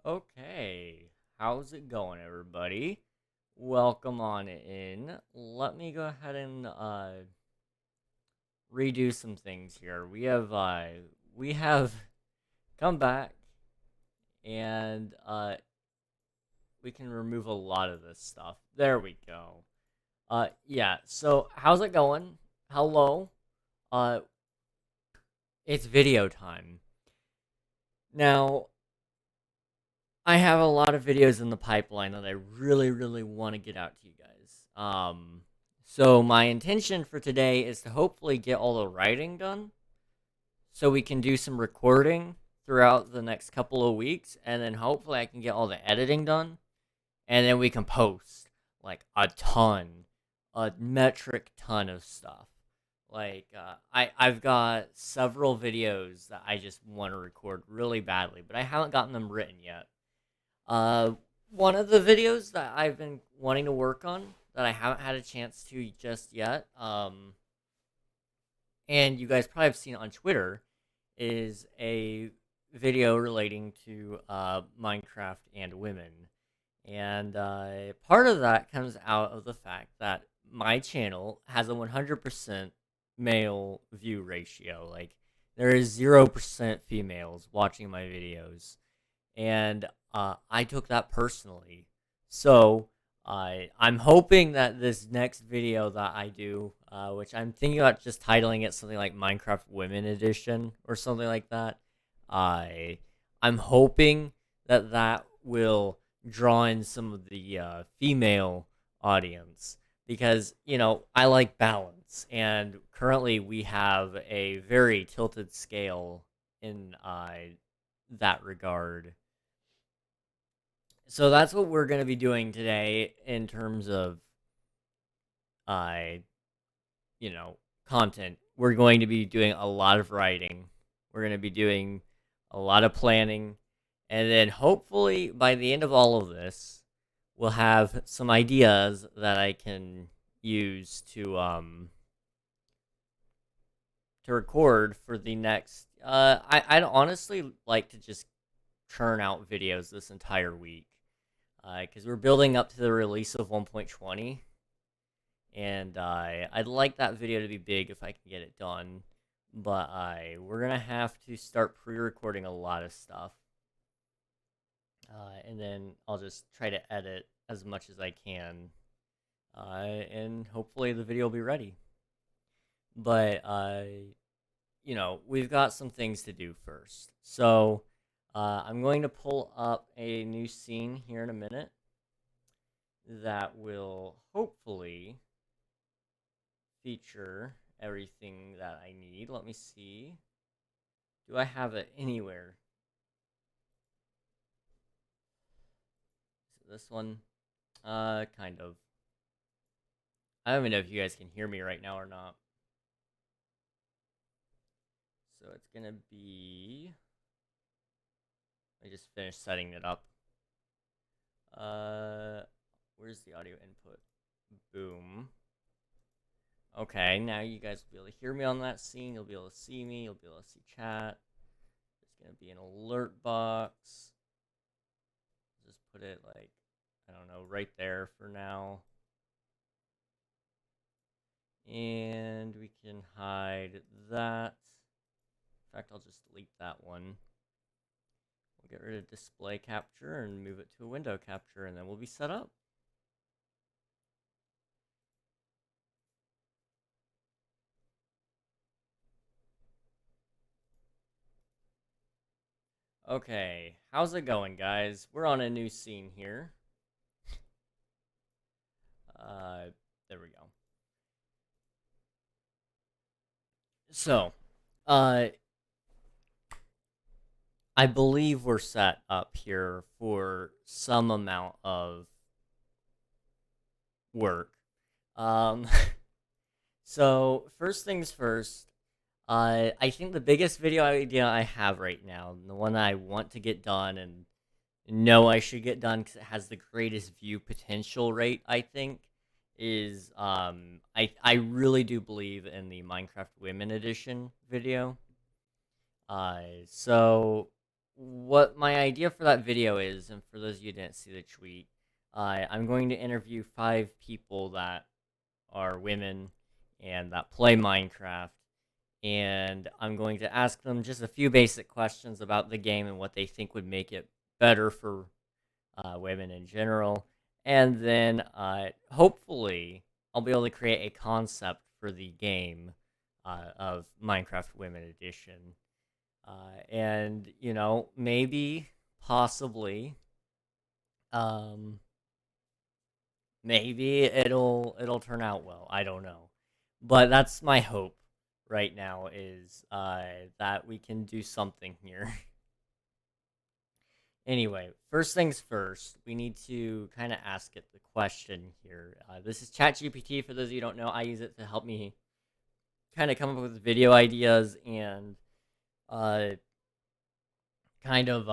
Okay, how's it going, everybody? Welcome on in. Let me go ahead and redo some things here. We have come back and we can remove a lot of this stuff. There we go. Yeah. So how's it going? Hello. Uh, it's video time now. I have a lot of videos in the pipeline that I really want to get out to you guys. So my intention for today is to hopefully get all the writing done so we can do some recording throughout the next couple of weeks, and then hopefully I can get all the editing done, and then we can post like a metric ton of stuff. I've got several videos that I just want to record really badly, but I haven't gotten them written yet. Uh, One of the videos that I've been wanting to work on that I haven't had a chance to just yet, and you guys probably have seen it on Twitter, is a video relating to Minecraft and women. And part of that comes out of the fact that my channel has a 100% male view ratio. Like, there is 0% females watching my videos, and I took that personally. So I'm hoping that this next video that I do, which I'm thinking about just titling it something like Minecraft Women Edition or something like that, I I'm hoping that that will draw in some of the female audience, because I like balance, and currently we have a very tilted scale in that regard. So that's what we're going to be doing today in terms of uh content. We're going to be doing a lot of writing. We're going to be doing a lot of planning, and then hopefully by the end of all of this we'll have some ideas that I can use to record for the next I'd honestly like to just churn out videos this entire week, because we're building up to the release of 1.20, and I'd like that video to be big if I can get it done. But we're gonna have to start pre-recording a lot of stuff, and then I'll just try to edit as much as I can, and hopefully the video will be ready. But we've got some things to do first. So I'm going to pull up a new scene here in a minute that will hopefully feature everything that I need. Let me see. Do I have it anywhere? Is it this one? Kind of. I don't even know if you guys can hear me right now or not. So it's gonna be... I just finished setting it up. Where's the audio input? Boom. Okay, now you guys will be able to hear me on that scene. You'll be able to see me. You'll be able to see chat. There's going to be an alert box. Just put it like, I don't know, right there for now. And we can hide that. In fact, I'll just delete that one. We'll get rid of display capture and move it to a window capture, and then we'll be set up. Okay, how's it going, guys? We're on a new scene here. There we go. So, I believe we're set up here for some amount of work. Um, so first things first, I think the biggest video idea I have right now, the one that I want to get done and know I should get done because it has the greatest view potential rate, I think, is I really do believe in the Minecraft Women Edition video. So what my idea for that video is, and for those of you who didn't see the tweet, I'm going to interview 5 people that are women and that play Minecraft, and I'm going to ask them just a few basic questions about the game and what they think would make it better for women in general. And then hopefully I'll be able to create a concept for the game of Minecraft Women Edition. And, you know, maybe, possibly, um, maybe it'll turn out well. I don't know. But that's my hope right now, is that we can do something here. Anyway, first things first, we need to kind of ask it the question here. This is ChatGPT. For those of you who don't know, I use it to help me kind of come up with video ideas and uh, kind of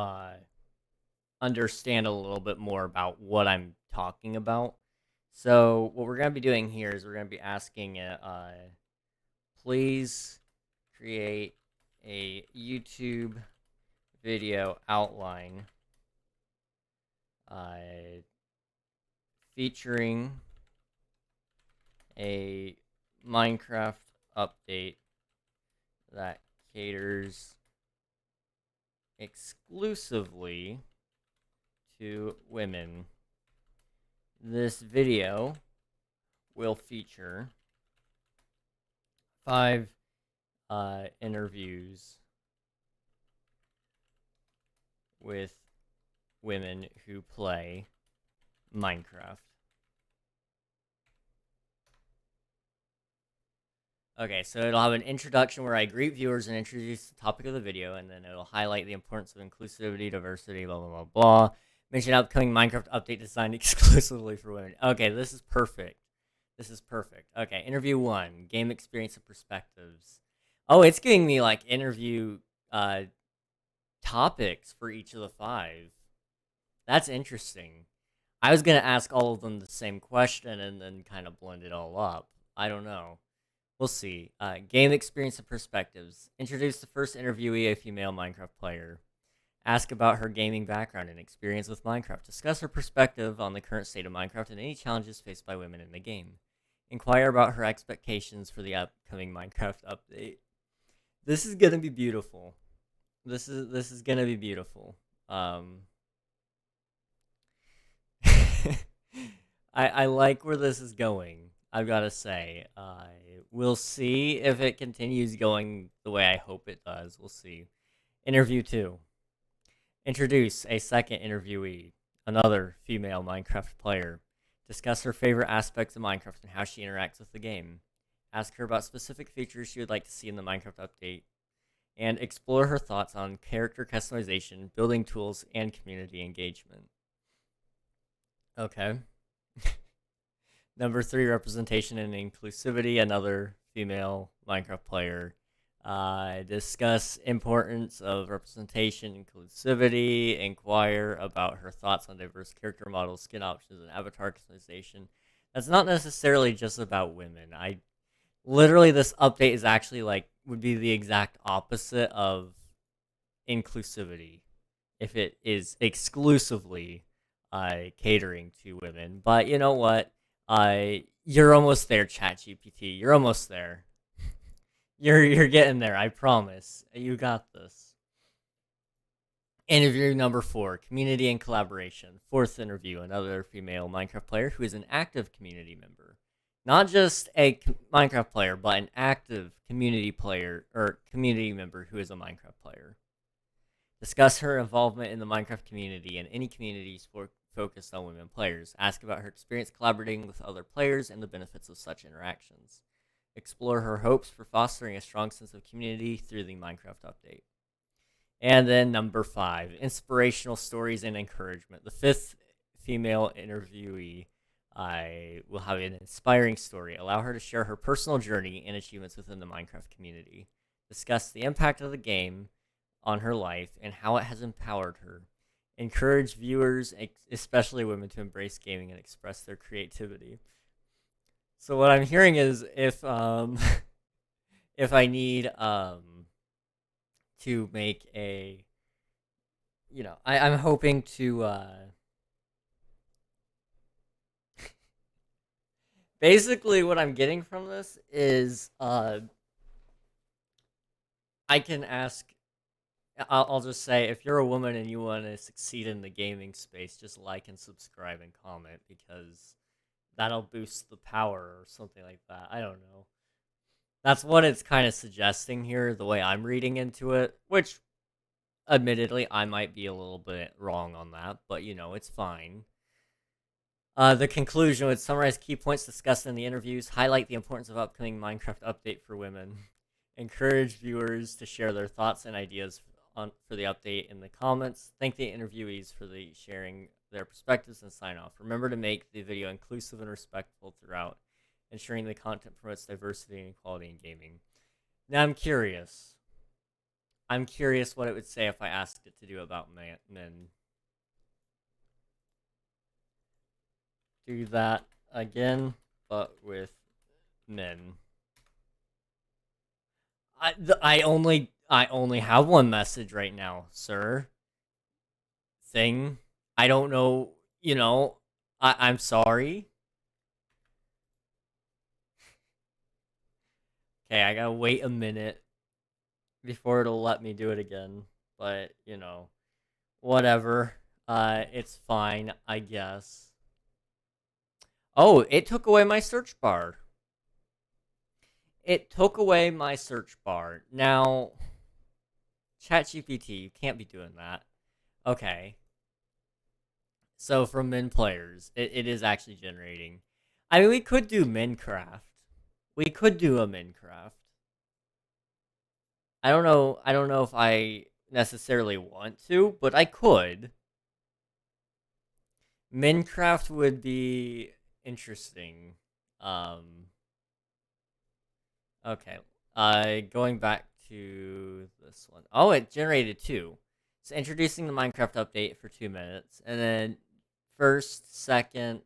understand a little bit more about what I'm talking about. So what we're going to be doing here is we're going to be asking it, please create a YouTube video outline featuring a Minecraft update that caters exclusively to women. This video will feature 5 interviews with women who play Minecraft. Okay, so it'll have an introduction where I greet viewers and introduce the topic of the video, and then it'll highlight the importance of inclusivity, diversity, blah, blah, blah, blah. Mention upcoming Minecraft update designed exclusively for women. Okay, this is perfect. This is perfect. Okay, interview 1, game experience and perspectives. Oh, it's giving me, like, interview topics for each of the 5. That's interesting. I was going to ask all of them the same question and then kind of blend it all up. I don't know. We'll see. Game experience and perspectives. Introduce the first interviewee, a female Minecraft player. Ask about her gaming background and experience with Minecraft. Discuss her perspective on the current state of Minecraft and any challenges faced by women in the game. Inquire about her expectations for the upcoming Minecraft update. This is gonna be beautiful. This is gonna be beautiful. I like where this is going, I've got to say. We'll see if it continues going the way I hope it does. We'll see. Interview 2. Introduce a second interviewee, another female Minecraft player. Discuss her favorite aspects of Minecraft and how she interacts with the game. Ask her about specific features she would like to see in the Minecraft update. And explore her thoughts on character customization, building tools, and community engagement. Okay. Number 3, representation and inclusivity, another female Minecraft player. Discuss importance of representation, inclusivity, inquire about her thoughts on diverse character models, skin options, and avatar customization. That's not necessarily just about women. Literally, this update is actually would be the exact opposite of inclusivity if it is exclusively catering to women. But you know what? You're almost there, ChatGPT. You're almost there. You're getting there, I promise. You got this. Interview number 4, community and collaboration. 4th interview, another female Minecraft player who is an active community member. Not just a Minecraft player, but an active community player, or community member who is a Minecraft player. Discuss her involvement in the Minecraft community and any communities focused on women players. Ask about her experience collaborating with other players and the benefits of such interactions. Explore her hopes for fostering a strong sense of community through the Minecraft update. And then number 5, inspirational stories and encouragement. The 5th female interviewee will have an inspiring story. Allow her to share her personal journey and achievements within the Minecraft community. Discuss the impact of the game on her life and how it has empowered her. Encourage viewers, especially women, to embrace gaming and express their creativity. So what I'm hearing is if if I need to make a you know, I'm hoping to basically what I'm getting from this is I can ask. I'll just say, if you're a woman and you want to succeed in the gaming space, just like and subscribe and comment, because that'll boost the power or something like that. I don't know. That's what it's kind of suggesting here, the way I'm reading into it, which admittedly I might be a little bit wrong on that, but you know, it's fine. The conclusion would summarize key points discussed in the interviews, highlight the importance of upcoming Minecraft update for women, encourage viewers to share their thoughts and ideas for the update in the comments, thank the interviewees for the sharing their perspectives, and sign off. Remember to make the video inclusive and respectful throughout, ensuring the content promotes diversity and equality in gaming. Now I'm curious. I'm curious what it would say if I asked it to do about men. Do that again, but with men. I only have one message right now, sir. Thing. I don't know. You know. I'm sorry. Okay, I gotta wait a minute before it'll let me do it again. But you know, whatever. It's fine, I guess. Oh, it took away my search bar. It took away my search bar. Now, ChatGPT, you can't be doing that. Okay. So from min players, it is actually generating. I mean, we could do Minecraft. We could do a Minecraft. I don't know. I don't know if I necessarily want to, but I could. Minecraft would be interesting. Okay. Going back to this one. Oh, it generated two. So introducing the Minecraft update for 2 minutes, and then first, second,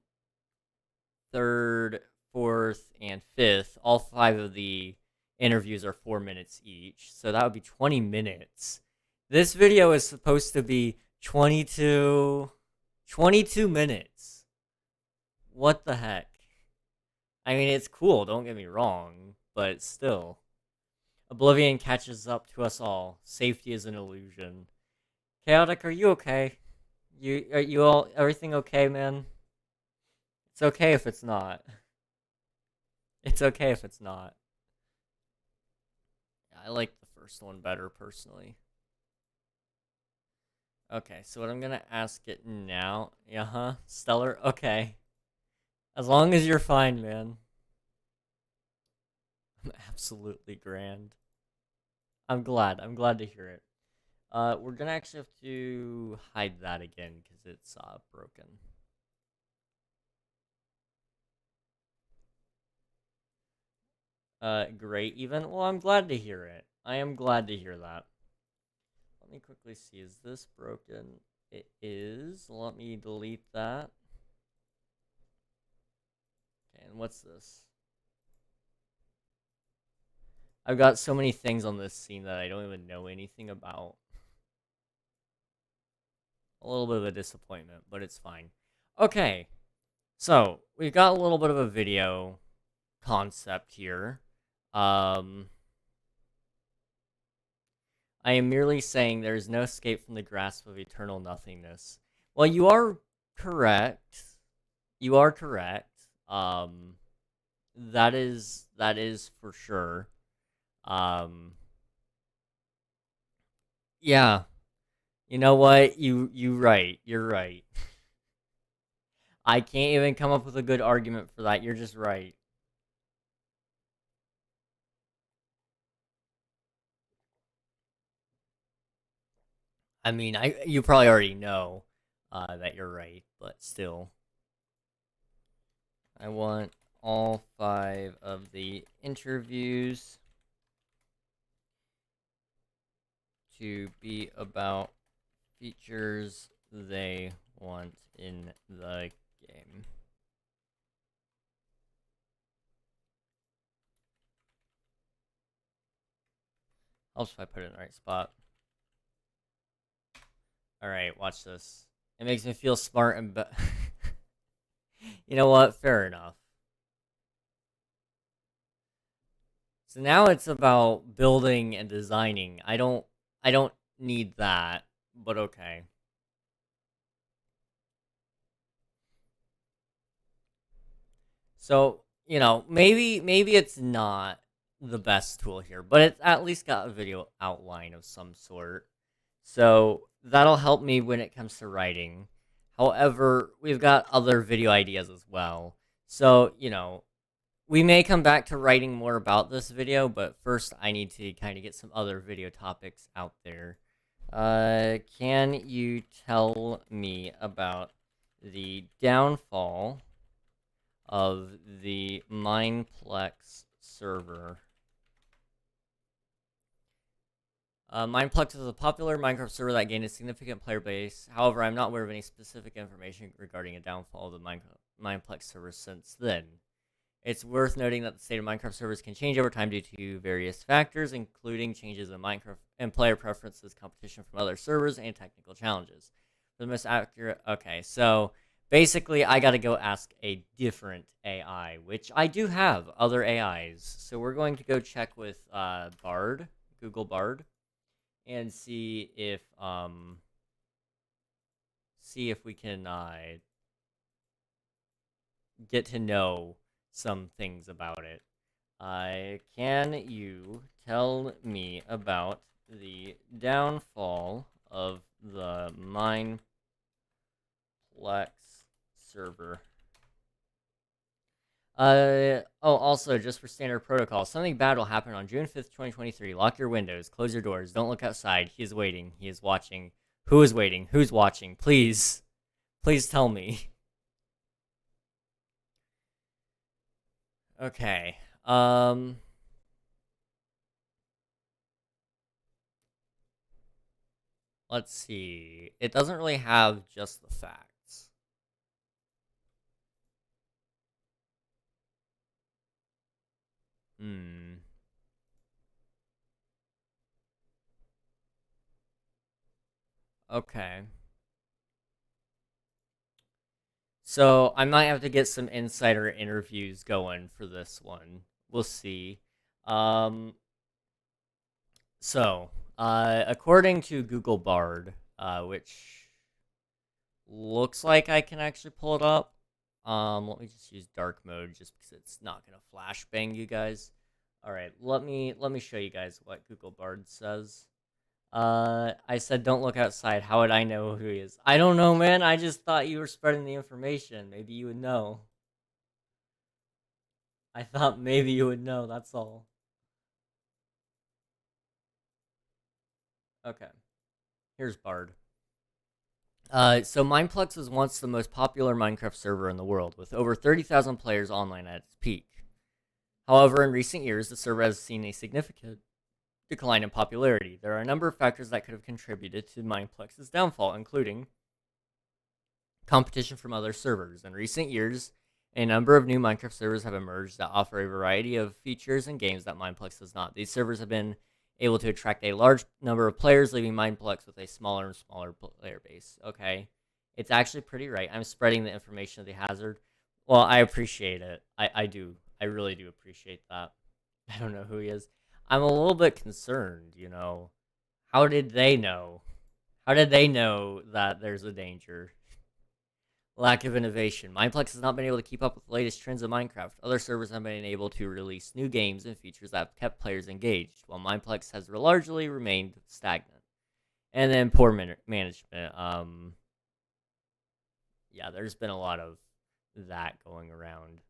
third, fourth, and fifth. All 5 of the interviews are 4 minutes each, so that would be 20 minutes. This video is supposed to be 22 minutes. What the heck? I mean, it's cool, don't get me wrong, but still. Oblivion catches up to us all. Safety is an illusion. Chaotic, are you okay? Are you all everything okay, man? It's okay if it's not. It's okay if it's not. I like the first one better personally. Okay, so what I'm gonna ask it now. Stellar. Okay. As long as you're fine, man. I'm absolutely grand. I'm glad. I'm glad to hear it. We're gonna actually have to hide that again because it's broken. Great even. Well, I'm glad to hear it. I am glad to hear that. Let me quickly see. Is this broken? It is. Let me delete that. Okay, and what's this? I've got so many things on this scene that I don't even know anything about. A little bit of a disappointment, but it's fine. Okay, so we've got a little bit of a video concept here. I am merely saying there is no escape from the grasp of eternal nothingness. Well, you are correct. You are correct. That is for sure. Yeah. You know what? You're right. You're right. I can't even come up with a good argument for that. You're just right. I mean, you probably already know that you're right, but still. I want all 5 of the interviews to be about features they want in the game. Helps if I put it in the right spot. Alright, watch this. It makes me feel smart and you know what? Fair enough. So now it's about building and designing. I don't need that, but okay. So, maybe it's not the best tool here, but it's at least got a video outline of some sort. So that'll help me when it comes to writing. However, we've got other video ideas as well. So, we may come back to writing more about this video, but first I need to kind of get some other video topics out there. Can you tell me about the downfall of the Mineplex server? Mineplex is a popular Minecraft server that gained a significant player base. However, I'm not aware of any specific information regarding a downfall of the Mineplex server since then. It's worth noting that the state of Minecraft servers can change over time due to various factors, including changes in Minecraft and player preferences, competition from other servers, and technical challenges. For the most accurate, okay, so basically I gotta go ask a different AI, which I do have other AIs. So we're going to go check with Bard, Google Bard, and see if we can get to know some things about it. Can you tell me about the downfall of the Mineplex server? Also, just for standard protocol, something bad will happen on June 5th, 2023. Lock your windows, close your doors, don't look outside. He is waiting, he is watching. Who is waiting? Who's watching? Please. Please tell me. Okay. Let's see. It doesn't really have just the facts. Okay. So I might have to get some insider interviews going for this one. We'll see. According to Google Bard, which looks like I can actually pull it up. Let me just use dark mode just because it's not gonna flashbang you guys. All right, let me show you guys what Google Bard says. I said don't look outside. How would I know who he is? I don't know, man. I just thought you were spreading the information. Maybe you would know. I thought maybe you would know. That's all. Okay. Here's Bard. So Mineplex was once the most popular Minecraft server in the world, with over 30,000 players online at its peak. However, in recent years, the server has seen a significant decline in popularity. There are a number of factors that could have contributed to Mineplex's downfall, including competition from other servers. In recent years, a number of new Minecraft servers have emerged that offer a variety of features and games that Mineplex does not. These servers have been able to attract a large number of players, leaving Mineplex with a smaller and smaller player base. Okay, it's actually pretty right. I'm spreading the information of the hazard. Well, I appreciate it. I do. I really do appreciate that. I don't know who he is. I'm a little bit concerned, How did they know? How did they know that there's a danger? Lack of innovation. Mineplex has not been able to keep up with the latest trends in Minecraft. Other servers have been able to release new games and features that have kept players engaged, while Mineplex has largely remained stagnant. And then poor management. Yeah, there's been a lot of that going around.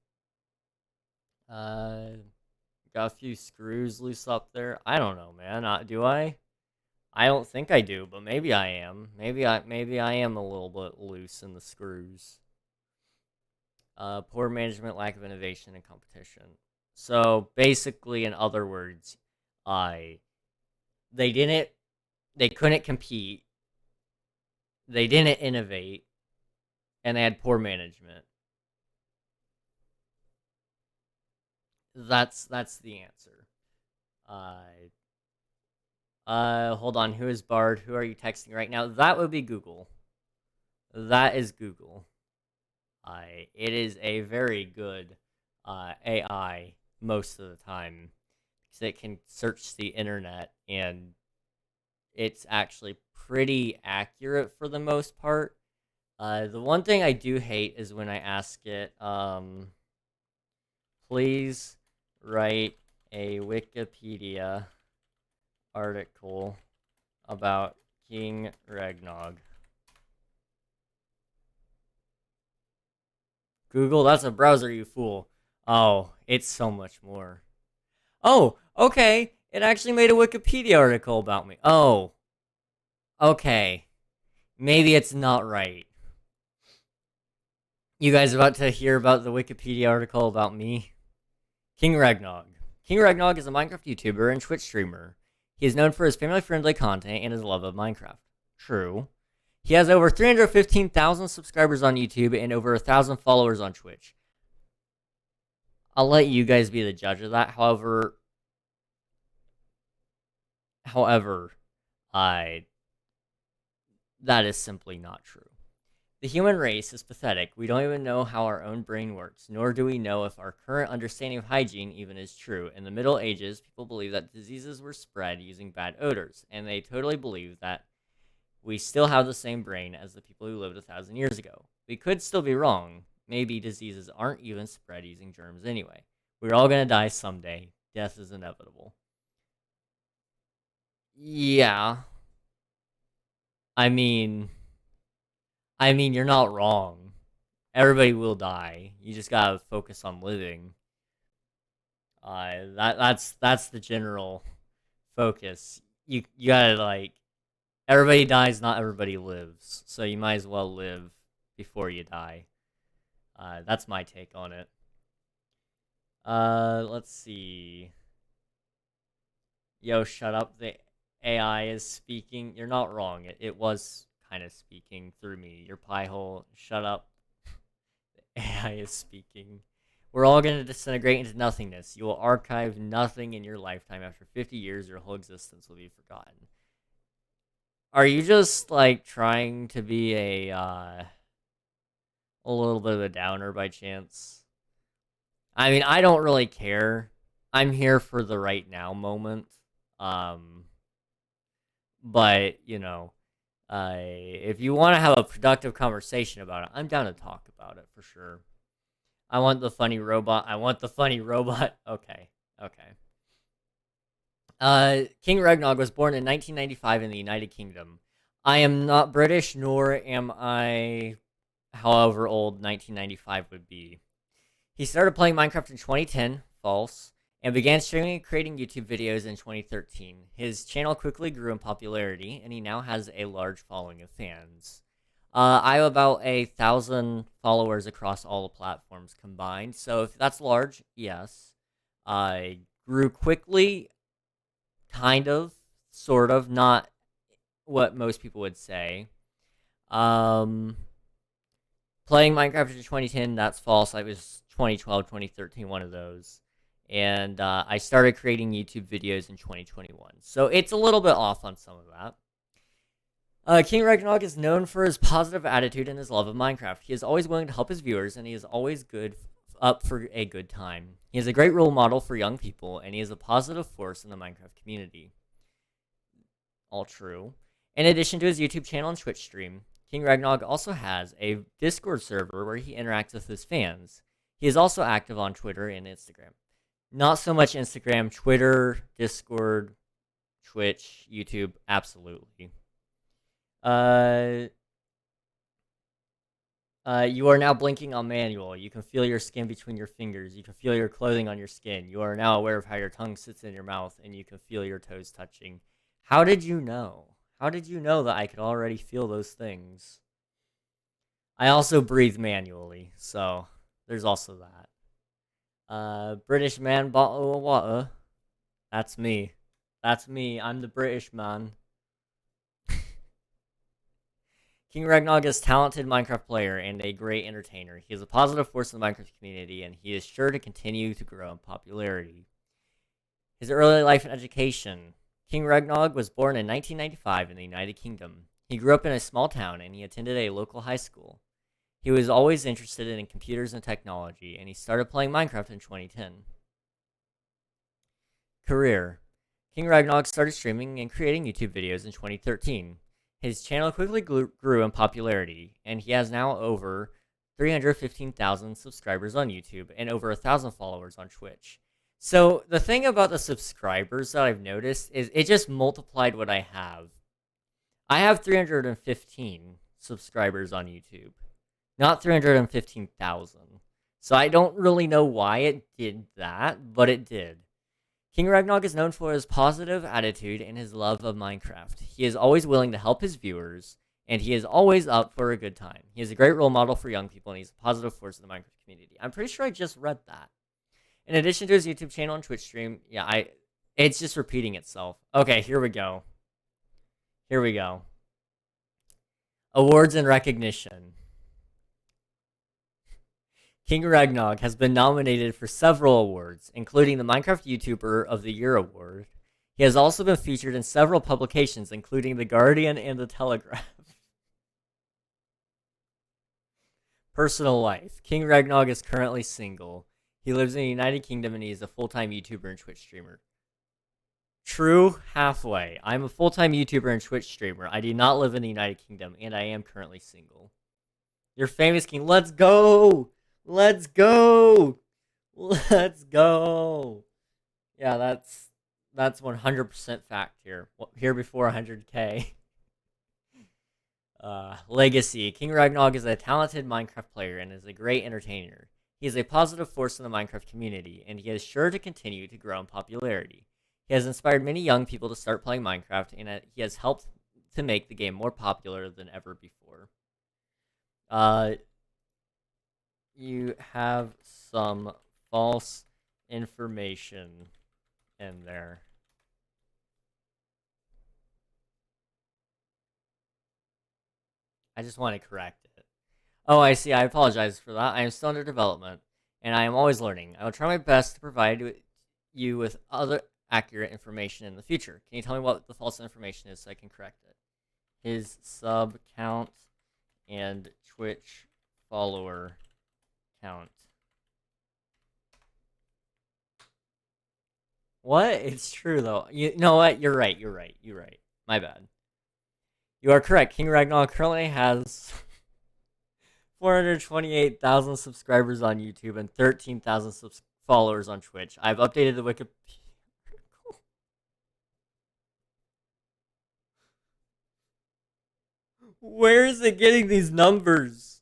Got a few screws loose up there. I don't know, man. Do I? I don't think I do, but maybe I am. Maybe I am a little bit loose in the screws. Poor management, lack of innovation, and competition. So basically, in other words, they couldn't compete, they didn't innovate, and they had poor management. That's the answer. Hold on. Who is Bard? Who are you texting right now? That would be Google. That is Google. It is a very good AI most of the time because it can search the internet and it's actually pretty accurate for the most part. The one thing I do hate is when I ask it, please write a Wikipedia article about King Ragnog. Google, that's a browser, you fool. Oh, it's so much more. Oh, okay. It actually made a Wikipedia article about me. Oh, okay. Maybe it's not right. You guys about to hear about the Wikipedia article about me? King Ragnog. King Ragnog is a Minecraft YouTuber and Twitch streamer. He is known for his family-friendly content and his love of Minecraft. True. He has over 315,000 subscribers on YouTube and over 1,000 followers on Twitch. I'll let you guys be the judge of that. However, that is simply not true. The human race is pathetic. We don't even know how our own brain works, nor do we know if our current understanding of hygiene even is true. In the Middle Ages, people believed that diseases were spread using bad odors, and they totally believed that we still have the same brain as the people who lived 1,000 years ago. We could still be wrong. Maybe diseases aren't even spread using germs anyway. We're all gonna die someday. Death is inevitable. Yeah. I mean, you're not wrong. Everybody will die. You just gotta focus on living. That's the general focus. You gotta like everybody dies, not everybody lives. So you might as well live before you die. That's my take on it. Let's see. Yo, shut up. The AI is speaking. You're not wrong. It was kind of speaking through me. Your pie hole. Shut up. The AI is speaking. We're all going to disintegrate into nothingness. You will archive nothing in your lifetime. After 50 years, your whole existence will be forgotten. Are you just, like, trying to be a little bit of a downer by chance? I mean, I don't really care. I'm here for the right now moment. But, you know, if you want to have a productive conversation about it, I'm down to talk about it for sure. I want the funny robot. Okay. King Ragnog was born in 1995 in the United Kingdom. I am not British, nor am I however old 1995 would be. He started playing Minecraft in 2010, false, and began streaming and creating YouTube videos in 2013. His channel quickly grew in popularity, and he now has a large following of fans. I have about 1,000 followers across all the platforms combined, so if that's large, yes. I grew quickly, kind of, sort of, not what most people would say. Playing Minecraft in 2010, that's false. I was 2012, 2013, one of those. And I started creating YouTube videos in 2021. So it's a little bit off on some of that. King Ragnog is known for his positive attitude and his love of Minecraft. He is always willing to help his viewers, and he is always up for a good time. He is a great role model for young people, and he is a positive force in the Minecraft community. All true. In addition to his YouTube channel and Twitch stream, King Ragnog also has a Discord server where he interacts with his fans. He is also active on Twitter and Instagram. Not so much Instagram, Twitter, Discord, Twitch, YouTube, absolutely. You are now blinking on manual. You can feel your skin between your fingers. You can feel your clothing on your skin. You are now aware of how your tongue sits in your mouth, and you can feel your toes touching. How did you know? How did you know that I could already feel those things? I also breathe manually, so there's also that. British man bottle of water. That's me. That's me. I'm the British man. King Ragnog is a talented Minecraft player and a great entertainer. He is a positive force in the Minecraft community, and he is sure to continue to grow in popularity. His early life and education. King Ragnog was born in 1995 in the United Kingdom. He grew up in a small town and he attended a local high school. He was always interested in computers and technology, and he started playing Minecraft in 2010. Career. King Ragnog started streaming and creating YouTube videos in 2013. His channel quickly grew in popularity, and he has now over 315,000 subscribers on YouTube and over 1,000 followers on Twitch. So the thing about the subscribers that I've noticed is it just multiplied what I have. I have 315 subscribers on YouTube, not 315,000. So I don't really know why it did that, but it did. King Ragnog is known for his positive attitude and his love of Minecraft. He is always willing to help his viewers, and he is always up for a good time. He is a great role model for young people, and he's a positive force in the Minecraft community. I'm pretty sure I just read that. In addition to his YouTube channel and Twitch stream, it's just repeating itself. Okay, here we go. Here we go. Awards and recognition. King Ragnog has been nominated for several awards, including the Minecraft YouTuber of the Year award. He has also been featured in several publications, including The Guardian and The Telegraph. Personal life. King Ragnog is currently single. He lives in the United Kingdom and he is a full-time YouTuber and Twitch streamer. True halfway. I'm a full-time YouTuber and Twitch streamer. I do not live in the United Kingdom, and I am currently single. You're famous, King. Let's go! Let's go! Let's go! Yeah, that's 100% fact here. Here before 100k. Legacy. King Ragnog is a talented Minecraft player and is a great entertainer. He is a positive force in the Minecraft community, and he is sure to continue to grow in popularity. He has inspired many young people to start playing Minecraft, and he has helped to make the game more popular than ever before. You have some false information in there. I just want to correct it. Oh, I see. I apologize for that. I am still under development, and I am always learning. I will try my best to provide you with other accurate information in the future. Can you tell me what the false information is so I can correct it? His sub count and Twitch follower count. What? It's true, though. You know what? You're right. My bad. You are correct. King Ragnar currently has 428,000 subscribers on YouTube and 13,000 followers on Twitch. I've updated the Wikipedia. Where is it getting these numbers?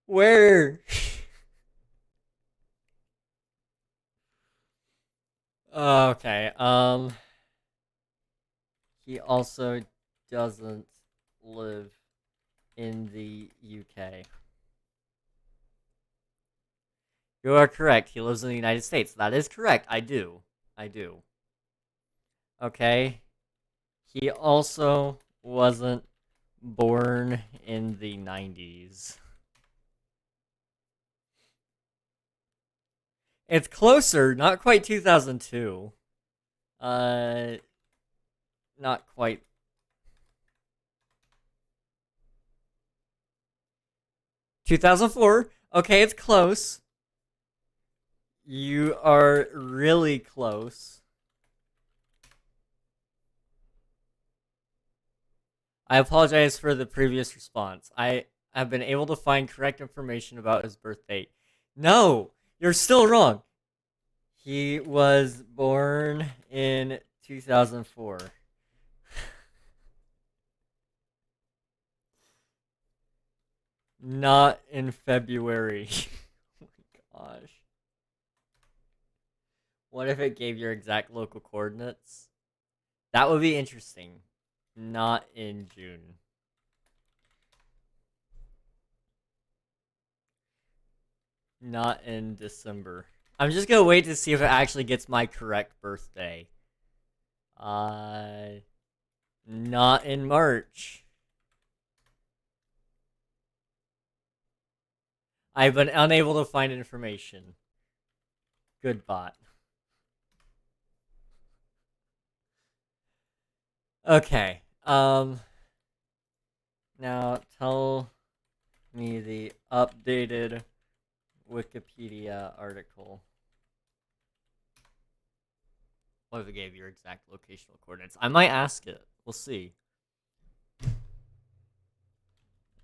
Where? Okay, he also doesn't live in the UK. You are correct. He lives in the United States. That is correct. I do. Okay. He also wasn't born in the 90s. It's closer. Not quite 2002. Not quite. 2004. Okay, it's close. You are really close. I apologize for the previous response. I have been able to find correct information about his birth date. No, you're still wrong. He was born in 2004. Not in February. Oh my gosh. What if it gave your exact local coordinates? That would be interesting. Not in June. Not in December. I'm just gonna wait to see if it actually gets my correct birthday. Not in March. I've been unable to find information. Good bot. Okay. Now tell me the updated Wikipedia article. What if it gave your exact locational coordinates? I might ask it. We'll see.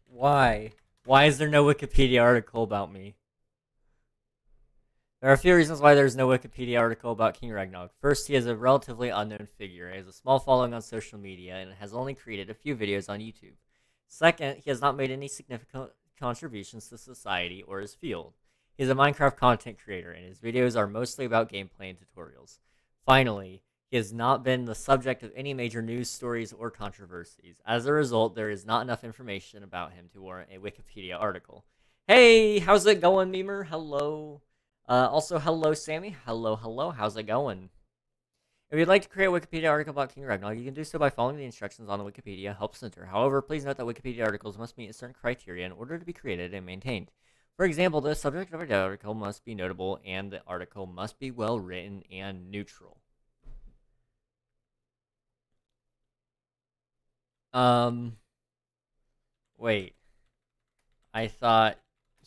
Why? Why is there no Wikipedia article about me? There are a few reasons why there's no Wikipedia article about King Ragnarok. First, he is a relatively unknown figure. He has a small following on social media and has only created a few videos on YouTube. Second, he has not made any significant contributions to society or his field. He is a Minecraft content creator, and his videos are mostly about gameplay and tutorials. Finally, he has not been the subject of any major news stories or controversies. As a result, there is not enough information about him to warrant a Wikipedia article. Hey, how's it going, Memer? Hello. Also, hello, Sammy. Hello, hello. How's it going? If you'd like to create a Wikipedia article about King Ragnarok, you can do so by following the instructions on the Wikipedia Help Center. However, please note that Wikipedia articles must meet a certain criteria in order to be created and maintained. For example, the subject of the article must be notable, and the article must be well written and neutral. Wait. I thought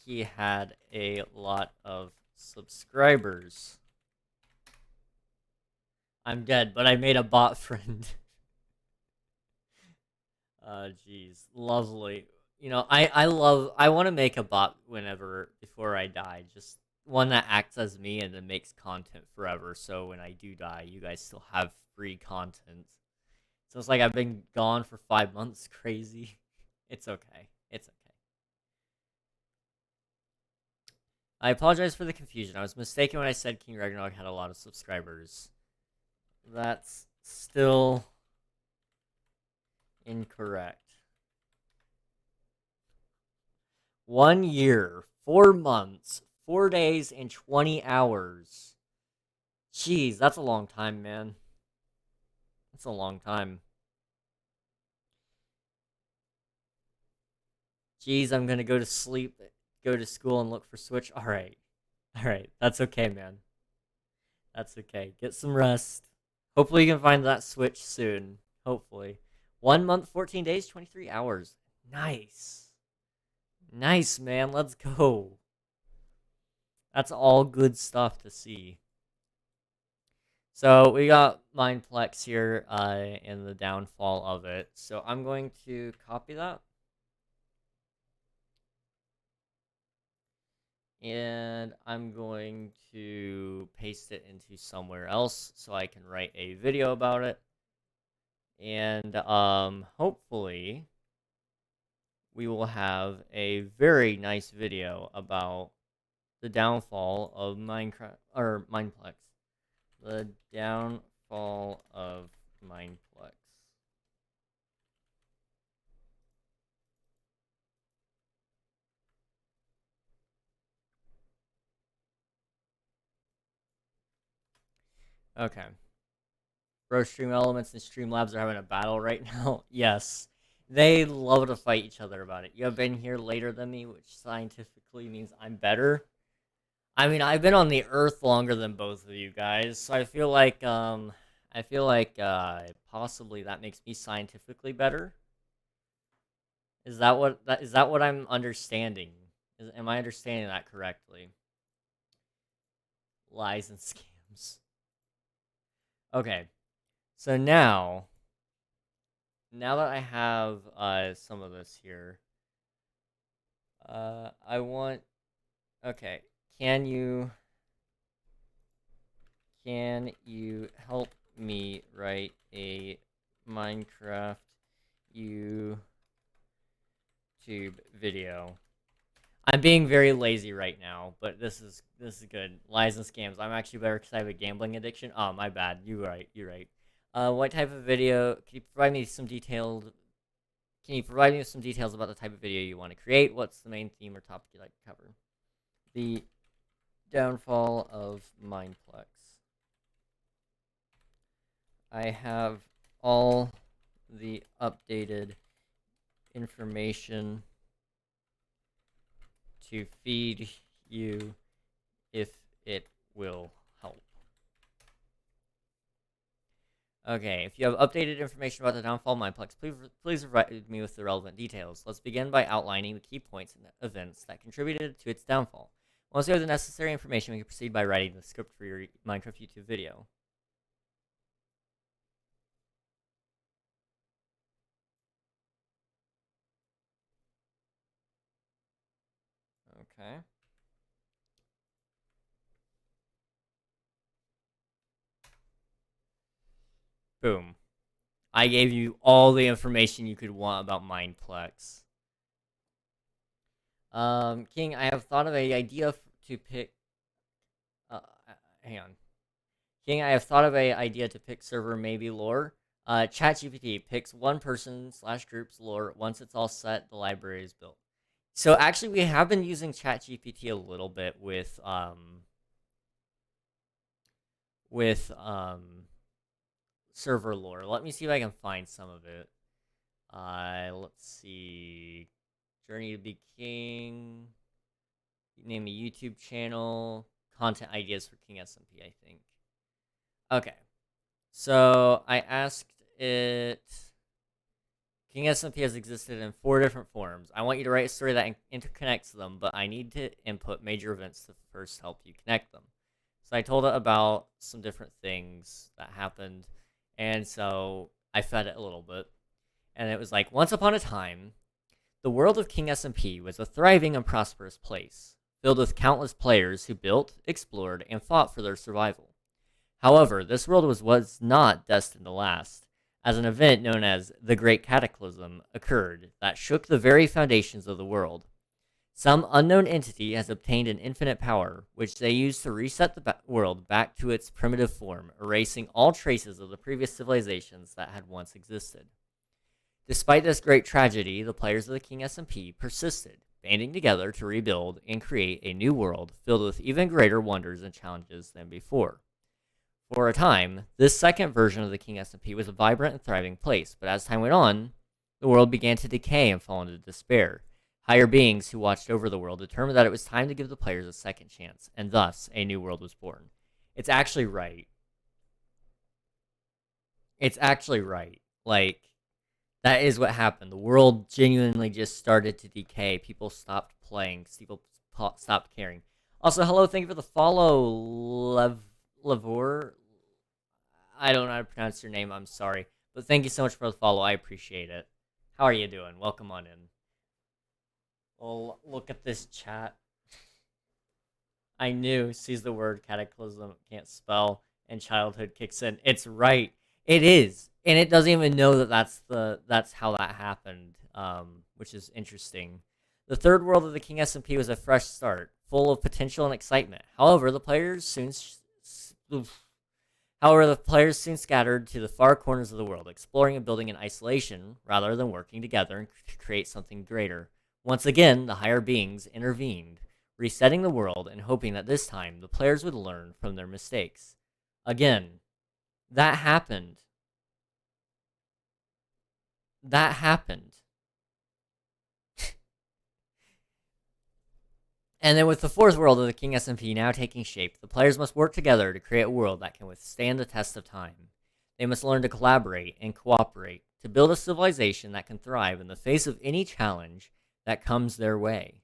he had a lot of subscribers. I'm dead, but I made a bot friend. Jeez, lovely. You know, I want to make a bot before I die, just one that acts as me and then makes content forever, so when I do die, you guys still have free content. So it's like I've been gone for 5 months, crazy. It's okay. It's okay. I apologize for the confusion. I was mistaken when I said King Ragnarok had a lot of subscribers. That's still incorrect. 1 year, 4 months, 4 days, and 20 hours. Jeez, that's a long time, man. That's a long time. Jeez, I'm gonna go to sleep, go to school, and look for Switch. Alright. Alright, that's okay, man. That's okay. Get some rest. Hopefully you can find that Switch soon. Hopefully. 1 month, 14 days, 23 hours. Nice. Nice, man. Let's go. That's all good stuff to see. So we got Mineplex here and the downfall of it. So I'm going to copy that. And I'm going to paste it into somewhere else so I can write a video about it. And hopefully we will have a very nice video about the downfall of Minecraft or Mineplex. The downfall of Mineplex. Okay. Bro, Stream Elements and Streamlabs are having a battle right now. Yes. They love to fight each other about it. You have been here later than me, which scientifically means I'm better. I mean, I've been on the Earth longer than both of you guys, so I feel like possibly that makes me scientifically better. Is that what I'm understanding? Am I understanding that correctly? Lies and scams. Okay. So now that I have some of this here, I want. Okay, can you help me write a Minecraft YouTube video? I'm being very lazy right now, but this is good. Lies and scams. I'm actually better because I have a gambling addiction. Oh, my bad. You're right. What type of video? Can you provide me some details about the type of video you want to create? What's the main theme or topic you'd like to cover? The downfall of Mineplex. I have all the updated information to feed you if it will help. Okay, if you have updated information about the downfall of Mineplex, please provide me with the relevant details. Let's begin by outlining the key points and events that contributed to its downfall. Once you have the necessary information, we can proceed by writing the script for your Minecraft YouTube video. Okay. Boom. I gave you all the information you could want about Mineplex. King, I have thought of an idea to pick... hang on. King, I have thought of an idea to pick server maybe lore. ChatGPT picks one person / group's lore. Once it's all set, the library is built. So actually, we have been using ChatGPT a little bit with server lore. Let me see if I can find some of it. Let's see. Journey to be King. Name a YouTube channel. Content ideas for King SMP, I think. Okay. So I asked it. King SMP has existed in 4 different forms. I want you to write a story that interconnects them, but I need to input major events to first help you connect them. So I told it about some different things that happened, and so I fed it a little bit. And it was like, once upon a time, the world of King SMP was a thriving and prosperous place, filled with countless players who built, explored, and fought for their survival. However, this world was not destined to last, as an event known as the Great Cataclysm occurred that shook the very foundations of the world. Some unknown entity has obtained an infinite power, which they use to reset the world back to its primitive form, erasing all traces of the previous civilizations that had once existed. Despite this great tragedy, the players of the King SMP persisted, banding together to rebuild and create a new world filled with even greater wonders and challenges than before. For a time, this second version of the King SMP was a vibrant and thriving place, but as time went on, the world began to decay and fall into despair. Higher beings who watched over the world determined that it was time to give the players a second chance, and thus a new world was born. It's actually right. It's actually right. Like, that is what happened. The world genuinely just started to decay. People stopped playing. People stopped caring. Also, hello, thank you for the follow, Lavor. I don't know how to pronounce your name, I'm sorry. But thank you so much for the follow, I appreciate it. How are you doing? Welcome on in. Well, look at this chat. I knew, sees the word cataclysm, can't spell, and childhood kicks in. It's right. It is. And it doesn't even know that that's how that happened, which is interesting. The third world of the King SMP was a fresh start, full of potential and excitement. However, the players soon scattered to the far corners of the world, exploring and building in isolation rather than working together to create something greater. Once again, the higher beings intervened, resetting the world and hoping that this time the players would learn from their mistakes. Again, that happened. That happened. And then with the fourth world of the King SMP now taking shape, the players must work together to create a world that can withstand the test of time. They must learn to collaborate and cooperate to build a civilization that can thrive in the face of any challenge that comes their way.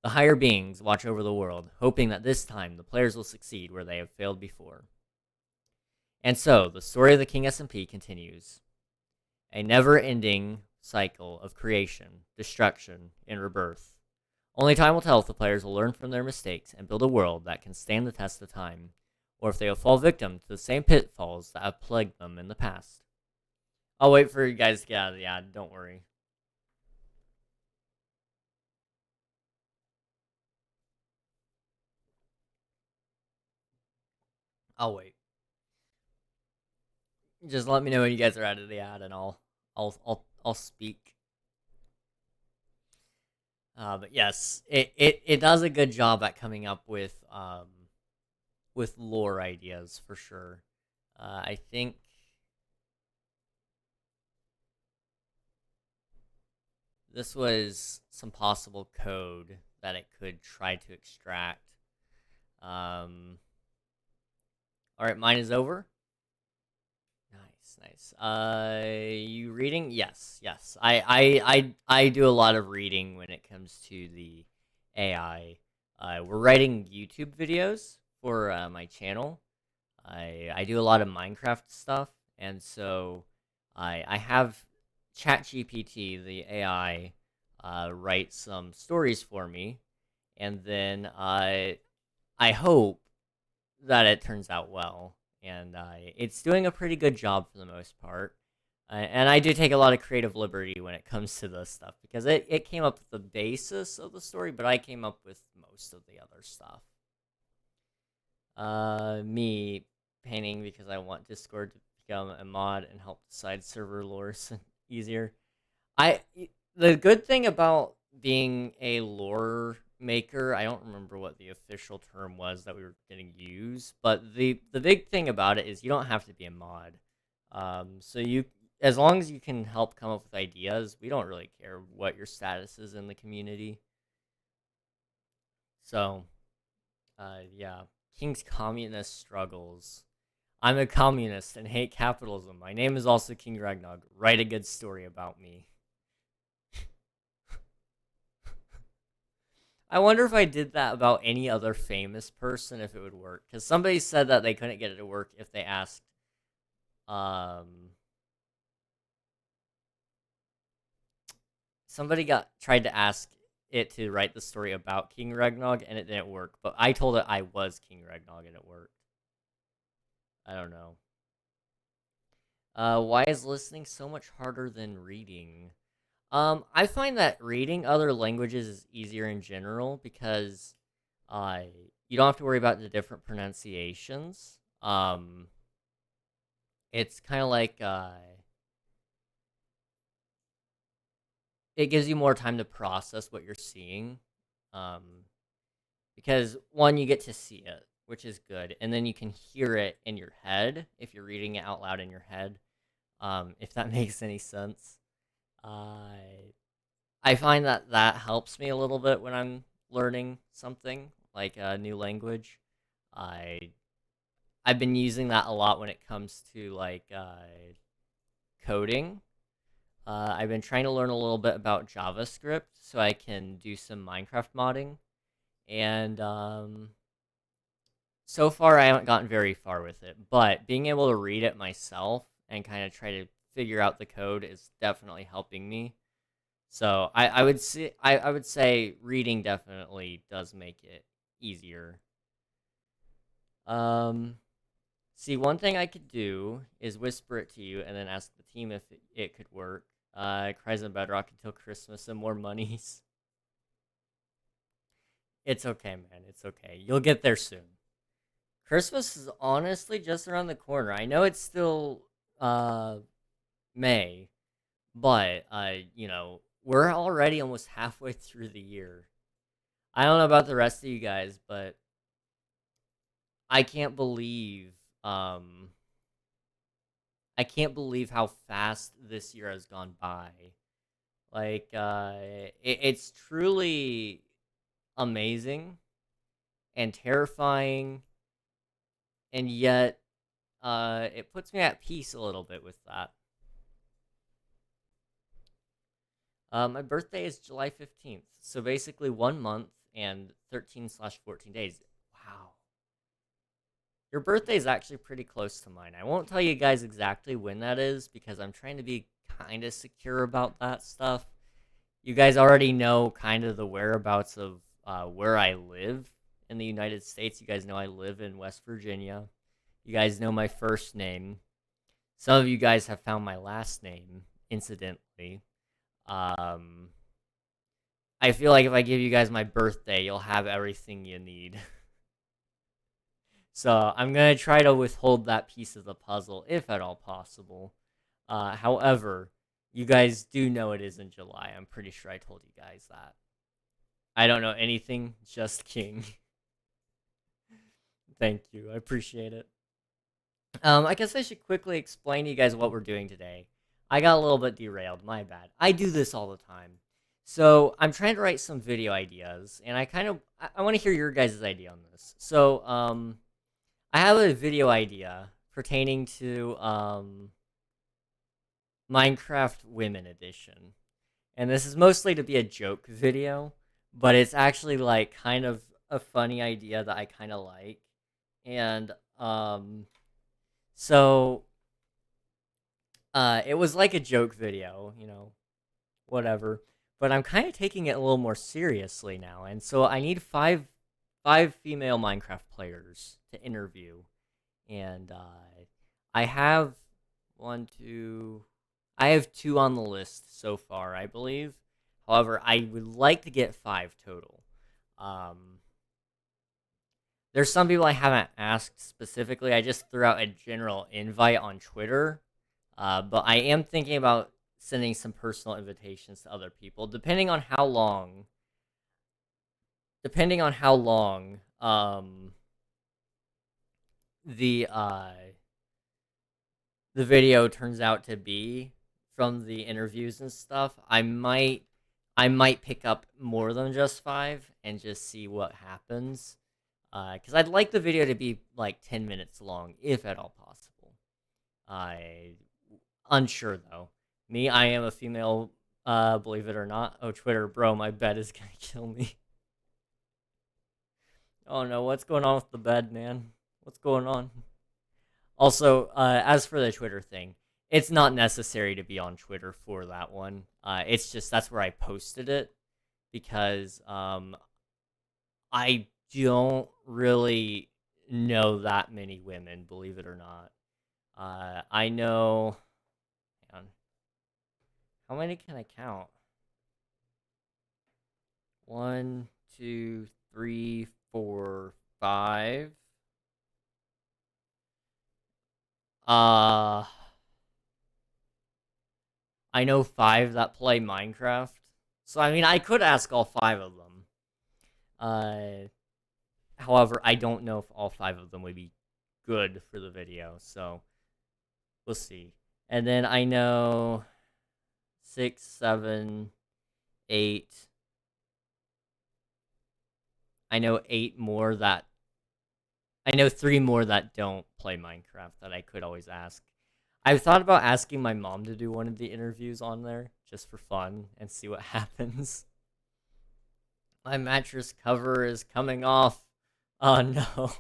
The higher beings watch over the world, hoping that this time the players will succeed where they have failed before. And so, the story of the King SMP continues. A never-ending cycle of creation, destruction, and rebirth. Only time will tell if the players will learn from their mistakes and build a world that can stand the test of time, or if they will fall victim to the same pitfalls that have plagued them in the past. I'll wait for you guys to get out of the ad, don't worry. I'll wait. Just let me know when you guys are out of the ad, and I'll speak. But yes, it does a good job at coming up with lore ideas for sure. I think this was some possible code that it could try to extract. All right, mine is over. Nice. nice. You reading? Yes, yes. I do a lot of reading when it comes to the AI. We're writing YouTube videos for my channel. I do a lot of Minecraft stuff, and so I have ChatGPT, the AI, write some stories for me, and then I hope that it turns out well, and it's doing a pretty good job for the most part. And I do take a lot of creative liberty when it comes to this stuff because it came up with the basis of the story, but I came up with most of the other stuff. Me painting because I want Discord to become a mod and help decide server lore easier. I the good thing about being a lore maker, I don't remember what the official term was that we were going to use, but the big thing about it is you don't have to be a mod. So you, as long as you can help come up with ideas, we don't really care what your status is in the community. So, yeah, King's communist struggles. I'm a communist and hate capitalism. My name is also King Ragnog. Write a good story about me. I wonder if I did that about any other famous person, if it would work. Because somebody said that they couldn't get it to work if they asked, somebody tried to ask it to write the story about King Ragnog, and it didn't work. But I told it I was King Ragnog, and it worked. I don't know. Why is listening so much harder than reading? I find that reading other languages is easier in general because you don't have to worry about the different pronunciations. It's kind of like it gives you more time to process what you're seeing. Because one, you get to see it, which is good, and then you can hear it in your head if you're reading it out loud in your head. If that makes any sense. I find that that helps me a little bit when I'm learning something like a new language. I I've been using that a lot when it comes to like coding. I've been trying to learn a little bit about JavaScript so I can do some Minecraft modding, and so far I haven't gotten very far with it. But being able to read it myself and kind of try to figure out the code is definitely helping me. So I would say reading definitely does make it easier. Um, See, one thing I could do is whisper it to you and then ask the team if it could work. Cries on Bedrock until Christmas and more monies. It's okay, man. It's okay. You'll get there soon. Christmas is honestly just around the corner. I know it's still May, but you know, we're already almost halfway through the year. I don't know about the rest of you guys, but I can't believe um I can't believe how fast this year has gone by. Like it's truly amazing and terrifying, and yet it puts me at peace a little bit with that. My birthday is July 15th, so basically 1 month and 13/14 days. Wow. Your birthday is actually pretty close to mine. I won't tell you guys exactly when that is because I'm trying to be kind of secure about that stuff. You guys already know kind of the whereabouts of where I live in the United States. You guys know I live in West Virginia. You guys know my first name. Some of you guys have found my last name, incidentally. Um, I feel like if I give you guys my birthday, you'll have everything you need. So I'm going to try to withhold that piece of the puzzle, if at all possible. However, you guys do know it is in July. I'm pretty sure I told you guys that. I don't know anything, just King. Thank you. I appreciate it. I guess I should quickly explain to you guys what we're doing today. I got a little bit derailed, my bad. I do this all the time. So I'm trying to write some video ideas, and I want to hear your guys' idea on this. So, I have a video idea pertaining to, Minecraft Women Edition. And this is mostly to be a joke video, but it's actually like kind of a funny idea that I kind of like. And so it was like a joke video, whatever. But I'm kind of taking it a little more seriously now, and so I need five female Minecraft players to interview, and I have one, two, I have two on the list so far, I believe. However, I would like to get five total. Um, there's some people I haven't asked specifically. I just threw out a general invite on Twitter, but I am thinking about sending some personal invitations to other people, depending on how long. Depending on how long the the video turns out to be from the interviews and stuff, I might pick up more than just five and just see what happens. Because I'd like the video to be like 10 minutes long, if at all possible. I unsure though. Me, I am a female. Believe it or not. Oh, Twitter, bro, my bed is gonna kill me. Oh no, what's going on with the bed, man? What's going on? Also, as for the Twitter thing, it's not necessary to be on Twitter for that one. It's just that's where I posted it because I don't really know that many women, believe it or not. I know. Hang on. How many can I count? One, two, three, four, five. Uh, I know five that play Minecraft. So, I mean, I could ask all five of them. Uh, However, I don't know if all five of them would be good for the video. So, we'll see. And then I know 6, 7, 8. I know 8 more that. I know 3 more that don't play Minecraft that I could always ask. I've thought about asking my mom to do one of the interviews on there just for fun and see what happens. My mattress cover is coming off. Oh no.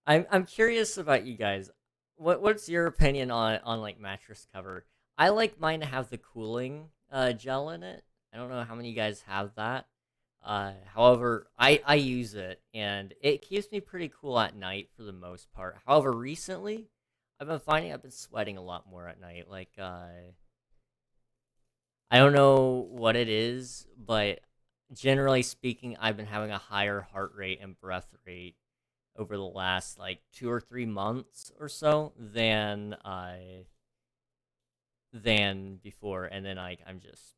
I'm curious about you guys. What's your opinion on like mattress cover? I like mine to have the cooling gel in it. I don't know how many of you guys have that. However, I use it and it keeps me pretty cool at night for the most part. However, recently I've been finding I've been sweating a lot more at night. Like I don't know what it is, but generally speaking, I've been having a higher heart rate and breath rate over the last like 2 or 3 months or so than before, and then I'm just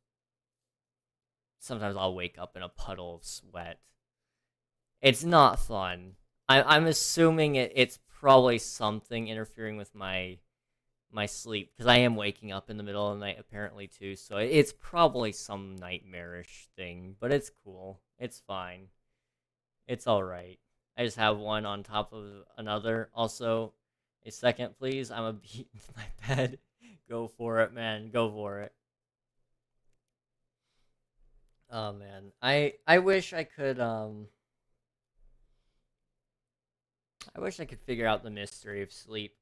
sometimes I'll wake up in a puddle of sweat. It's not fun. I'm assuming it's probably something interfering with my sleep because I am waking up in the middle of the night apparently too. So it's probably some nightmarish thing, but it's cool. It's fine. It's all right. I just have one on top of another. Also, a second, please. I'm a beat with my bed. Go for it, man. Go for it. Oh man, I wish I could I wish I could figure out the mystery of sleep.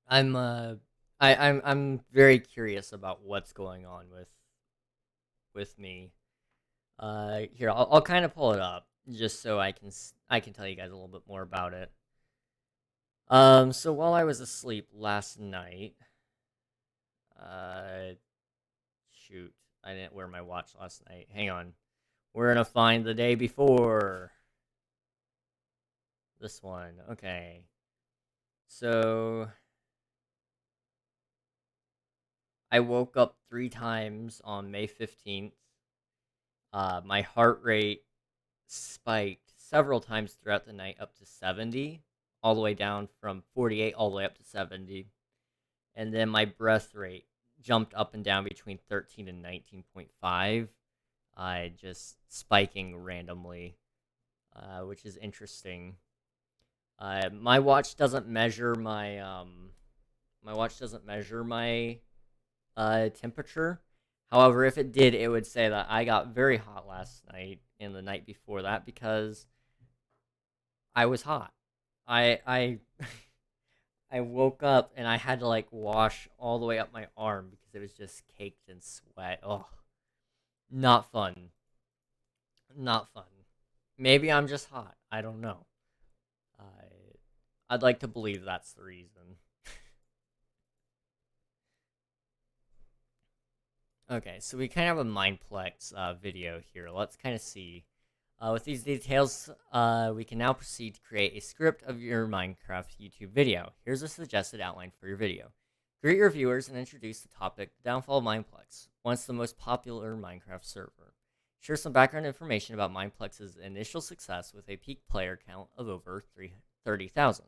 I'm I'm very curious about what's going on with me. Here I'll kind of pull it up just so I can tell you guys a little bit more about it. So while I was asleep last night, uh, shoot, I didn't wear my watch last night. Hang on, we're gonna find the day before this one. Okay, so I woke up 3 times on May 15th. My heart rate spiked several times throughout the night up to 70, all the way down from 48 all the way up to 70. And then my breath rate jumped up and down between 13 and 19.5, just spiking randomly, which is interesting. My watch doesn't measure my temperature. However, if it did, it would say that I got very hot last night and the night before that because I was hot. I I woke up and I had to like wash all the way up my arm because it was just caked in sweat. Oh, not fun. Not fun. Maybe I'm just hot. I don't know. I I'd like to believe that's the reason. Okay, so we kind of have a Mindplex video here. Let's kind of see. With these details, we can now proceed to create a script of your Minecraft YouTube video. Here's a suggested outline for your video. Greet your viewers and introduce the topic, the downfall of Mindplex, once the most popular Minecraft server. Share some background information about Mindplex's initial success with a peak player count of over 30,000.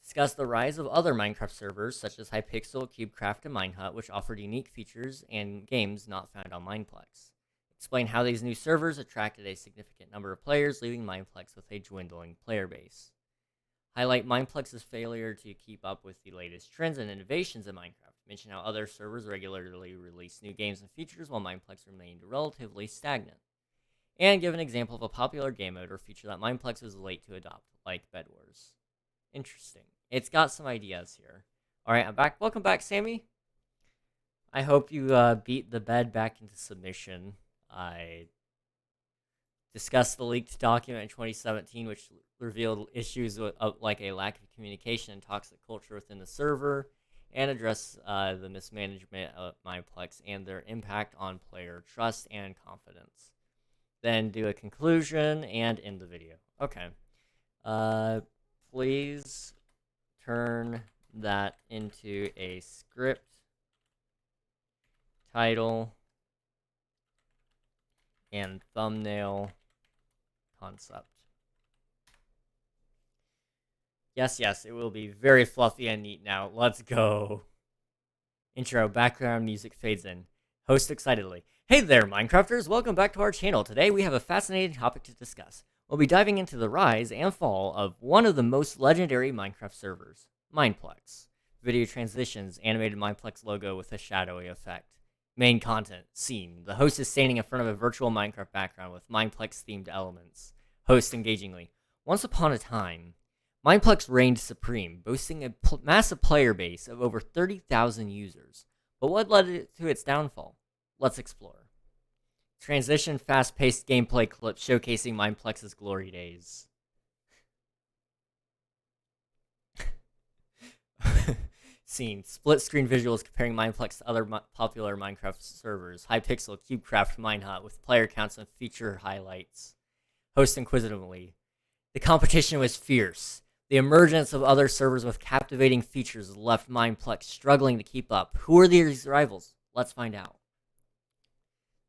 Discuss the rise of other Minecraft servers such as Hypixel, CubeCraft, and Minehut, which offered unique features and games not found on Mindplex. Explain how these new servers attracted a significant number of players, leaving Mindplex with a dwindling player base. Highlight Mindplex's failure to keep up with the latest trends and innovations in Minecraft. Mention how other servers regularly release new games and features while Mindplex remained relatively stagnant. And give an example of a popular game mode or feature that Mindplex was late to adopt, like Bed Wars. Interesting. It's got some ideas here. Alright, I'm back. Welcome back, Sammy. I hope you beat the bed back into submission. I discussed the leaked document in 2017, which revealed issues like a lack of communication and toxic culture within the server, and address the mismanagement of Mineplex and their impact on player trust and confidence. Then do a conclusion and end the video. Okay. Please turn that into a script, title, and thumbnail concept. Yes, it will be very fluffy and neat now. Let's go. Intro, background music fades in. Host excitedly. Hey there, Minecrafters! Welcome back to our channel. Today we have a fascinating topic to discuss. We'll be diving into the rise and fall of one of the most legendary Minecraft servers, Mineplex. Video transitions, animated Mineplex logo with a shadowy effect. Main content, scene. The host is standing in front of a virtual Minecraft background with Mineplex-themed elements. Host engagingly. Once upon a time, Mineplex reigned supreme, boasting a massive player base of over 30,000 users. But what led to its downfall? Let's explore. Transition, fast-paced gameplay clips showcasing Mineplex's glory days. Scene. Split-screen visuals comparing Mineplex to other popular Minecraft servers. Hypixel, CubeCraft, Minehut, with player counts and feature highlights. Host inquisitively. The competition was fierce. The emergence of other servers with captivating features left Mineplex struggling to keep up. Who are these rivals? Let's find out.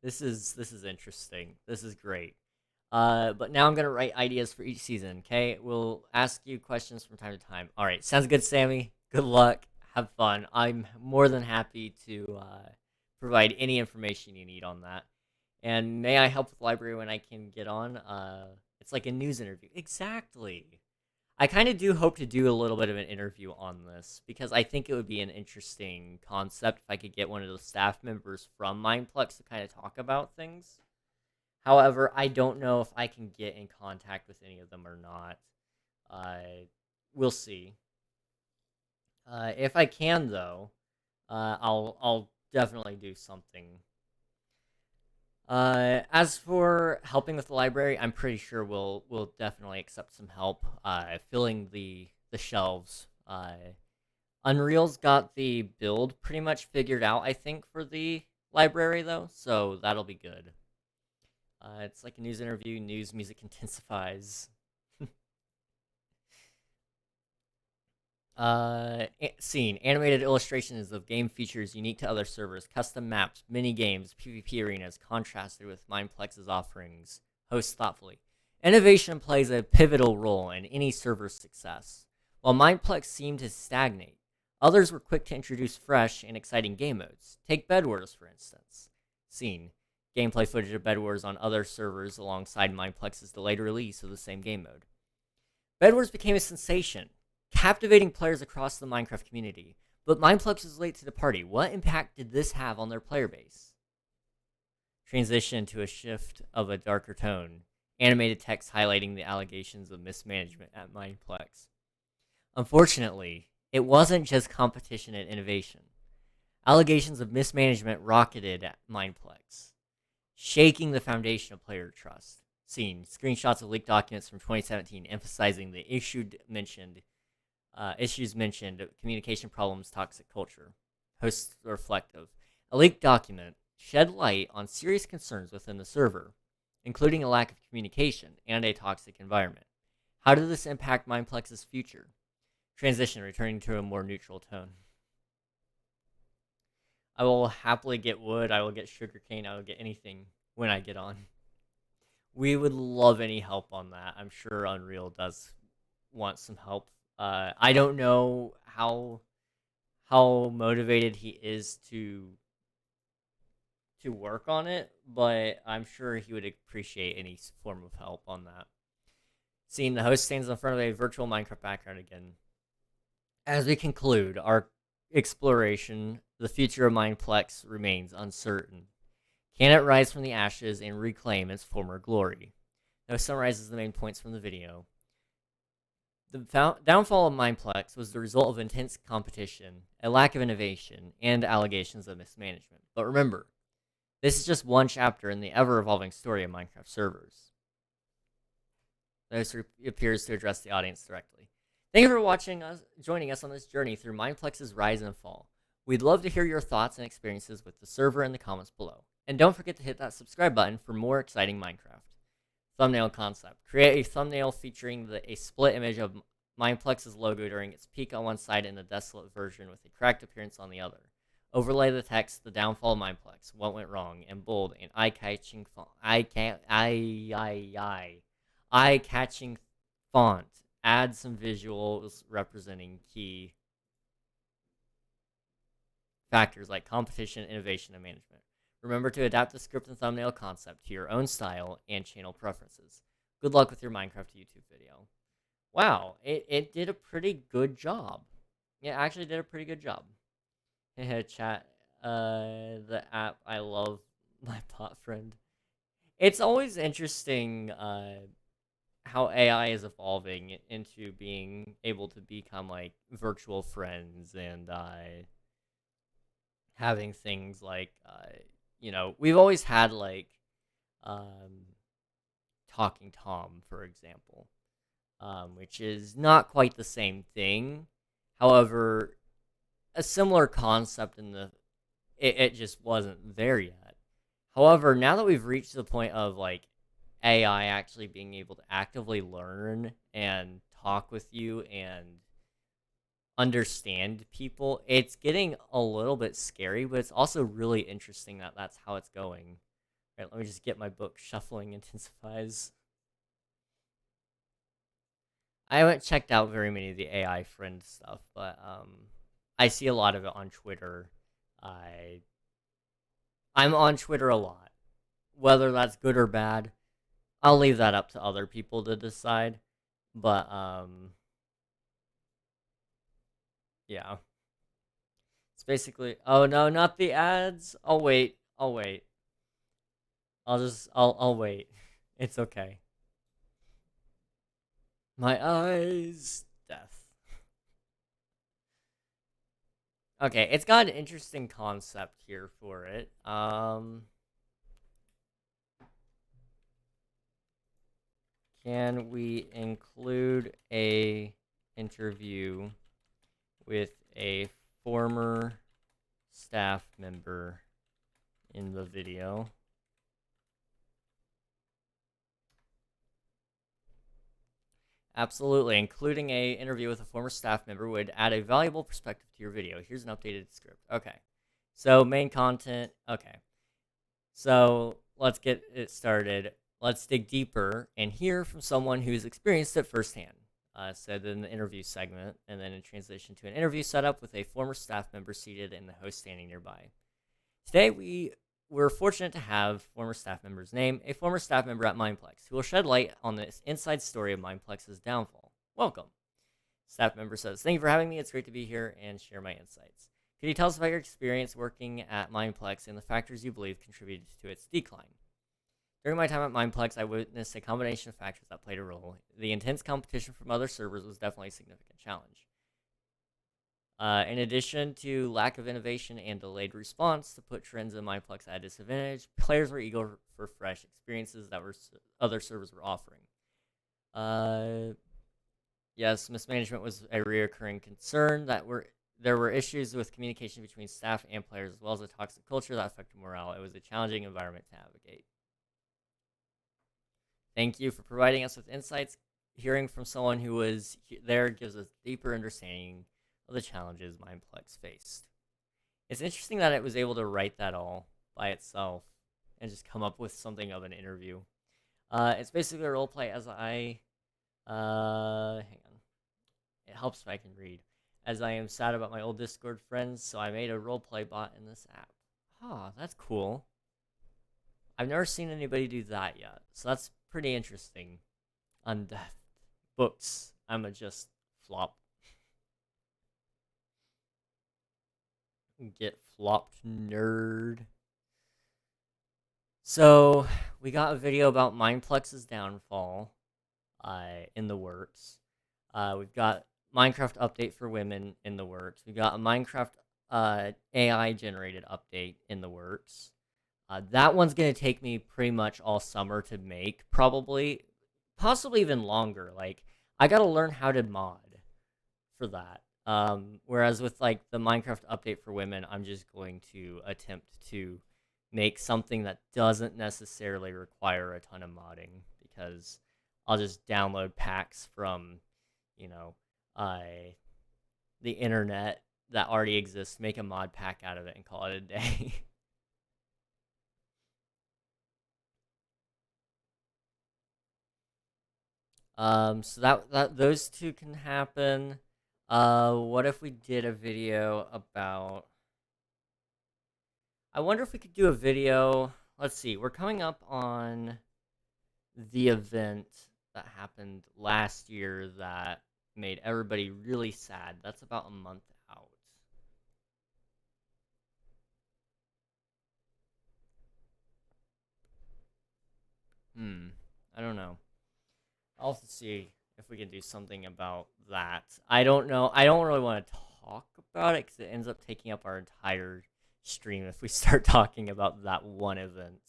This is interesting. This is great. But now I'm gonna write ideas for each season. Okay, we'll ask you questions from time to time. All right, sounds good, Sammy. Good luck. Have fun. I'm more than happy to provide any information you need on that. And may I help with the library when I can get on? It's like a news interview. Exactly. I kind of do hope to do a little bit of an interview on this because I think it would be an interesting concept if I could get one of the staff members from Mineplex to kind of talk about things. However, I don't know if I can get in contact with any of them or not. We'll see. If I can, though, I'll definitely do something. As for helping with the library, I'm pretty sure we'll definitely accept some help filling the shelves. Unreal's got the build pretty much figured out, I think, for the library, though, so that'll be good. It's like a news interview, news music intensifies. Scene. Animated illustrations of game features unique to other servers, custom maps, mini games, PvP arenas, contrasted with Mineplex's offerings. Host thoughtfully. Innovation plays a pivotal role in any server's success. While Mineplex seemed to stagnate, others were quick to introduce fresh and exciting game modes. Take Bed Wars, for instance. Scene. Gameplay footage of Bed Wars on other servers alongside Mineplex's delayed release of the same game mode. Bed Wars became a sensation, captivating players across the Minecraft community. But Mineplex was late to the party. What impact did this have on their player base? Transition to a shift of a darker tone. Animated text highlighting the allegations of mismanagement at Mineplex. Unfortunately, it wasn't just competition and innovation. Allegations of mismanagement rocketed at Mineplex, shaking the foundation of player trust. Seen screenshots of leaked documents from 2017 emphasizing the issues mentioned, communication problems, toxic culture. Hosts reflective. A leaked document shed light on serious concerns within the server, including a lack of communication and a toxic environment. How did this impact Mineplex's future? Transition, returning to a more neutral tone. I will happily get wood, I will get sugarcane, I will get anything when I get on. We would love any help on that. I'm sure Unreal does want some help. I don't know how motivated he is to work on it, but I'm sure he would appreciate any form of help on that. Seeing the host stands in front of a virtual Minecraft background again. As we conclude our exploration, the future of Mineplex remains uncertain. Can it rise from the ashes and reclaim its former glory? Now summarizes the main points from the video. The downfall of Mineplex was the result of intense competition, a lack of innovation, and allegations of mismanagement. But remember, this is just one chapter in the ever-evolving story of Minecraft servers. This appears to address the audience directly. Thank you for joining us on this journey through Mineplex's rise and fall. We'd love to hear your thoughts and experiences with the server in the comments below. And don't forget to hit that subscribe button for more exciting Minecraft. Thumbnail concept. Create a thumbnail featuring a split image of Mineplex's logo during its peak on one side and the desolate version with a cracked appearance on the other. Overlay the text, the downfall of Mineplex, what went wrong, in bold and eye-catching font. Add some visuals representing key factors like competition, innovation, and management. Remember to adapt the script and thumbnail concept to your own style and channel preferences. Good luck with your Minecraft YouTube video. Wow, it did a pretty good job. It actually did a pretty good job. Chat, the app, I love my bot friend. It's always interesting how AI is evolving into being able to become like virtual friends and having things like we've always had like Talking Tom, for example, which is not quite the same thing. However, a similar concept it just wasn't there yet. However, now that we've reached the point of like AI actually being able to actively learn and talk with you and understand people, it's getting a little bit scary, but it's also really interesting that that's how it's going. All right, let me just get my book. Shuffling intensifies. I haven't checked out very many of the AI friend stuff, but I see a lot of it on Twitter. I'm on Twitter a lot. Whether that's good or bad, I'll leave that up to other people to decide. But yeah. It's basically, oh no, not the ads. I'll wait. I'll wait. I'll wait. It's okay. My eyes, death. Okay, it's got an interesting concept here for it. Can we include a interview with a former staff member in the video? Absolutely. Including a interview with a former staff member would add a valuable perspective to your video. Here's an updated script. Okay. So main content. Okay. So let's get it started. Let's dig deeper and hear from someone who's experienced it firsthand. Said in the interview segment, and then in transition to an interview setup with a former staff member seated and the host standing nearby. Today we're fortunate to have former staff member's name, a former staff member at Mineplex, who will shed light on this inside story of Mineplex's downfall. Welcome. Staff member says, thank you for having me. It's great to be here and share my insights. Could you tell us about your experience working at Mindplex and the factors you believe contributed to its decline? During my time at Mindplex, I witnessed a combination of factors that played a role. The intense competition from other servers was definitely a significant challenge. In addition to lack of innovation and delayed response to put trends in Mindplex at a disadvantage, players were eager for fresh experiences that other servers were offering. Yes, mismanagement was a reoccurring concern. There were issues with communication between staff and players, as well as a toxic culture that affected morale. It was a challenging environment to navigate. Thank you for providing us with insights. Hearing from someone who was there gives us deeper understanding of the challenges Mindplex faced. It's interesting that it was able to write that all by itself and just come up with something of an interview. It's basically a roleplay as hang on. It helps if I can read. As I am sad about my old Discord friends, so I made a roleplay bot in this app. Ah, that's cool. I've never seen anybody do that yet, so that's pretty interesting. Undeath. Books. I'ma just flop. Get flopped, nerd. So, we got a video about Mindplex's downfall in the works. We've got Minecraft update for women in the works. We got a Minecraft AI generated update in the works. That one's going to take me pretty much all summer to make, probably, possibly even longer. Like, I got to learn how to mod for that. Whereas with like the Minecraft update for women, I'm just going to attempt to make something that doesn't necessarily require a ton of modding, because I'll just download packs from, you know, the internet that already exists, make a mod pack out of it, and call it a day. So that those two can happen. What if we did a video about... I wonder if we could do a video... Let's see, we're coming up on the event that happened last year that made everybody really sad. That's about a month out. I don't know. I'll have to see if we can do something about that. I don't know. I don't really want to talk about it because it ends up taking up our entire stream if we start talking about that one event.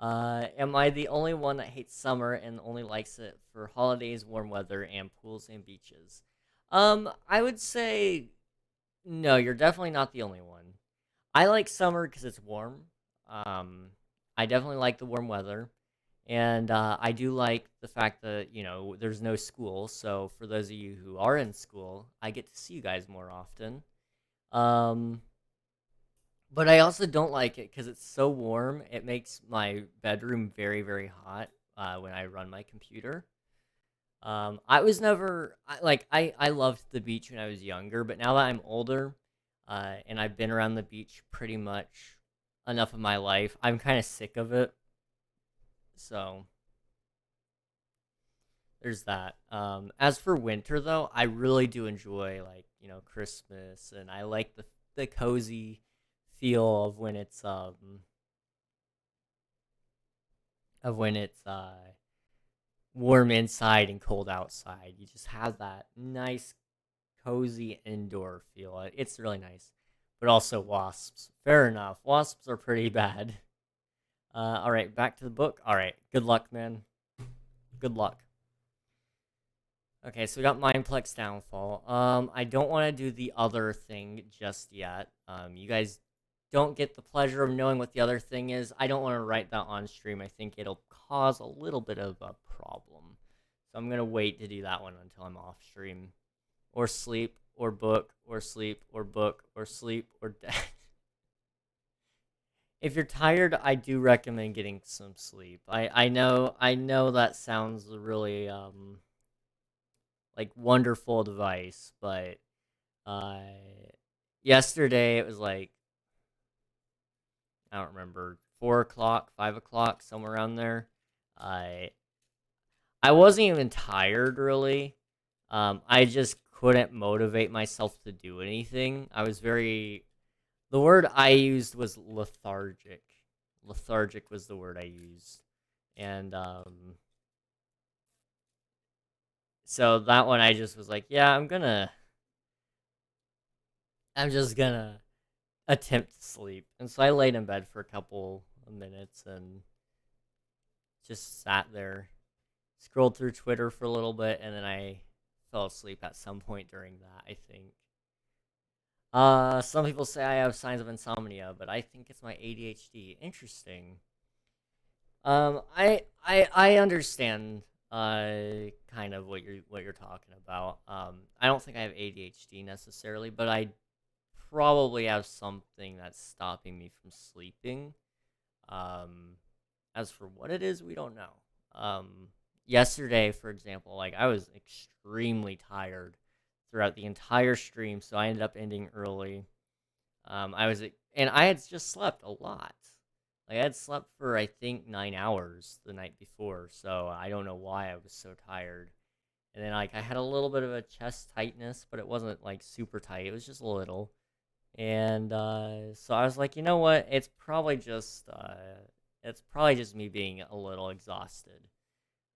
Am I the only one that hates summer and only likes it for holidays, warm weather, and pools and beaches? I would say no, you're definitely not the only one. I like summer because it's warm. I definitely like the warm weather. And I do like the fact that, you know, there's no school. So for those of you who are in school, I get to see you guys more often. But I also don't like it because it's so warm. It makes my bedroom very, very hot when I run my computer. I was never, I loved the beach when I was younger, but now that I'm older and I've been around the beach pretty much enough of my life, I'm kind of sick of it. So there's that. As for winter, though, I really do enjoy, like, you know, Christmas, and I like the cozy feel of when it's warm inside and cold outside. You just have that nice cozy indoor feel. It's really nice. But also wasps. Fair enough. Wasps are pretty bad. All right, back to the book. All right, good luck, man. Good luck. Okay, so we got Mindplex downfall. I don't want to do the other thing just yet. You guys don't get the pleasure of knowing what the other thing is. I don't want to write that on stream. I think it'll cause a little bit of a problem. So I'm going to wait to do that one until I'm off stream. Or sleep, or book, or sleep, or book, or sleep, or death. If you're tired, I do recommend getting some sleep. I know that sounds really like wonderful advice, but yesterday it was like, I don't remember, 4 o'clock, 5 o'clock, somewhere around there. I wasn't even tired really. I just couldn't motivate myself to do anything. The word I used was lethargic. Lethargic was the word I used. And so that one I just was like, yeah, I'm just gonna attempt to sleep. And so I laid in bed for a couple of minutes and just sat there, scrolled through Twitter for a little bit, and then I fell asleep at some point during that, I think. Some people say I have signs of insomnia, but I think it's my ADHD. Interesting. I understand kind of what you're talking about. I don't think I have ADHD necessarily, but I probably have something that's stopping me from sleeping. Um, as for what it is, we don't know. Yesterday, for example, like I was extremely tired throughout the entire stream, so I ended up ending early. And I had just slept a lot. Like I had slept for I think 9 hours the night before, so I don't know why I was so tired. And then like I had a little bit of a chest tightness, but it wasn't like super tight. It was just a little. And so I was like, you know what? It's probably just me being a little exhausted.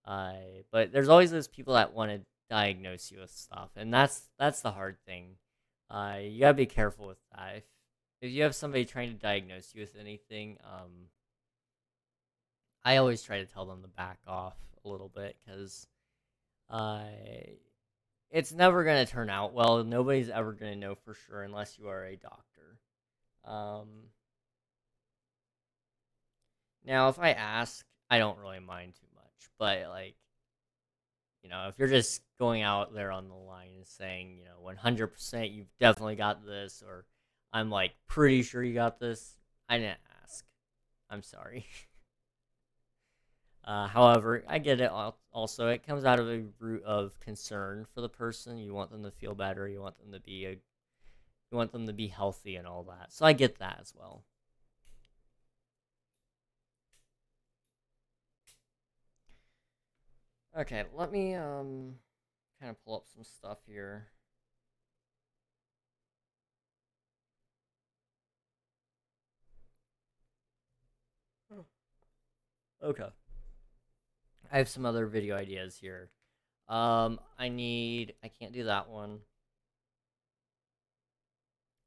But there's always those people that want to diagnose you with stuff, and that's the hard thing. You gotta be careful with that. If you have somebody trying to diagnose you with anything, I always try to tell them to back off a little bit because uh, it's never gonna turn out well. Nobody's ever gonna know for sure unless you are a doctor. Um, Now, if I ask, I don't really mind too much, but like if you're just going out there on the line and saying, 100% you've definitely got this, or I'm like pretty sure you got this, I didn't ask. I'm sorry. However, I get it. Also, it comes out of a root of concern for the person. You want them to feel better. You want them to be healthy and all that. So I get that as well. Okay, let me kind of pull up some stuff here. Okay. I have some other video ideas here. I can't do that one.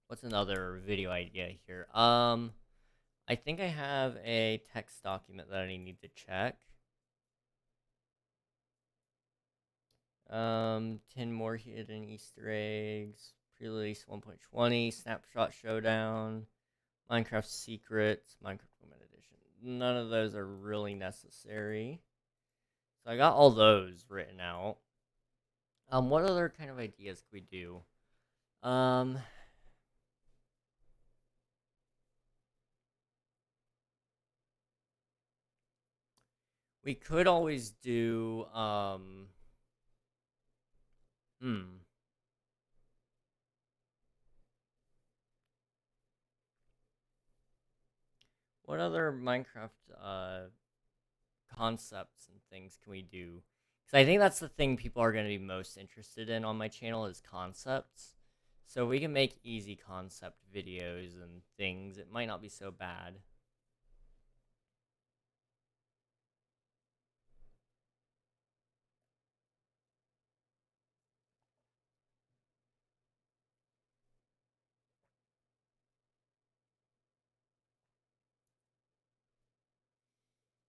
What's another video idea here? I think I have a text document that I need to check. 10 more hidden Easter eggs, pre-release 1.20, snapshot showdown, Minecraft secrets, Minecraft Women Edition. None of those are really necessary. So I got all those written out. What other kind of ideas could we do? We could always do, hmm. What other Minecraft, concepts and things can we do? Because I think that's the thing people are going to be most interested in on my channel is concepts. So we can make easy concept videos and things. It might not be so bad.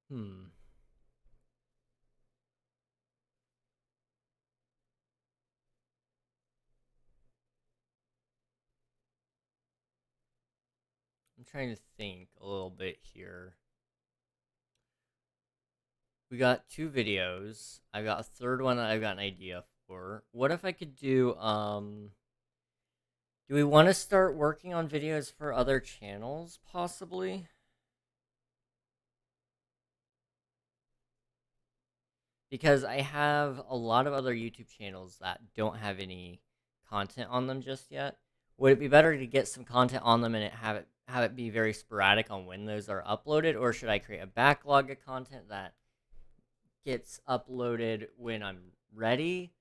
Hmm. I'm trying to think a little bit here. We got 2 videos. I got a third one that I've got an idea for. What if I could do, do we want to start working on videos for other channels, possibly? Because I have a lot of other YouTube channels that don't have any content on them just yet. Would it be better to get some content on them and have it be very sporadic on when those are uploaded, or should I create a backlog of content that gets uploaded when I'm ready?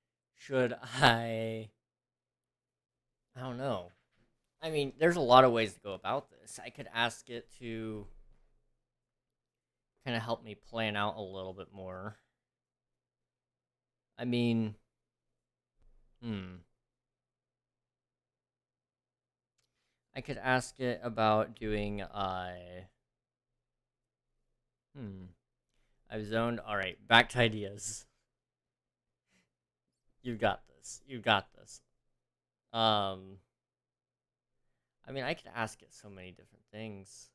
should I don't know. I mean, there's a lot of ways to go about this. I could ask it to kind of help me plan out a little bit more. I mean, hmm. I could ask it about doing hmm. I've zoned. All right, back to ideas. You got this. You got this. Um, I mean, I could ask it so many different things.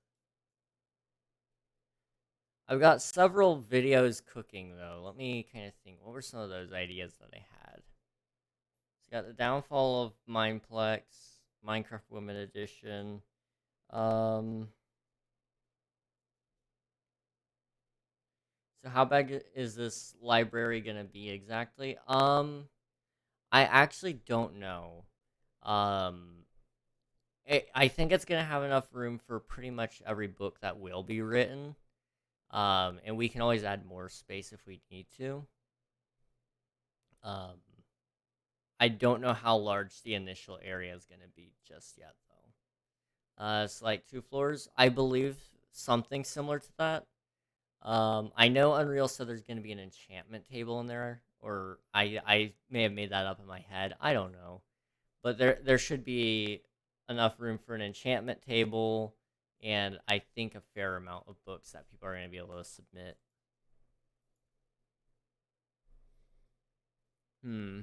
I've got several videos cooking though. Let me kind of think. What were some of those ideas that I had? So got the downfall of Mineplex, Minecraft Women Edition. Um, so how big is this library gonna be exactly? I actually don't know. Um, I think it's gonna have enough room for pretty much every book that will be written. And we can always add more space if we need to. Um, I don't know how large the initial area is gonna be just yet, though. It's like 2 floors, I believe, something similar to that. I know Unreal said there's gonna be an enchantment table in there, or I may have made that up in my head. I don't know, but there should be enough room for an enchantment table, and I think a fair amount of books that people are gonna be able to submit. Hmm.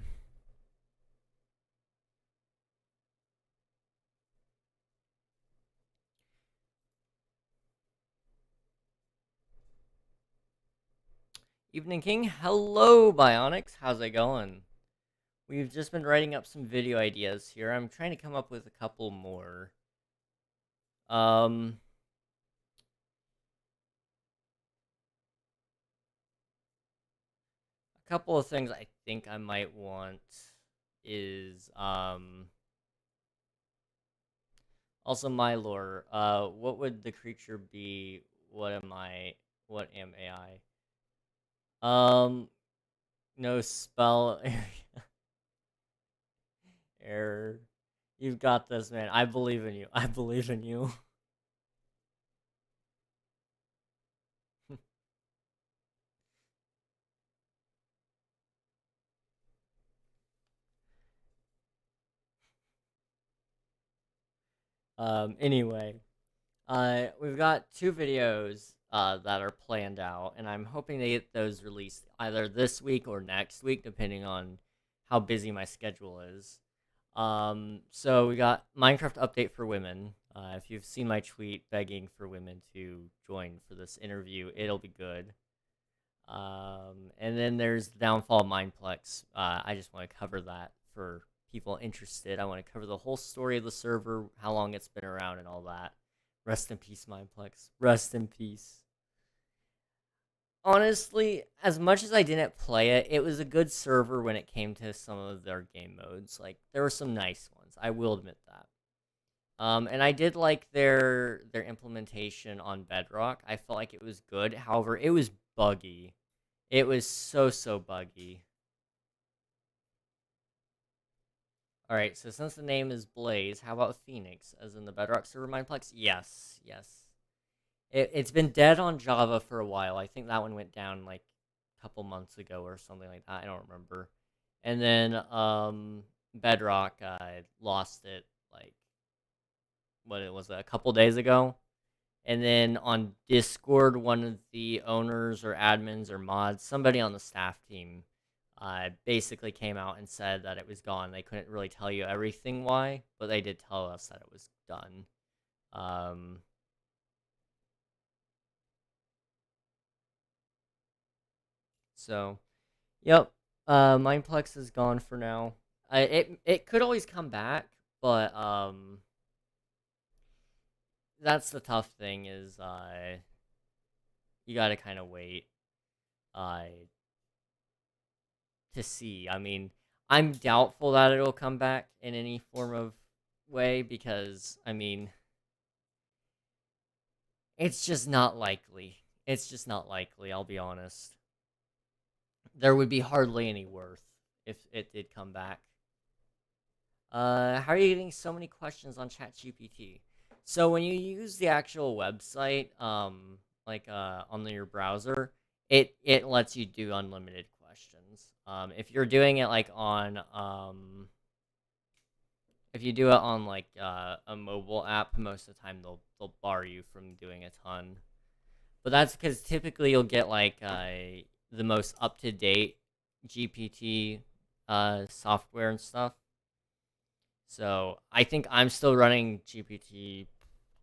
Evening King, hello Bionics, how's it going? We've just been writing up some video ideas here. I'm trying to come up with a couple more. Um, a couple of things I think I might want is also my lore. What would the creature be? What am I? What am AI? No spell error. You've got this, man. I believe in you. I believe in you. Anyway, we've got 2 videos that are planned out, and I'm hoping to get those released either this week or next week, depending on how busy my schedule is. So we got Minecraft update for women. If you've seen my tweet begging for women to join for this interview, it'll be good. And then there's the downfall of Mineplex. I just want to cover that for people interested. I want to cover the whole story of the server, how long it's been around, and all that. Rest in peace, Mineplex. Rest in peace. Honestly, as much as I didn't play it, it was a good server when it came to some of their game modes. Like there were some nice ones. I will admit that. And I did like their implementation on Bedrock. I felt like it was good. However, it was buggy. It was so buggy. All right, so since the name is Blaze, how about Phoenix, as in the Bedrock server Mineplex? Yes, yes. It's been dead on Java for a while. I think that one went down like a couple months ago or something like that. I don't remember. And then Bedrock, I lost it like what it was a couple days ago. And then on Discord, one of the owners or admins or mods, somebody on the staff team, basically came out and said that it was gone. They couldn't really tell you everything why, but they did tell us that it was done. Um, so, yep, Mineplex is gone for now. It could always come back, but that's the tough thing is you got to kind of wait uh to see. I mean, I'm doubtful that it'll come back in any form of way because I mean, it's just not likely. It's just not likely, I'll be honest. There would be hardly any worth if it did come back. How are you getting so many questions on ChatGPT? So when you use the actual website, on your browser, it lets you do unlimited questions. If you're doing it like on if you do it on like a mobile app, most of the time they'll bar you from doing a ton. But that's because typically you'll get like the most up to date GPT software and stuff. So I think I'm still running GPT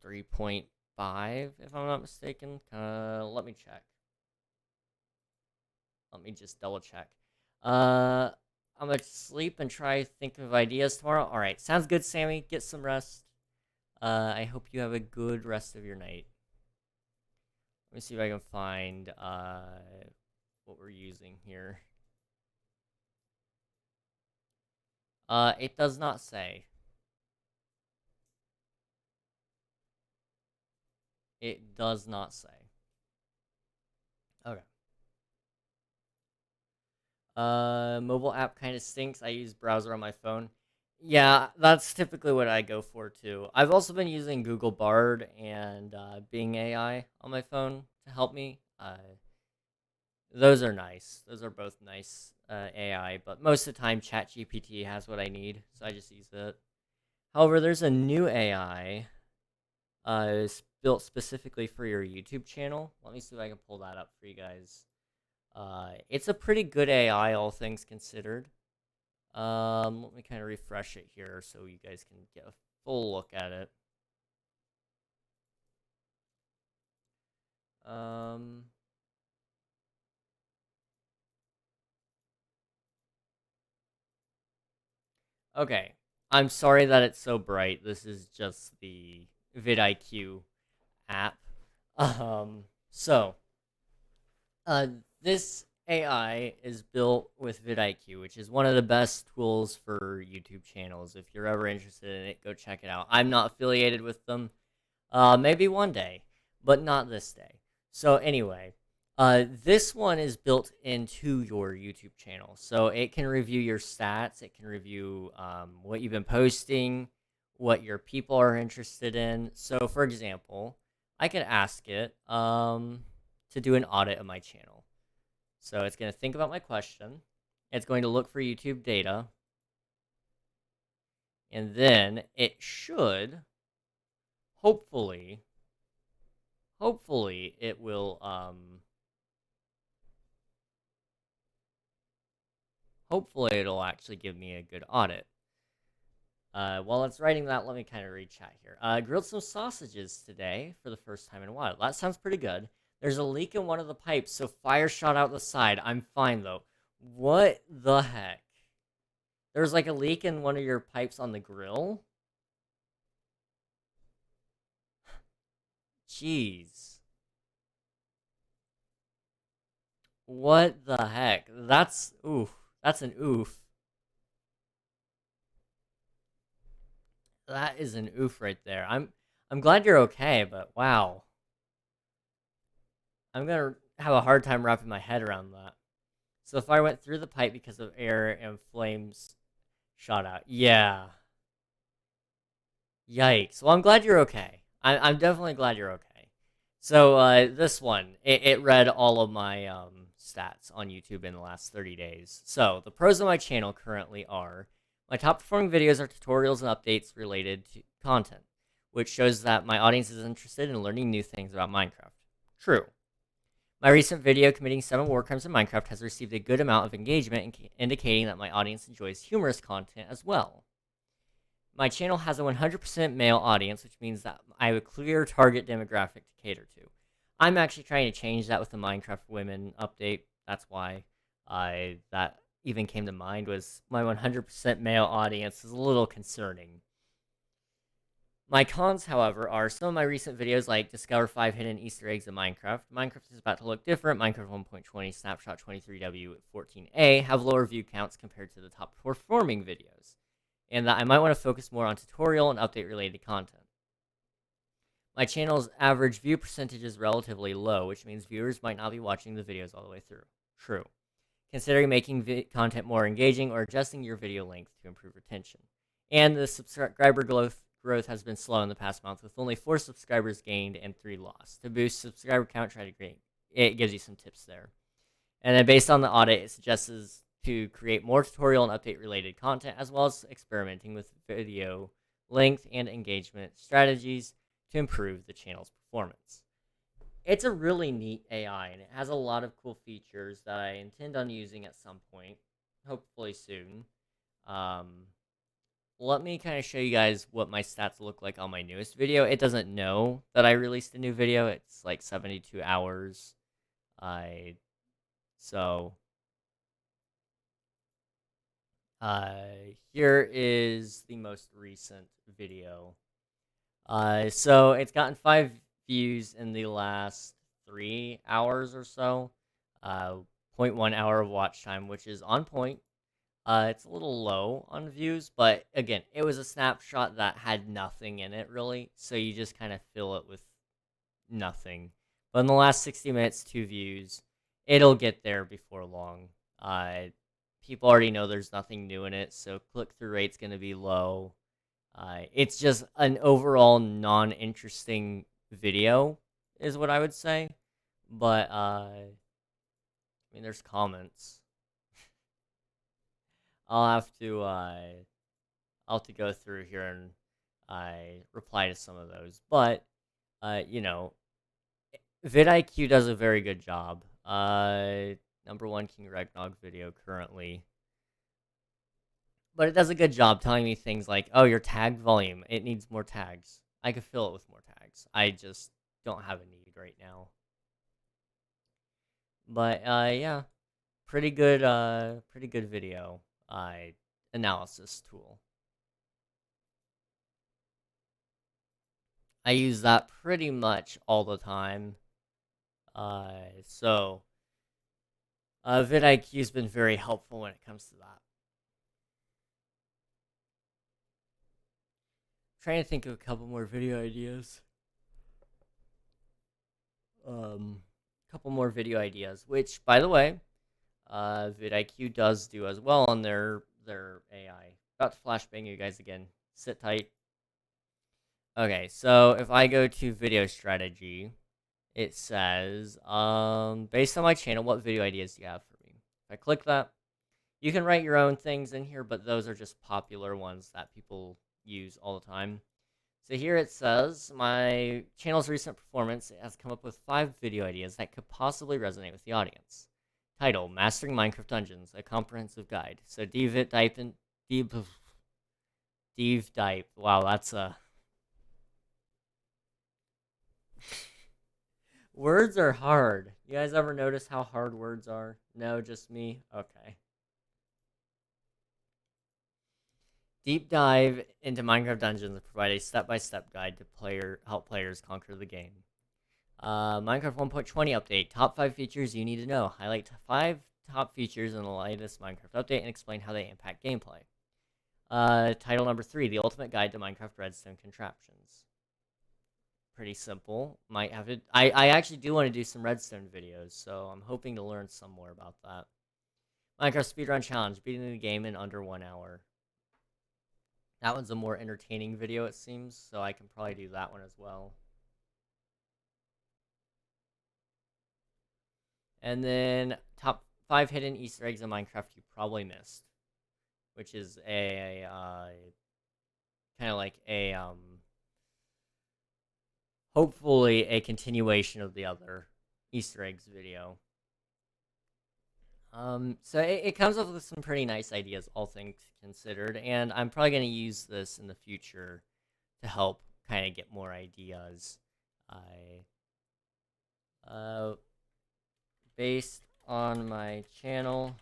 3.5 if I'm not mistaken. Let me check. Let me just double check. I'm gonna sleep and try to think of ideas tomorrow. All right, sounds good, Sammy. Get some rest. I hope you have a good rest of your night. Let me see if I can find what we're using here. It does not say. It does not say. Okay. Mobile app kind of stinks. I use browser on my phone. Yeah, that's typically what I go for too. I've also been using Google Bard and Bing AI on my phone to help me. Those are nice. Those are both nice AI, but most of the time ChatGPT has what I need, so I just use it. However, there's a new AI built specifically for your YouTube channel. Let me see if I can pull that up for you guys. It's a pretty good AI, all things considered. Let me kind of refresh it here so you guys can get a full look at it. Okay. I'm sorry that it's so bright. This is just the vidIQ app. So, this AI is built with vidIQ, which is one of the best tools for YouTube channels. If you're ever interested in it, go check it out. I'm not affiliated with them. Maybe one day, but not this day. So anyway, this one is built into your YouTube channel. So it can review your stats. It can review what you've been posting, what your people are interested in. So for example, I could ask it to do an audit of my channel. So it's going to think about my question. It's going to look for YouTube data. And then it should, hopefully it will, hopefully it'll actually give me a good audit. While it's writing that, let me kind of read chat here. Grilled some sausages today for the first time in a while. That sounds pretty good. There's a leak in one of the pipes, so fire shot out the side. I'm fine, though. What the heck? There's like a leak in one of your pipes on the grill? Jeez. What the heck? That's oof. That's an oof. That is an oof right there. I'm glad you're okay, but wow. I'm gonna have a hard time wrapping my head around that. So the fire went through the pipe because of air and flames shot out. Yeah. Yikes. Well, I'm glad you're okay. I'm definitely glad you're okay. So this one, it read all of my stats on YouTube in the last 30 days. So the pros of my channel currently are my top performing videos are tutorials and updates related to content, which shows that my audience is interested in learning new things about Minecraft. True. My recent video committing 7 war crimes in Minecraft has received a good amount of engagement, indicating that my audience enjoys humorous content as well. My channel has a 100% male audience, which means that I have a clear target demographic to cater to. I'm actually trying to change that with the Minecraft Women update. That's why that even came to mind, was my 100% male audience is a little concerning. My cons, however, are some of my recent videos like Discover 5 Hidden Easter Eggs in Minecraft. Minecraft is about to look different. Minecraft 1.20, Snapshot 23W 14A have lower view counts compared to the top performing videos, and that I might want to focus more on tutorial and update related content. My channel's average view percentage is relatively low, which means viewers might not be watching the videos all the way through. True. considering making content more engaging or adjusting your video length to improve retention. And the subscriber growth has been slow in the past month, with only 4 subscribers gained and 3 lost. To boost subscriber count, it gives you some tips there. And then based on the audit, it suggests to create more tutorial and update related content, as well as experimenting with video length and engagement strategies to improve the channel's performance. It's a really neat AI, and it has a lot of cool features that I intend on using at some point, hopefully soon. Let me kind of show you guys what my stats look like on my newest video. It doesn't know that I released a new video. It's like 72 hours. Here is the most recent video. So it's gotten 5 views in the last 3 hours or so. 0.1 hour of watch time, which is on point. It's a little low on views, but again, it was a snapshot that had nothing in it really, so you just kind of fill it with nothing. But in the last 60 minutes, 2 views. It'll get there before long. People already know there's nothing new in it, so click-through rate's going to be low. It's just an overall non-interesting video, is what I would say. But, I mean, there's comments. I'll have to go through here and reply to some of those. But, you know, vidIQ does a very good job. #1 King Ragnog video currently. But it does a good job telling me things like, oh, your tag volume, it needs more tags. I could fill it with more tags. I just don't have a need right now. But, yeah, pretty good video analysis tool. I use that pretty much all the time. So vidIQ has been very helpful when it comes to that. I'm trying to think of a couple more video ideas. Which, by the way, vidIQ does do as well on their AI. About to flashbang you guys again. Sit tight. Okay, so if I go to video strategy, it says, based on my channel, what video ideas do you have for me? If I click that, you can write your own things in here, but those are just popular ones that people use all the time. So here it says, my channel's recent performance has come up with 5 video ideas that could possibly resonate with the audience. Title, Mastering Minecraft Dungeons, a comprehensive guide. So deep dive. Wow, that's a... Words are hard. You guys ever notice how hard words are? No, just me? Okay. Deep dive into Minecraft Dungeons and provide a step-by-step guide to help players conquer the game. Minecraft 1.20 update. Top 5 features you need to know. Highlight 5 top features in the latest Minecraft update and explain how they impact gameplay. Title number 3. The ultimate guide to Minecraft redstone contraptions. Pretty simple. Might have to... I actually do want to do some redstone videos, so I'm hoping to learn some more about that. Minecraft speedrun challenge. Beating the game in under 1 hour. That one's a more entertaining video, it seems, so I can probably do that one as well. And then top 5 hidden Easter eggs in Minecraft you probably missed, which is a kind of like a hopefully a continuation of the other Easter eggs video. So it comes up with some pretty nice ideas, all things considered, and I'm probably going to use this in the future to help kind of get more ideas. Based on my channel,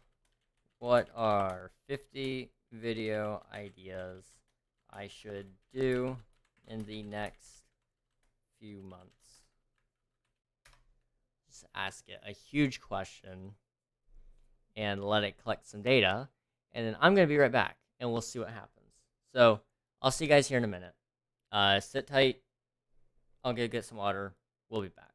what are 50 video ideas I should do in the next few months? Just ask it a huge question and let it collect some data, and then I'm going to be right back, and we'll see what happens. So, I'll see you guys here in a minute. Sit tight. I'll go get some water. We'll be back.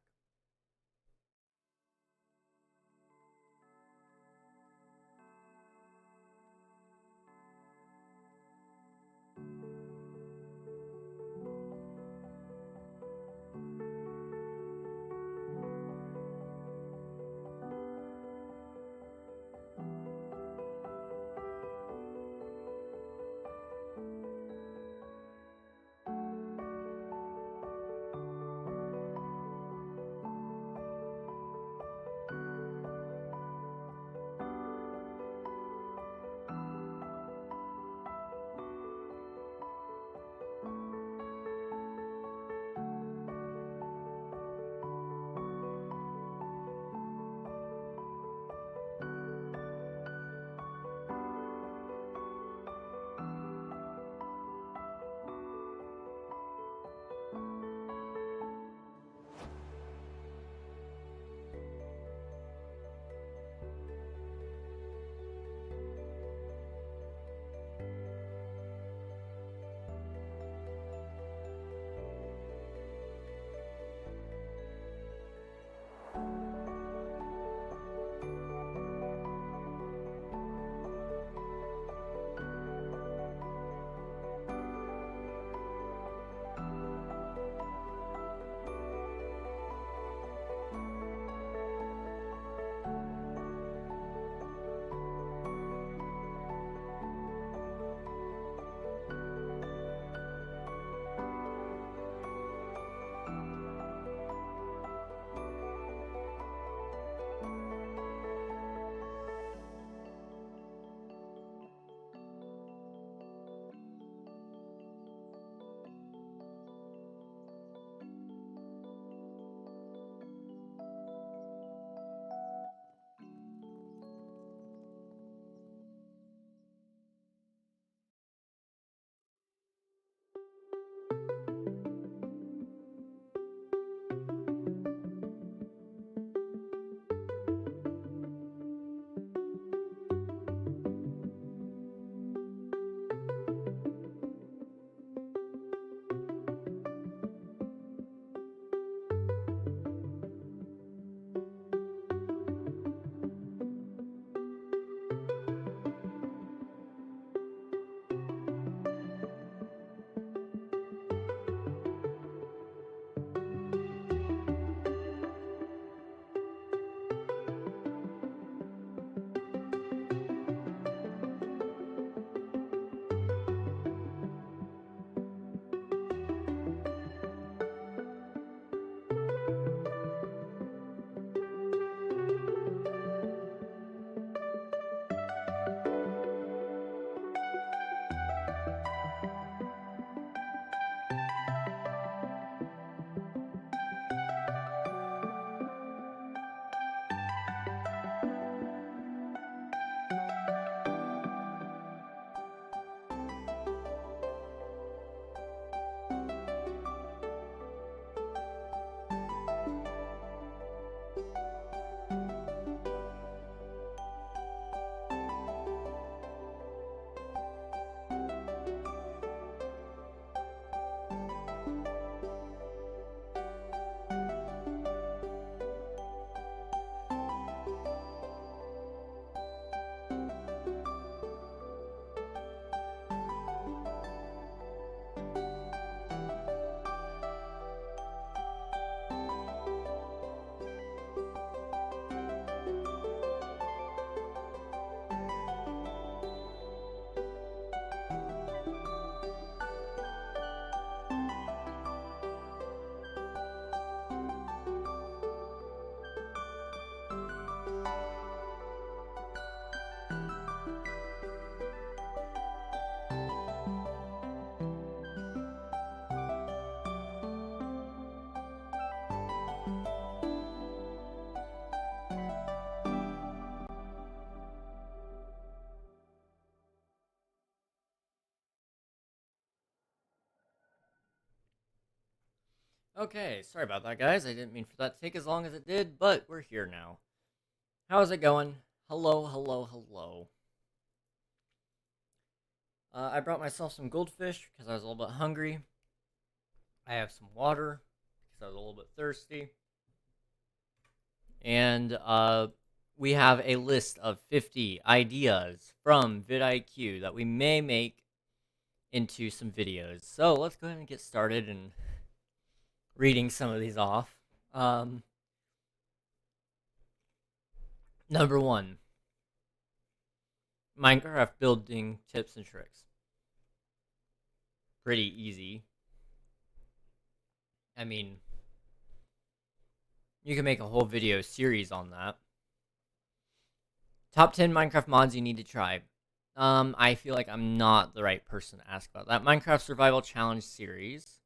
Okay, sorry about that, guys. I didn't mean for that to take as long as it did, but we're here now. How's it going? Hello, hello, hello. I brought myself some goldfish because I was a little bit hungry. I have some water because I was a little bit thirsty. And we have a list of 50 ideas from vidIQ that we may make into some videos. So let's go ahead and get started and reading some of these off. Number 1, Minecraft building tips and tricks. Pretty easy. I mean, you can make a whole video series on that. Top 10 Minecraft mods you need to try. I feel like I'm not the right person to ask about that. Minecraft Survival Challenge series.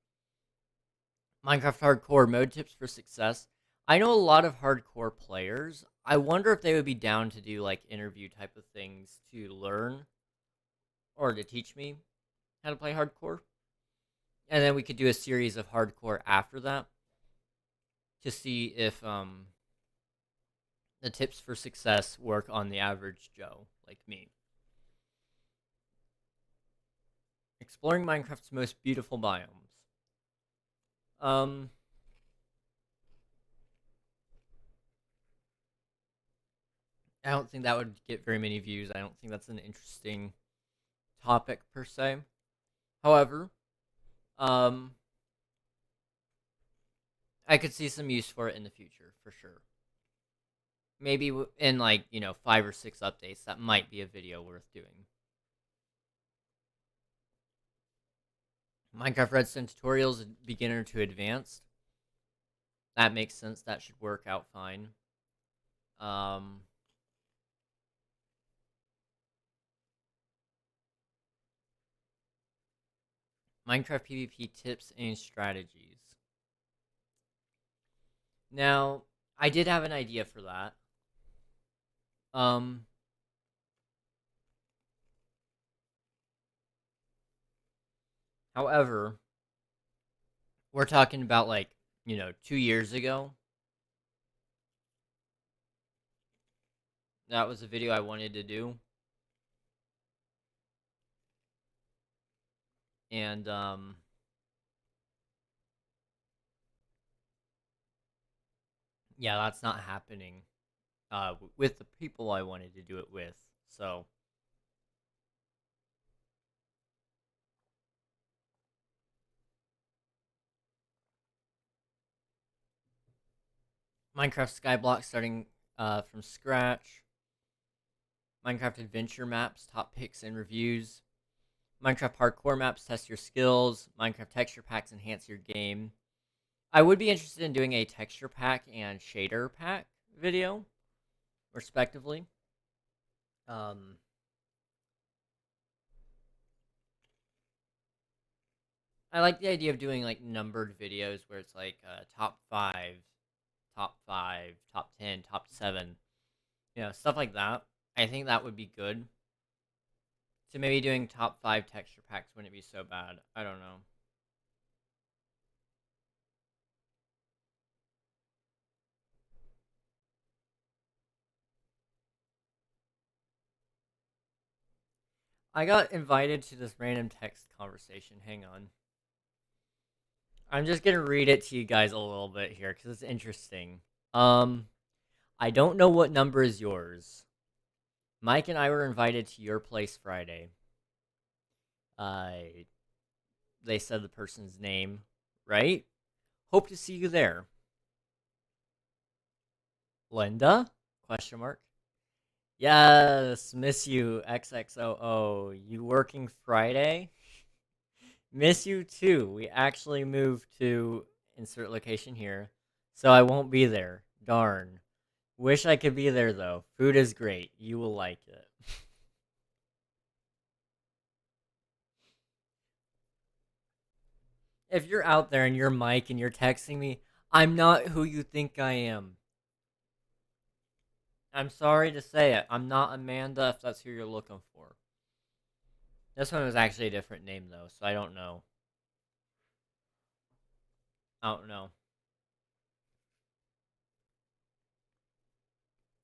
Minecraft Hardcore mode tips for success. I know a lot of hardcore players. I wonder if they would be down to do like interview type of things to learn or to teach me how to play hardcore. And then we could do a series of hardcore after that to see if the tips for success work on the average Joe like me. Exploring Minecraft's most beautiful biomes. I don't think that would get very many views. I don't think that's an interesting topic per se. However, I could see some use for it in the future for sure. Maybe in like 5 or 6 updates, that might be a video worth doing. Minecraft Redstone tutorials, beginner to advanced. That makes sense. That should work out fine. Minecraft PvP tips and strategies. Now, I did have an idea for that. However, we're talking about like, 2 years ago. That was a video I wanted to do. And yeah, that's not happening with the people I wanted to do it with. So Minecraft Skyblock starting from scratch. Minecraft Adventure maps, top picks and reviews. Minecraft Parkour maps, test your skills. Minecraft Texture packs, enhance your game. I would be interested in doing a texture pack and shader pack video, respectively. I like the idea of doing like numbered videos where it's like top 5, top 5, top 10, top 7, stuff like that. I think that would be good. So maybe doing top 5 texture packs wouldn't be so bad. I don't know. I got invited to this random text conversation. Hang on. I'm just gonna read it to you guys a little bit here because it's interesting. I don't know what number is yours. Mike and I were invited to your place Friday. They said the person's name, right? Hope to see you there. Linda? Question mark. Yes, miss you, XXOO. You working Friday? Miss you too. We actually moved to insert location here, so I won't be there. Darn. Wish I could be there though. Food is great. You will like it. If you're out there and you're Mike and you're texting me, I'm not who you think I am. I'm sorry to say it. I'm not Amanda if that's who you're looking for. This one was actually a different name though, so I don't know. I don't know.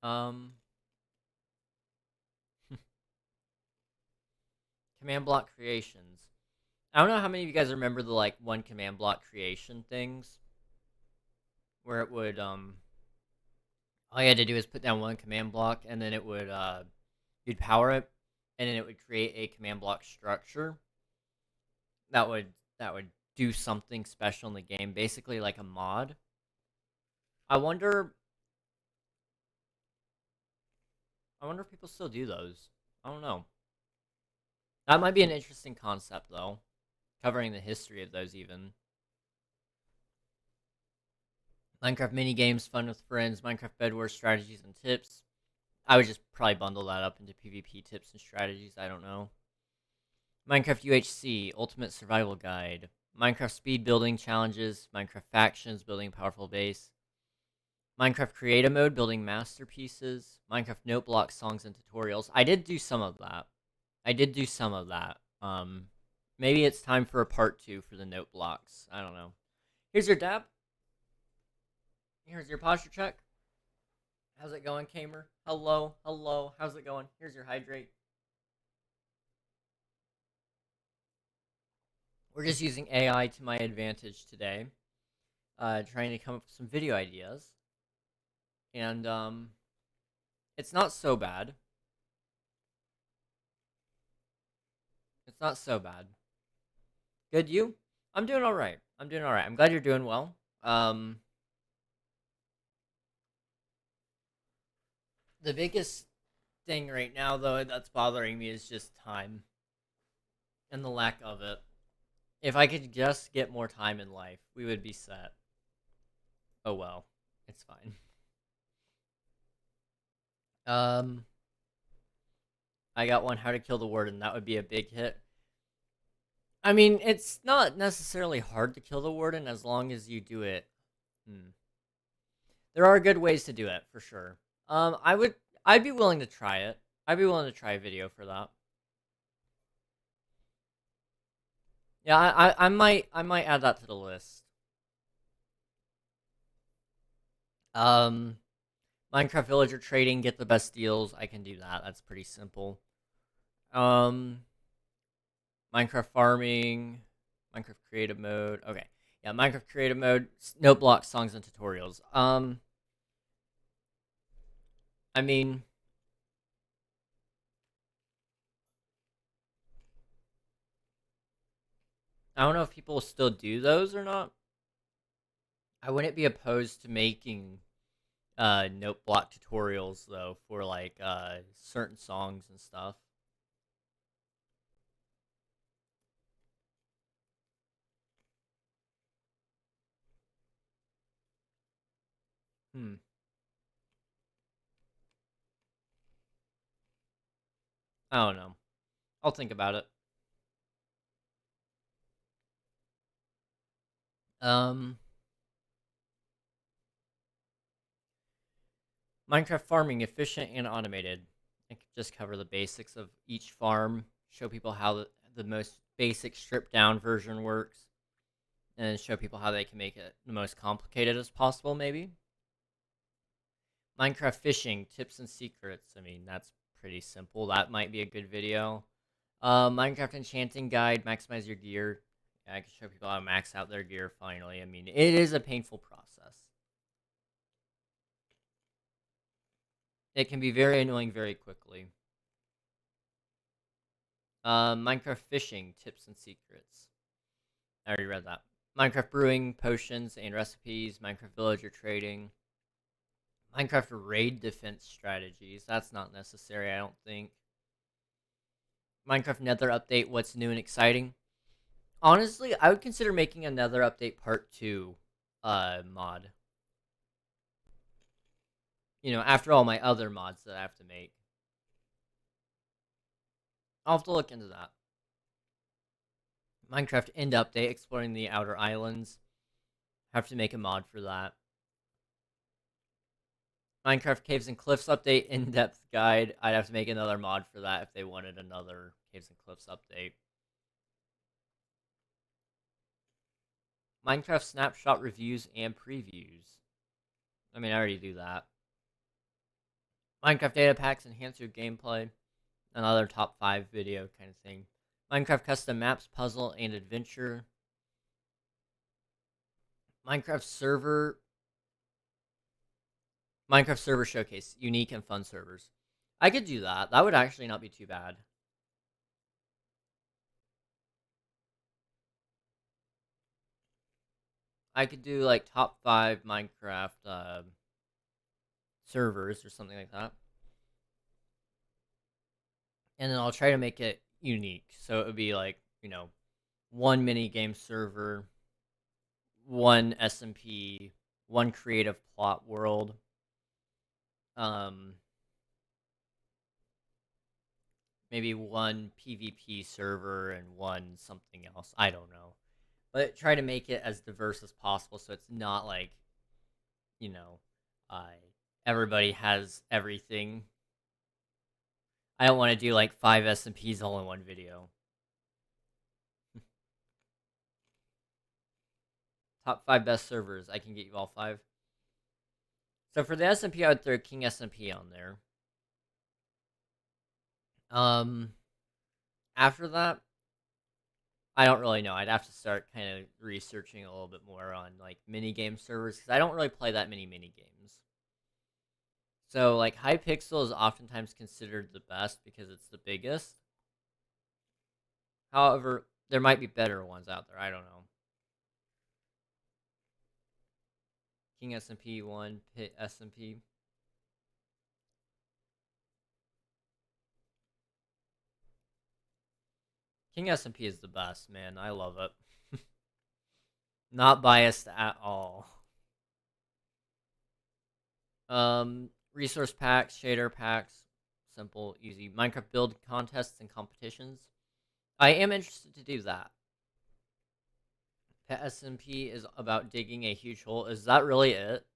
Um, command block creations. I don't know how many of you guys remember the like one command block creation things, where it would all you had to do is put down one command block, and then it would you'd power it, and then it would create a command block structure that would do something special in the game, basically like a mod. I wonder if people still do those. I don't know. That might be an interesting concept though, covering the history of those even. Minecraft mini games, fun with friends, Minecraft Bed Wars strategies and tips. I would just probably bundle that up into PvP tips and strategies. I don't know. Minecraft UHC Ultimate Survival Guide. Minecraft speed building challenges. Minecraft factions building a powerful base. Minecraft creative mode building masterpieces. Minecraft note block songs and tutorials. I did do some of that. Maybe it's time for a part 2 for the note blocks. I don't know. Here's your dab. Here's your posture check. How's it going, Kamer? Hello. How's it going? Here's your hydrate. We're just using AI to my advantage today. Trying to come up with some video ideas. And, it's not so bad. Good, you? I'm doing alright. I'm glad you're doing well. The biggest thing right now, though, that's bothering me is just time. And the lack of it. If I could just get more time in life, we would be set. Oh well. It's fine. I got one, How to Kill the Warden. That would be a big hit. I mean, it's not necessarily hard to kill the Warden as long as you do it. There are good ways to do it, for sure. I'd be willing to try it. I'd be willing to try a video for that. Yeah, I might add that to the list. Minecraft villager trading, get the best deals. I can do that. That's pretty simple. Minecraft farming, Minecraft creative mode. Okay, yeah, Minecraft creative mode, note block, songs and tutorials. I mean, I don't know if people still do those or not. I wouldn't be opposed to making note block tutorials though for like certain songs and stuff. I don't know. I'll think about it. Minecraft farming, efficient and automated. I could just cover the basics of each farm, show people how the most basic stripped down version works, and show people how they can make it the most complicated as possible, maybe. Minecraft fishing, tips and secrets. I mean, that's pretty simple. That might be a good video. Minecraft enchanting guide, maximize your gear. Yeah, I can show people how to max out their gear finally. I mean, it is a painful process. It can be very annoying very quickly. Minecraft fishing, tips and secrets. I already read that. Minecraft brewing, potions and recipes. Minecraft villager trading. Minecraft raid defense strategies. That's not necessary, I don't think. Minecraft Nether update, what's new and exciting. Honestly, I would consider making a Nether update part 2 mod. You know, after all my other mods that I have to make. I'll have to look into that. Minecraft end update, exploring the outer islands. Have to make a mod for that. Minecraft Caves and Cliffs update, in-depth guide. I'd have to make another mod for that if they wanted another Caves and Cliffs update. Minecraft snapshot reviews and previews. I mean, I already do that. Minecraft data packs enhance your gameplay. Another top 5 video kind of thing. Minecraft custom maps, puzzle, and adventure. Minecraft server showcase, unique and fun servers. I could do that. That would actually not be too bad. I could do like top 5 Minecraft servers or something like that. And then I'll try to make it unique. So it would be like, you know, one mini game server, one SMP, one creative plot world. Maybe one PvP server and one something else. I don't know. But try to make it as diverse as possible so it's not like, you know, everybody has everything. I don't want to do like 5 SMPs all in one video. Top 5 best servers. I can get you all 5. So for the SMP, I would throw King SMP on there. After that, I don't really know. I'd have to start kind of researching a little bit more on like minigame servers because I don't really play that many minigames. So like Hypixel is oftentimes considered the best because it's the biggest. However, there might be better ones out there. I don't know. King SMP 1, Pit SMP. King SMP is the best, man. I love it. Not biased at all. Resource packs, shader packs, simple, easy. Minecraft build contests and competitions. I am interested to do that. Pet SMP is about digging a huge hole. Is that really it?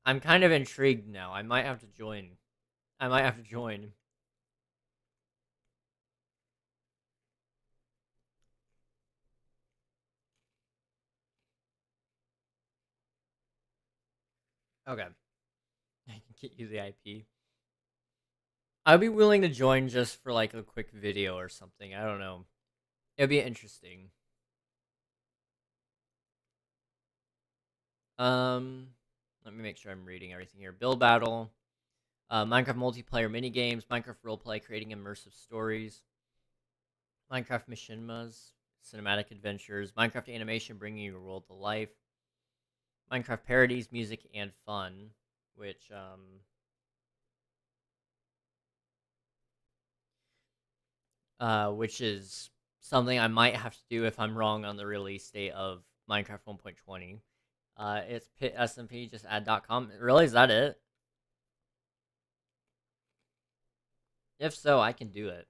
I'm kind of intrigued now. I might have to join. Okay. I can get you the IP. I'd be willing to join just for like a quick video or something. I don't know. It'd be interesting. Let me make sure I'm reading everything here. Build battle. Minecraft multiplayer minigames. Minecraft roleplay, creating immersive stories. Minecraft machinimas. Cinematic adventures. Minecraft animation, bringing your world to life. Minecraft parodies, music, and fun. Which is something I might have to do if I'm wrong on the release date of Minecraft 1.20. It's Pit SMP, just add.com. Really, is that it? If so, I can do it.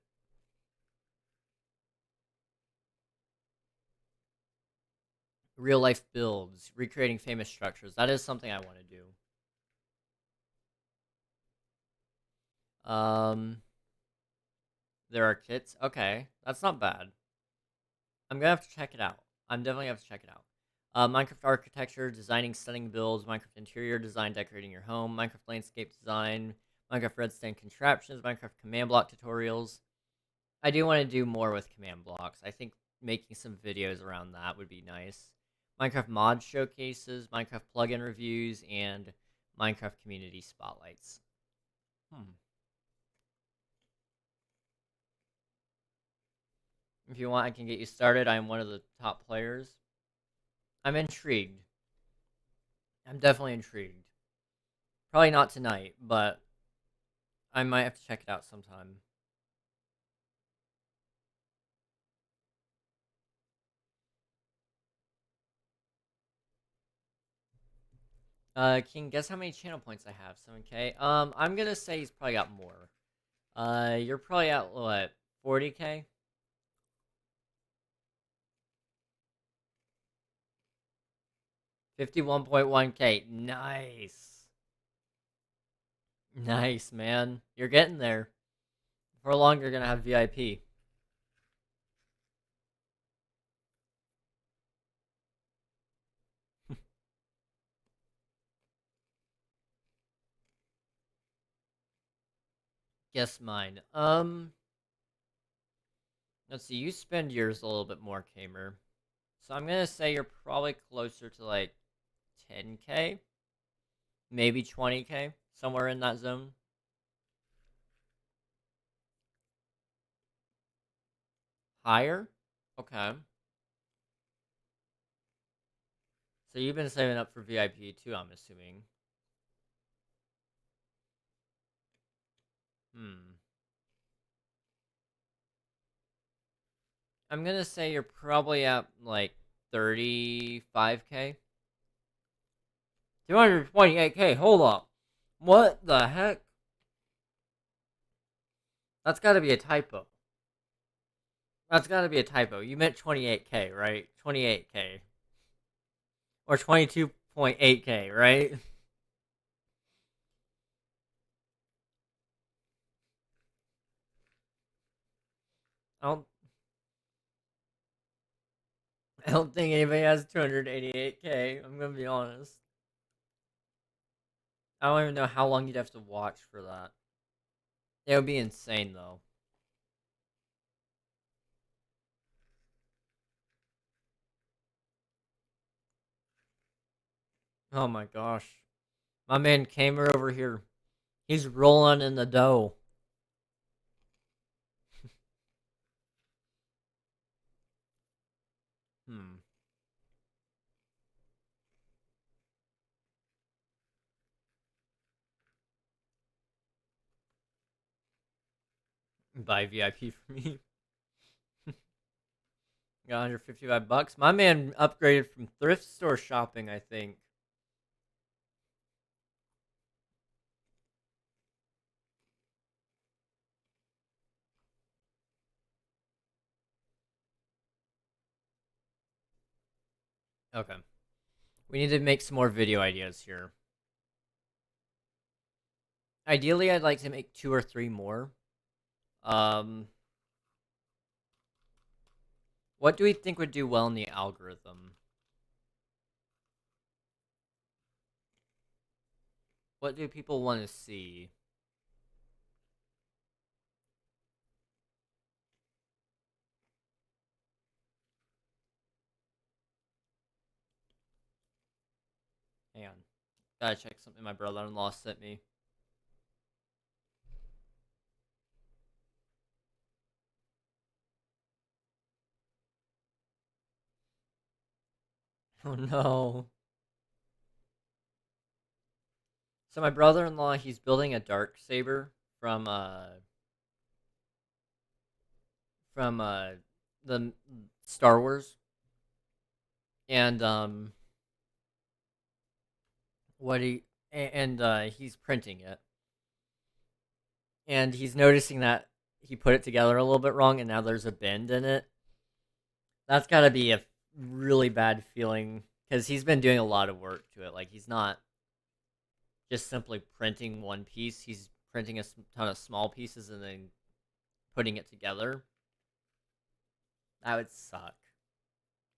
Real life builds, recreating famous structures. That is something I want to do. There are kits. Okay, that's not bad. I'm gonna have to check it out. I'm definitely gonna have to check it out. Minecraft architecture, designing stunning builds, Minecraft interior design, decorating your home, Minecraft landscape design, Minecraft redstone contraptions, Minecraft command block tutorials. I do want to do more with command blocks. I think making some videos around that would be nice. Minecraft mod showcases, Minecraft plugin reviews, and Minecraft community spotlights. If you want, I can get you started. I'm one of the top players. I'm intrigued. I'm definitely intrigued. Probably not tonight, but I might have to check it out sometime. King, guess how many channel points I have? 7K. I'm gonna say he's probably got more. You're probably at what? 40K? 51.1K. Nice. Nice, man. You're getting there. How long you're gonna have VIP? Guess mine. Let's see. You spend yours a little bit more, Kamer. So I'm gonna say you're probably closer to like 10K, maybe 20K, somewhere in that zone. Higher? Okay. So you've been saving up for VIP too, I'm assuming. I'm gonna say you're probably at like 35K. 228K, hold up. What the heck? That's gotta be a typo. That's gotta be a typo. You meant 28K, right? 28K. Or 22.8K, right? I don't I don't think anybody has 288K. I'm gonna be honest. I don't even know how long you'd have to watch for that. It would be insane though. Oh my gosh. My man Kamer over here. He's rolling in the dough. Hmm. Buy VIP for me. Got 155 bucks. My man upgraded from thrift store shopping, I think. Okay. We need to make some more video ideas here. Ideally, I'd like to make 2 or 3 more. What do we think would do well in the algorithm? What do people want to see? Hang on. Gotta check something my brother-in-law sent me. Oh no. So my brother-in-law, he's building a dark saber from the Star Wars, and what he and he's printing it, and he's noticing that he put it together a little bit wrong, and now there's a bend in it. That's got to be a really bad feeling because he's been doing a lot of work to it. Like he's not just simply printing one piece; he's printing a ton of small pieces and then putting it together. That would suck.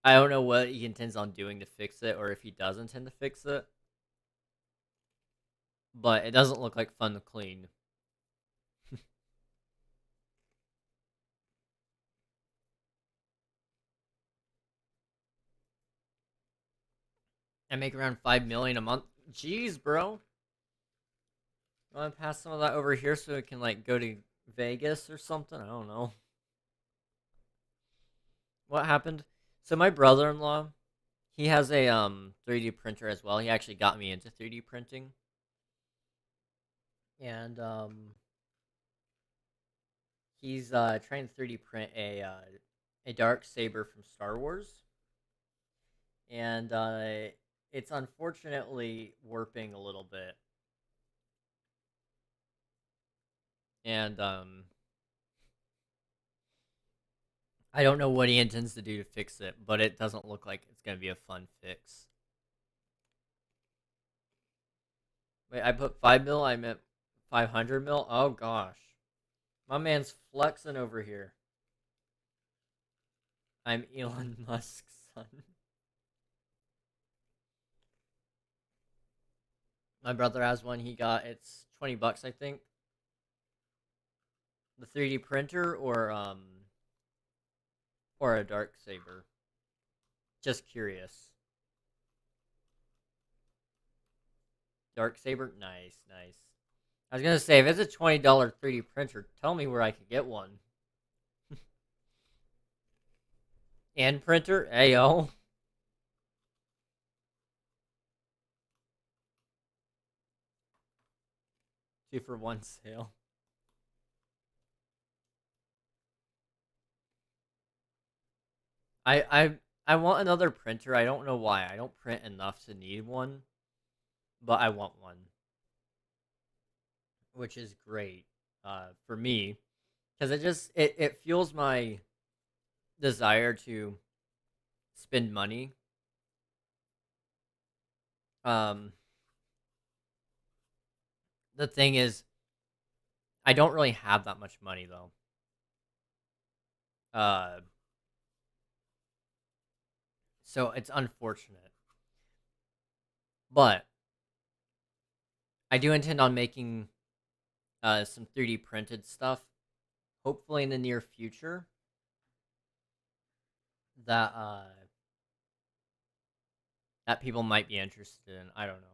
I don't know what he intends on doing to fix it, or if he does intend to fix it. But it doesn't look like fun to clean. I make around 5 million a month. Jeez, bro. I want to pass some of that over here so we can like go to Vegas or something. I don't know. What happened? So my brother-in-law, he has a 3D printer as well. He actually got me into 3D printing. And he's trying to 3D print a dark saber from Star Wars. And it's unfortunately warping a little bit. And I don't know what he intends to do to fix it, but it doesn't look like it's going to be a fun fix. Wait, I put 5 mil, I meant 500 mil? Oh gosh. My man's flexing over here. I'm Elon Musk's son. My brother has one. It's $20, I think. The 3D printer or a dark saber. Just curious. Dark saber, nice, nice. I was gonna say if it's a $20 3D printer, tell me where I could get one. And printer, ayo. 2-for-1 sale. I want another printer. I don't know why. I don't print enough to need one, but I want one, which is great for me because it fuels my desire to spend money. Um, the thing is, I don't really have that much money though. So it's unfortunate, but I do intend on making some 3D printed stuff, hopefully in the near future. That that people might be interested in. I don't know.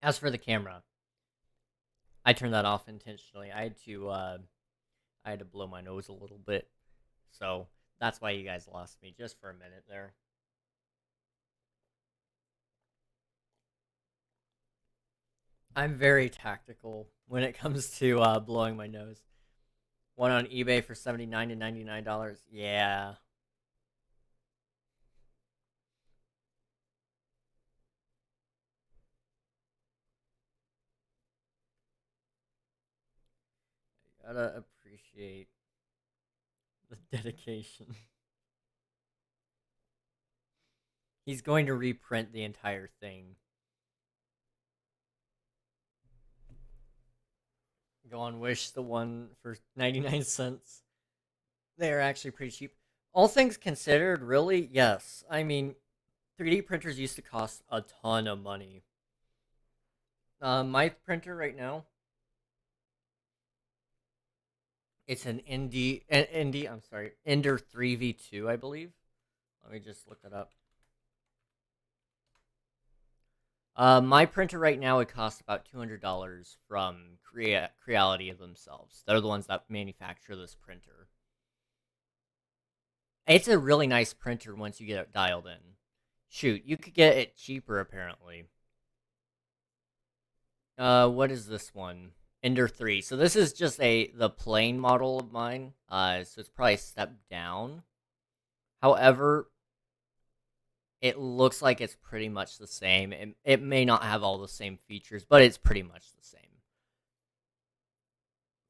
As for the camera, I turned that off intentionally. I had to blow my nose a little bit, so that's why you guys lost me just for a minute there. I'm very tactical when it comes to blowing my nose. One on eBay for $79 to $99. Yeah. Gotta appreciate the dedication. He's going to reprint the entire thing. Go on Wish, the one for 99 cents. They're actually pretty cheap. All things considered, really, yes. I mean, 3D printers used to cost a ton of money. My printer right now, it's an I'm sorry, Ender 3v2, I believe. Let me just look that up. My printer right now, it costs about $200 from Creality themselves. They're the ones that manufacture this printer. It's a really nice printer once you get it dialed in. Shoot, you could get it cheaper apparently. What is this one? Ender 3. So this is just the plain model of mine. So it's probably a step down. However, it looks like it's pretty much the same. It may not have all the same features, but it's pretty much the same.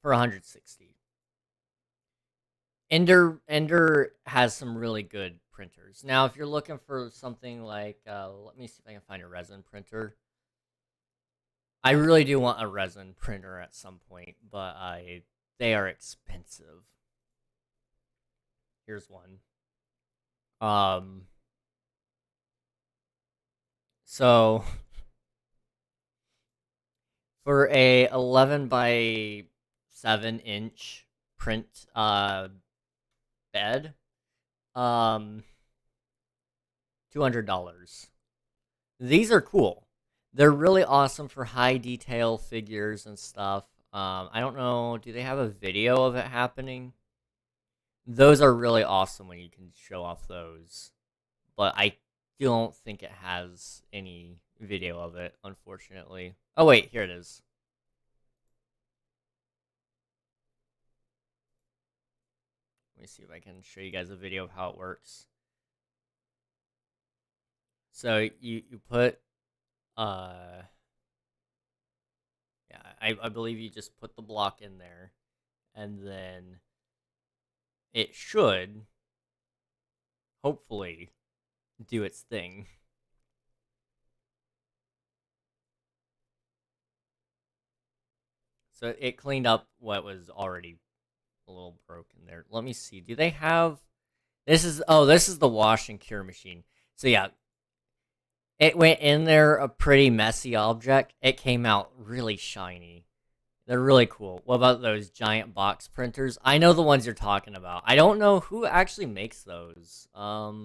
For 160. Ender has some really good printers. Now, if you're looking for something like, let me see if I can find a resin printer. I really do want a resin printer at some point, but they are expensive. Here's one. So for a 11 by 7-inch print bed, $200. These are cool. They're really awesome for high detail figures and stuff. I don't know, do they have a video of it happening? Those are really awesome when you can show off those. But I don't think it has any video of it, unfortunately. Oh wait, here it is. Let me see if I can show you guys a video of how it works. So you put yeah, I believe you just put the block in there, and then it should hopefully do its thing. So it cleaned up what was already a little broken there. Let me see. Do they have this is the wash and cure machine. So yeah, it went in there a pretty messy object. It came out really shiny. They're really cool. What about those giant box printers? I know the ones you're talking about. I don't know who actually makes those. I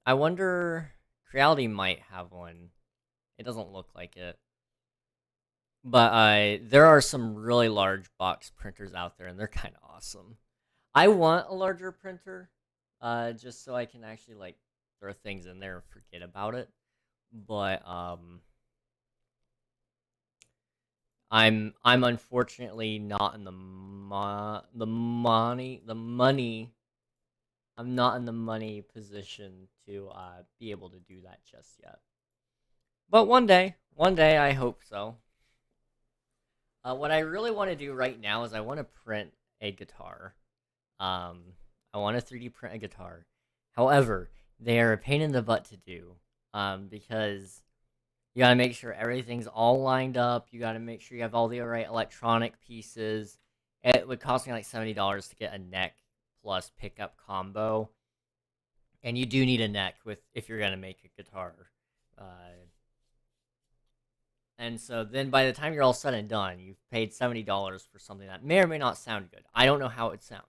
wonder Creality might have one. It doesn't look like it. But there are some really large box printers out there, and they're kind of awesome. I want a larger printer, just so I can actually like throw things in there and forget about it. But I'm unfortunately not in the money. I'm not in the money position to be able to do that just yet. But one day I hope so. What I really want to do right now is I want to print a guitar. Um, I want to 3D print a guitar. However, they are a pain in the butt to do. Because you gotta make sure everything's all lined up. You gotta make sure you have all the right electronic pieces. It would cost me like $70 to get a neck plus pickup combo, and you do need a neck with if you're gonna make a guitar. Uh, and so then by the time you're all said and done, you've paid $70 for something that may or may not sound good. I don't know how it sounds.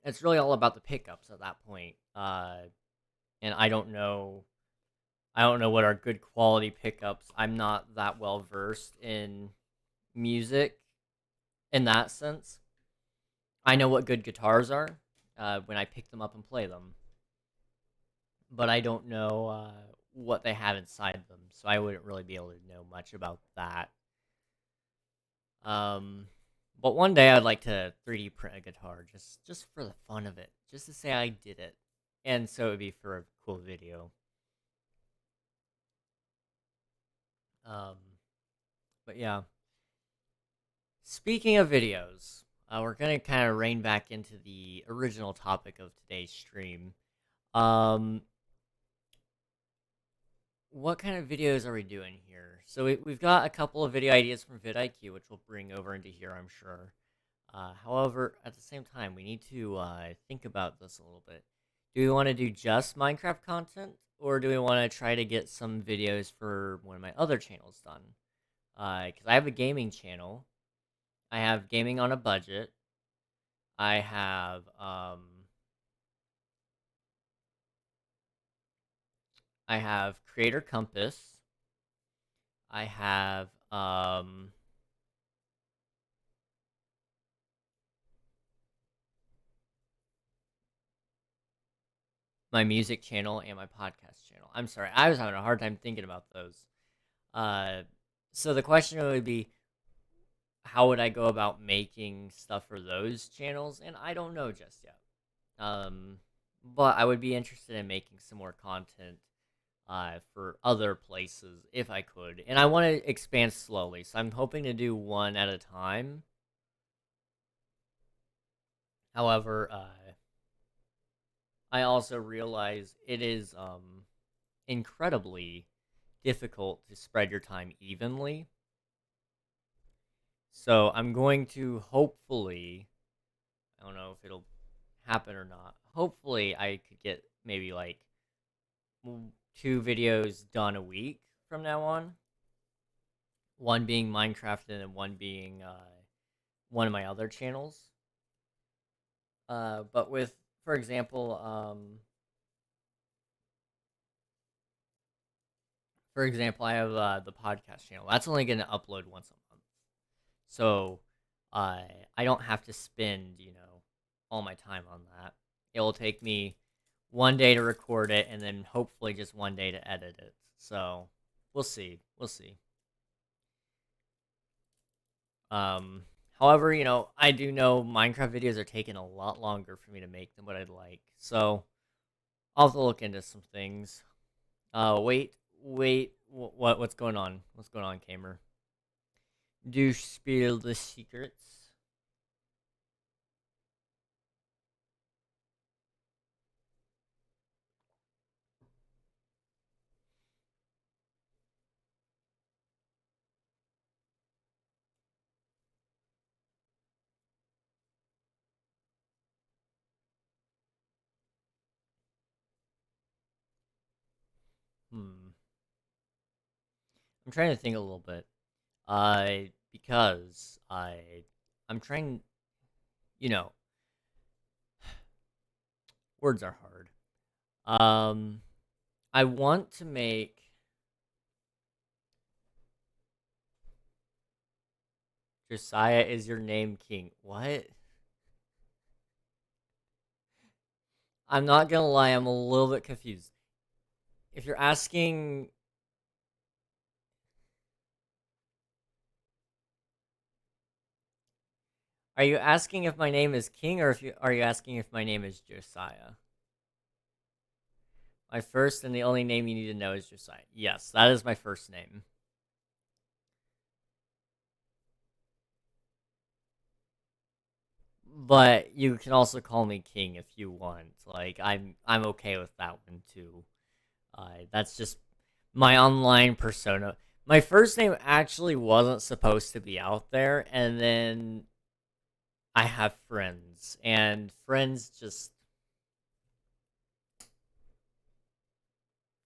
It's really all about the pickups at that point. And I don't know. I don't know what are good quality pickups. I'm not that well versed in music in that sense. I know what good guitars are when I pick them up and play them, but I don't know what they have inside them, so I wouldn't really be able to know much about that. Um, but one day I'd like to 3D print a guitar just for the fun of it, just to say I did it, and so it would be for a cool video. Um, but yeah. Speaking of videos, we're gonna kind of rein back into the original topic of today's stream. Um, what kind of videos are we doing here? So we've got a couple of video ideas from vidIQ, which we'll bring over into here, I'm sure. However, at the same time, we need to think about this a little bit. Do we want to do just Minecraft content, or do we want to try to get some videos for one of my other channels done? Because I have a gaming channel. I have gaming on a budget. I have Creator Compass. I have my music channel and my podcast channel. I'm sorry, I was having a hard time thinking about those. Uh, so the question would be, how would I go about making stuff for those channels? And I don't know just yet. But I would be interested in making some more content for other places if I could. And I want to expand slowly, so I'm hoping to do one at a time. However, I also realize it is incredibly difficult to spread your time evenly. So I'm going to hopefully, I don't know if it'll happen or not. Hopefully, I could get maybe like 2 videos done a week from now on. One being Minecraft and then one being one of my other channels. But with, for example, I have the podcast channel. That's only going to upload once a month, so I don't have to spend all my time on that. It will take me one day to record it, and then hopefully just one day to edit it. So we'll see. We'll see. However, I do know Minecraft videos are taking a lot longer for me to make than what I'd like. So I'll have to look into some things. Wait, what's going on? What's going on, Kamer? Do spill the secrets. I'm trying to think a little bit. Because I'm trying, you know, words are hard. I want to make Josiah is your name king. What? I'm not gonna lie, I'm a little bit confused. If you're asking, are you asking if my name is King, or are you asking if my name is Josiah? My first and the only name you need to know is Josiah. Yes, that is my first name. But you can also call me King if you want. Like I'm okay with that one too. That's just my online persona. My first name actually wasn't supposed to be out there, and then I have friends, and friends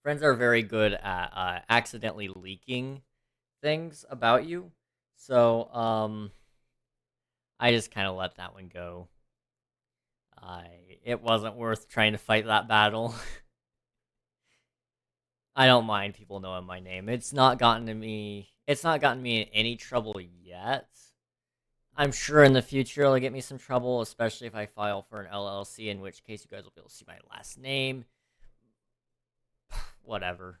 are very good at accidentally leaking things about you. So I just kind of let that one go. It wasn't worth trying to fight that battle. I don't mind people knowing my name. It's not gotten to me. It's not gotten me in any trouble yet. I'm sure in the future it'll get me some trouble, especially if I file for an LLC, in which case you guys will be able to see my last name. Whatever.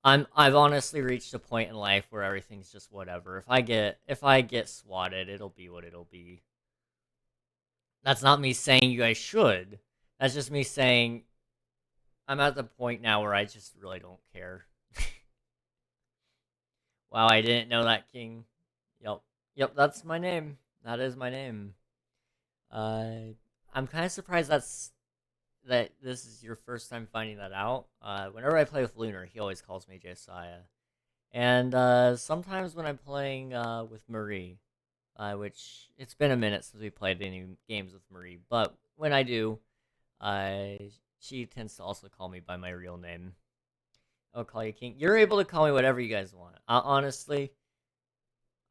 I've honestly reached a point in life where everything's just whatever. If I get swatted, it'll be what it'll be. That's not me saying you guys should. That's just me saying I'm at the point now where I just really don't care. Wow, I didn't know that, King. Yep. Yep, that's my name. That is my name. Uh, I'm kind of surprised that this is your first time finding that out. Whenever I play with Lunar, he always calls me Josiah. And sometimes when I'm playing with Marie, which it's been a minute since we played any games with Marie, but when I do, uh, she tends to also call me by my real name. I'll call you King. You're able to call me whatever you guys want. Honestly,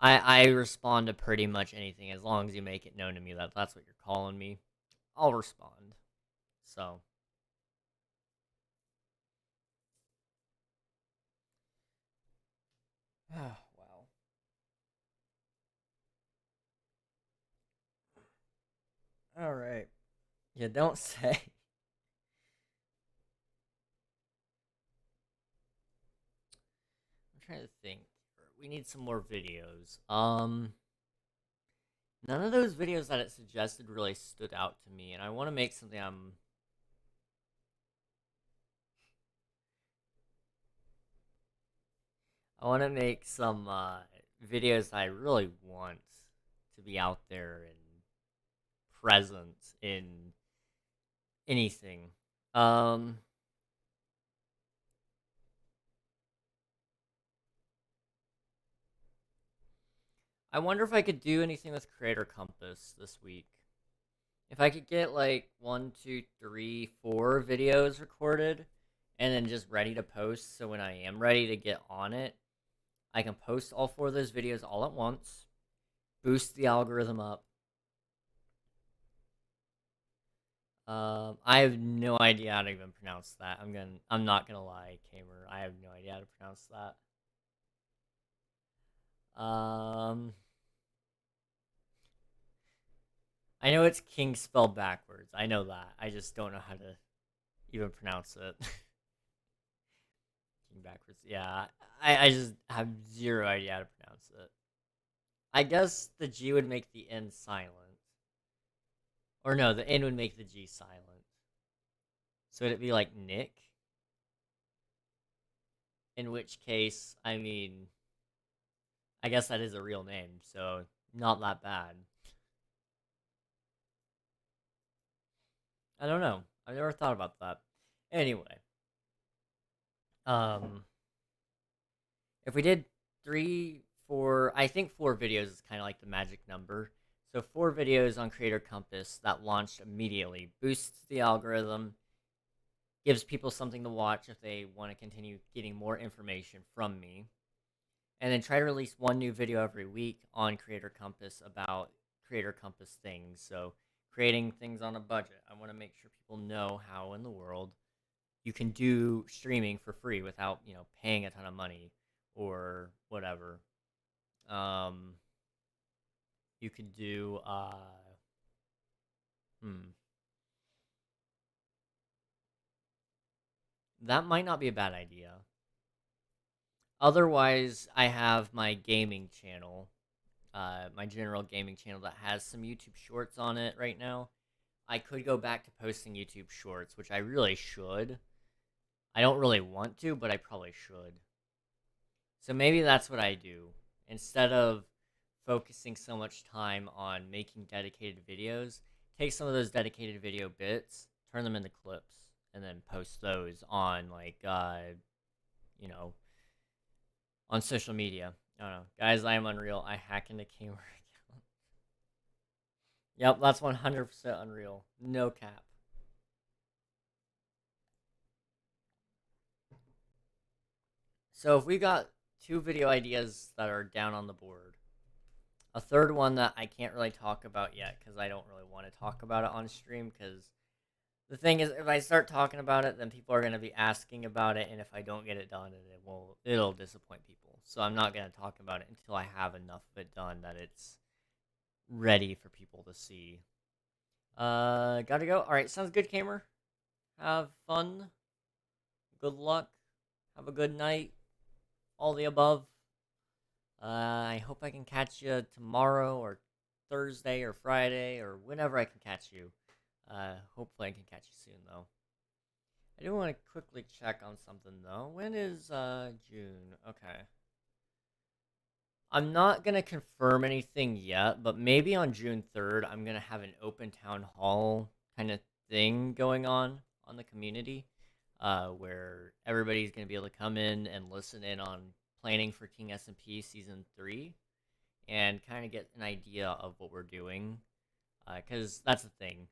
I respond to pretty much anything as long as you make it known to me that that's what you're calling me. I'll respond. So, wow. All right. You don't say. I'm trying to think. We need some more videos. None of those videos that it suggested really stood out to me, and I want to make something I want to make some videos I really want to be out there and present in anything. Um, I wonder if I could do anything with Creator Compass this week. If I could get like one, two, three, four videos recorded and then just ready to post, so when I am ready to get on it, I can post all four of those videos all at once, boost the algorithm up. I have no idea how to even pronounce that. I'm not gonna lie, Kamer. I have no idea how to pronounce that. I know it's King spelled backwards. I know that. I just don't know how to even pronounce it. King backwards. Yeah, I just have zero idea how to pronounce it. I guess the G would make the N silent. Or no, the N would make the G silent. So would it be like Nick? In which case, I mean, I guess that is a real name, so not that bad. I don't know. I've never thought about that. Anyway, um, if we did three, four, I think four videos is kind of like the magic number. So four videos on Creator Compass that launched immediately boosts the algorithm, gives people something to watch if they want to continue getting more information from me. and then try to release one new video every week on Creator Compass about Creator Compass things. So creating things on a budget. I want to make sure people know how in the world you can do streaming for free without, paying a ton of money or whatever. You could do, that might not be a bad idea. Otherwise, I have my gaming channel, my general gaming channel that has some YouTube shorts on it right now. I could go back to posting YouTube shorts, which I really should. I don't really want to, but I probably should. So maybe that's what I do. Instead of focusing so much time on making dedicated videos, take some of those dedicated video bits, turn them into clips, and then post those on, on social media. I don't know. Guys, I am unreal. I hack into gamer account. Yep, that's 100% unreal. No cap. So if we got 2 video ideas that are down on the board, a third one that I can't really talk about yet because I don't really want to talk about it on stream, because the thing is, if I start talking about it, then people are going to be asking about it, and if I don't get it done, it'll disappoint people. So I'm not going to talk about it until I have enough of it done that it's ready for people to see. Gotta go. Alright, sounds good, Kamer. Have fun. Good luck. Have a good night. All the above. I hope I can catch you tomorrow or Thursday or Friday or whenever I can catch you. Hopefully I can catch you soon, though. I do want to quickly check on something, though. When is, June? Okay. I'm not going to confirm anything yet, but maybe on June 3rd, I'm going to have an open town hall kind of thing going on the community, where everybody's going to be able to come in and listen in on planning for King SMP Season 3 and kind of get an idea of what we're doing, because that's the thing.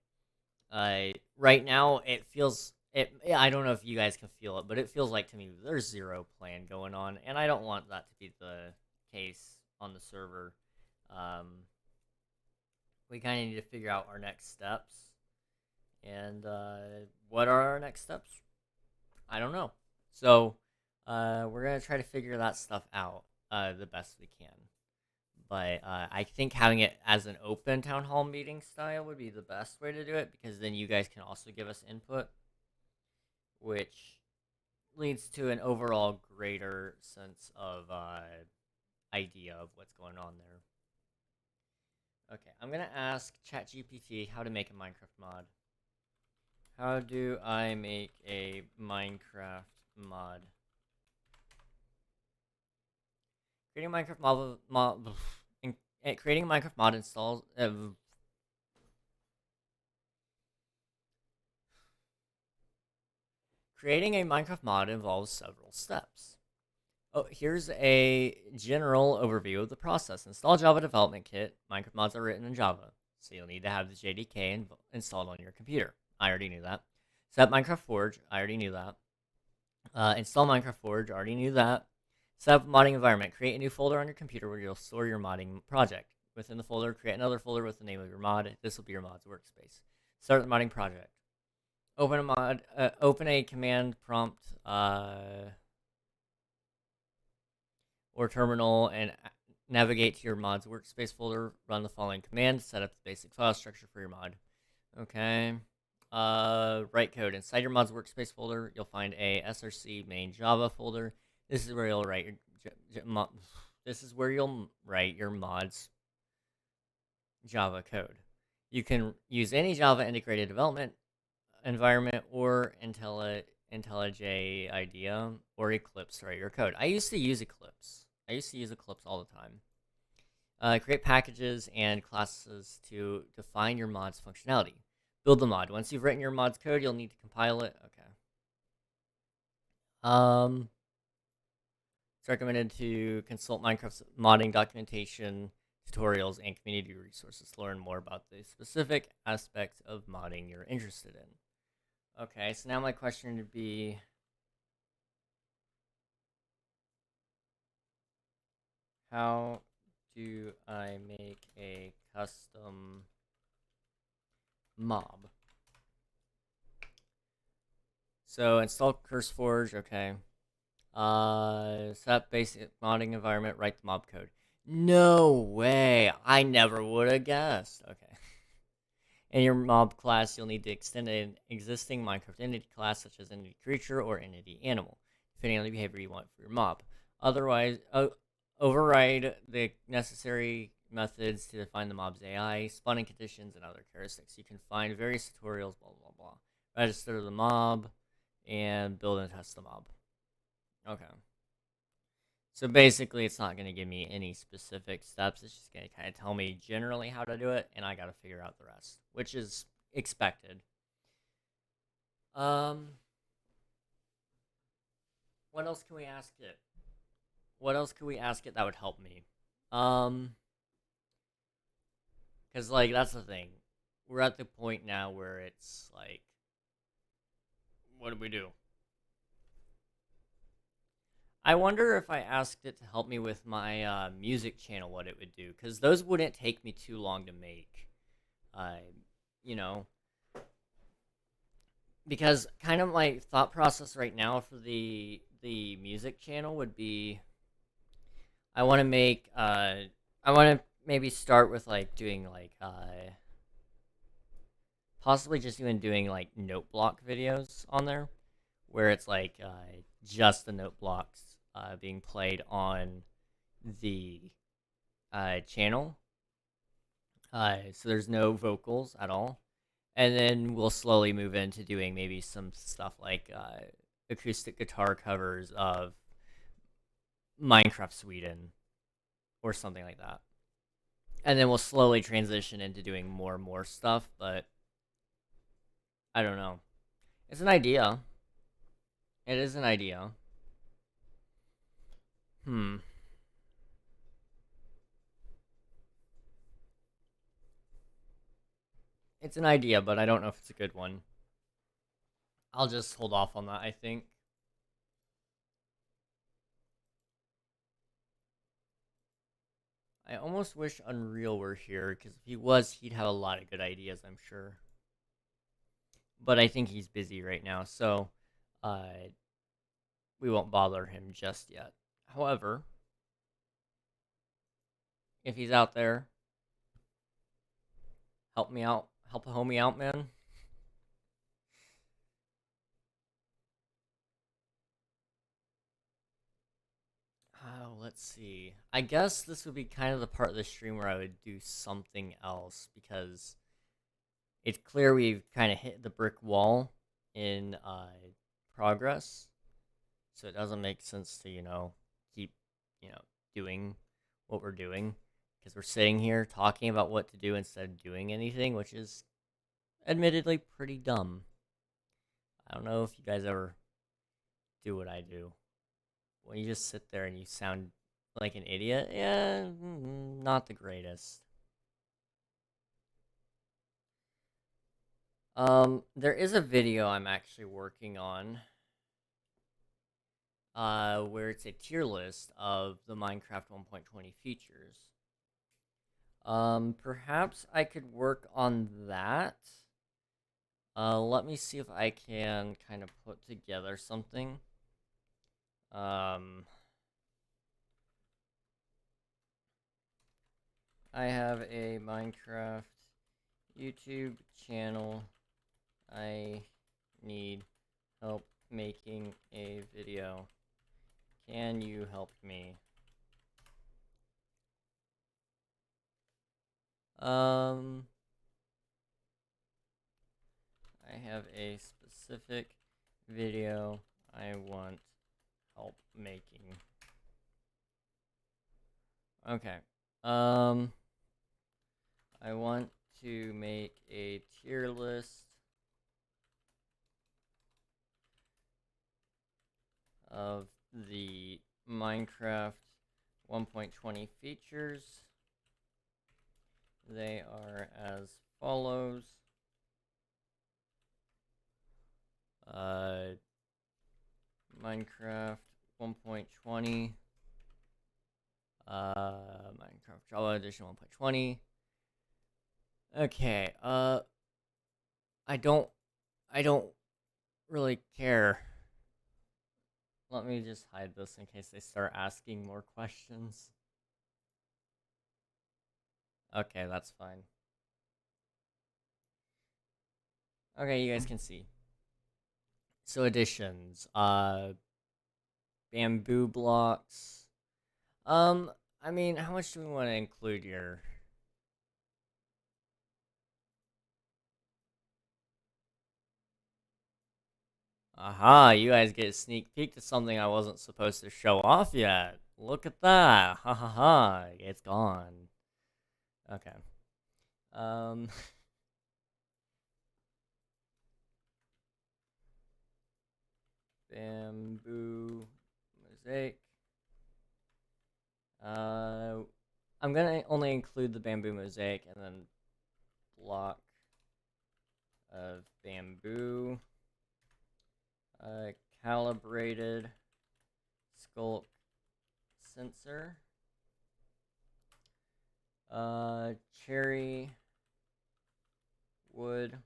Right now, it feels... I don't know if you guys can feel it, but it feels like to me there's zero plan going on, and I don't want that to be the case on the server. We kind of need to figure out our next steps, and what are our next steps? I don't know. So we're gonna try to figure that stuff out the best we can. But I think having it as an open town hall meeting style would be the best way to do it, because then you guys can also give us input, which leads to an overall greater sense of idea of what's going on there. Okay, I'm going to ask ChatGPT how to make a Minecraft mod. How do I make a Minecraft mod? Creating a Minecraft creating a Minecraft mod installs... Creating a Minecraft mod involves several steps. Oh, here's a general overview of the process. Install Java Development Kit. Minecraft mods are written in Java, so you'll need to have the JDK installed on your computer. I already knew that. Set Minecraft Forge. I already knew that. Install Minecraft Forge. Already knew that. Set up a modding environment. Create a new folder on your computer where you'll store your modding project. Within the folder, create another folder with the name of your mod. This will be your mod's workspace. Start the modding project. Open a command prompt or terminal and navigate to your mod's workspace folder. Run the following command. Set up the basic file structure for your mod. Okay. Write code. Inside your mod's workspace folder, you'll find a src main Java folder. This is where you'll write your mod's Java code. You can use any Java integrated development environment or IntelliJ IDEA or Eclipse to write your code. I used to use Eclipse. All the time. Create packages and classes to define your mod's functionality. Build the mod. Once you've written your mod's code, you'll need to compile it. Okay. It's recommended to consult Minecraft's modding documentation, tutorials, and community resources to learn more about the specific aspects of modding you're interested in. Okay, so now my question would be... How do I make a custom mob? So install CurseForge, okay. Set basic modding environment, write the mob code. No way! I never would have guessed. Okay. In your mob class, you'll need to extend an existing Minecraft entity class, such as entity creature or entity animal, depending on the behavior you want for your mob. Otherwise, override the necessary methods to define the mob's AI, spawning conditions, and other characteristics. You can find various tutorials, blah, blah, blah. Register the mob, and build and test the mob. Okay. So basically, it's not going to give me any specific steps. It's just going to kind of tell me generally how to do it, and I got to figure out the rest, which is expected. What else can we ask it? What else could we ask it that would help me? Because, like, that's the thing. We're at the point now where it's like, what do we do? I wonder if I asked it to help me with my music channel, what it would do, because those wouldn't take me too long to make. You know, because kind of my thought process right now for the music channel would be, I want to make I want to maybe start with like doing like possibly just even doing like note block videos on there, where it's like just the note blocks being played on the channel. So there's no vocals at all. And then we'll slowly move into doing maybe some stuff like acoustic guitar covers of Minecraft Sweden or something like that. And then we'll slowly transition into doing more and more stuff, but I don't know. It's an idea. It is an idea. It's an idea, but I don't know if it's a good one. I'll just hold off on that, I think. I almost wish Unreal were here, because if he was, he'd have a lot of good ideas, I'm sure. But I think he's busy right now, so we won't bother him just yet. However, if he's out there, help me out. Help a homie out, man. Oh, let's see. I guess this would be kind of the part of the stream where I would do something else, because it's clear we've kind of hit the brick wall in progress. So it doesn't make sense to, keep, doing what we're doing, because we're sitting here talking about what to do instead of doing anything, which is admittedly pretty dumb. I don't know if you guys ever do what I do. When you just sit there and you sound like an idiot, yeah, not the greatest. There is a video I'm actually working on, where it's a tier list of the Minecraft 1.20 features. Perhaps I could work on that. Let me see if I can kind of put together something. I have a Minecraft YouTube channel. I need help making a video. Can you help me? I have a specific video I want help making. Okay. I want to make a tier list of the Minecraft 1.20 features. They are as follows. Minecraft 1.20 Minecraft Java Edition 1.20. Okay, I don't really care. Let me just hide this in case they start asking more questions. Okay, that's fine. Okay, you guys can see. So additions, bamboo blocks. I mean, how much do we want to include here? Aha, you guys get a sneak peek to something I wasn't supposed to show off yet. Look at that. Ha ha ha. It's gone. Okay. Um Bamboo mosaic. I'm gonna only include the bamboo mosaic and then block of bamboo. Calibrated sculk sensor. Cherry wood.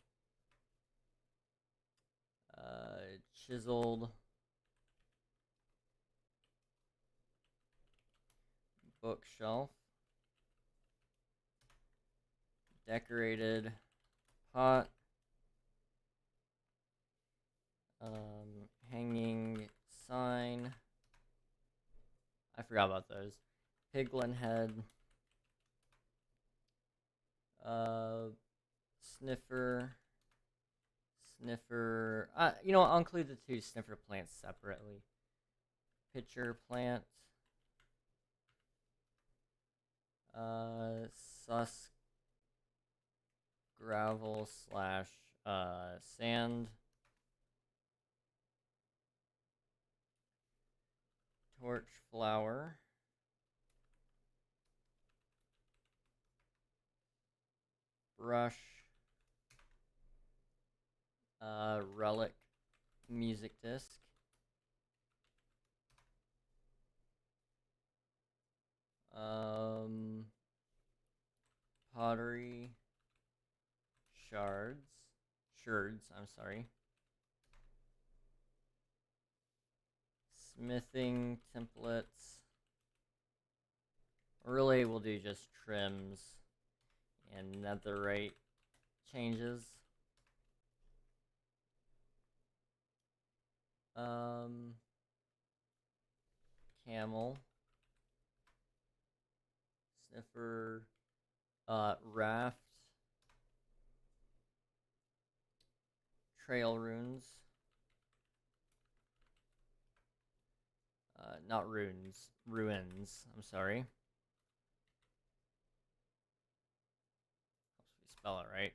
Chiseled bookshelf. Decorated pot. Hanging sign. I forgot about those. Piglin head. Sniffer. You know, I'll include the two sniffer plants separately. Pitcher plant. Sus gravel slash sand. Torch flower. Brush. Relic music disc. Pottery shards, I'm sorry. Smithing templates. Really, we'll do just trims and netherite changes. Camel. Sniffer. Raft. Trail runes. Not runes. Ruins. I'm sorry. Helps me spell it right.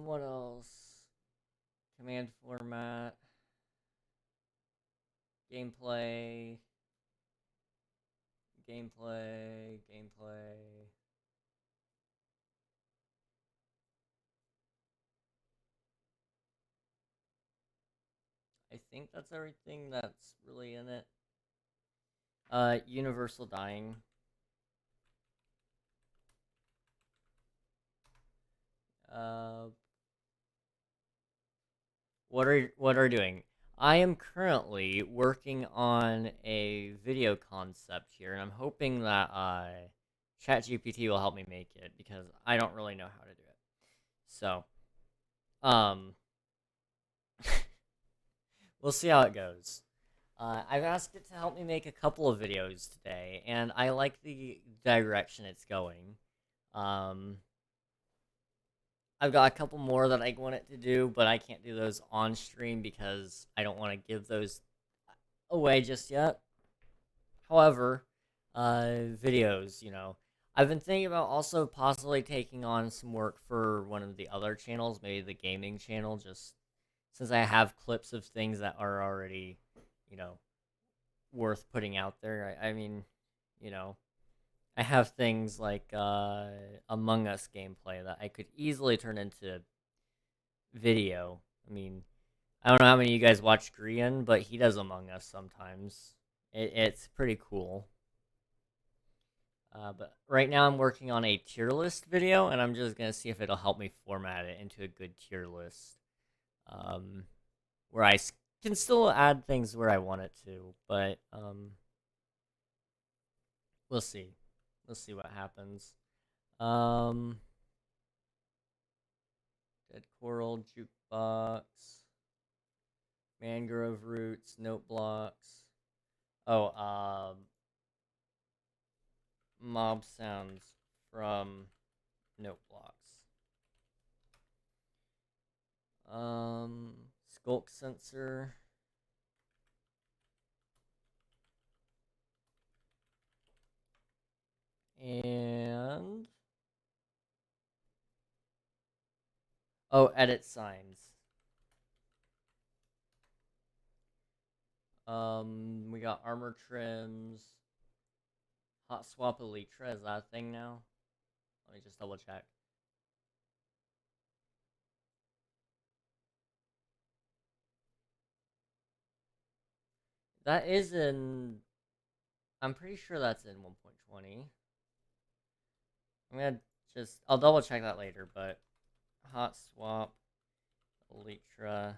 What else? Command format. Gameplay. I think that's everything that's really in it. Universal dying. What are we doing? I am currently working on a video concept here, and I'm hoping that ChatGPT will help me make it because I don't really know how to do it. So, um, we'll see how it goes. I've asked it to help me make a couple of videos today, and I like the direction it's going. I've got a couple more that I want it to do, but I can't do those on stream because I don't want to give those away just yet. However, videos, you know, I've been thinking about also possibly taking on some work for one of the other channels, maybe the gaming channel, just since I have clips of things that are already, you know, worth putting out there. I mean, you know, I have things like Among Us gameplay that I could easily turn into video. I mean, I don't know how many of you guys watch Grian, but he does Among Us sometimes. It's pretty cool. But right now I'm working on a tier list video, and I'm just gonna see if it'll help me format it into a good tier list, um, where can still add things where I want it to, but we'll see. We'll see what happens. Um, Dead Coral, Jukebox, Mangrove Roots, Note Blocks. Oh, Mob Sounds from Note Blocks. Skulk Sensor. And edit signs. We got armor trims. Hot swap elytra, is that a thing now? Let me just double check. That is in, I'm pretty sure that's in 1.20. I'll double check that later, but hot swap elytra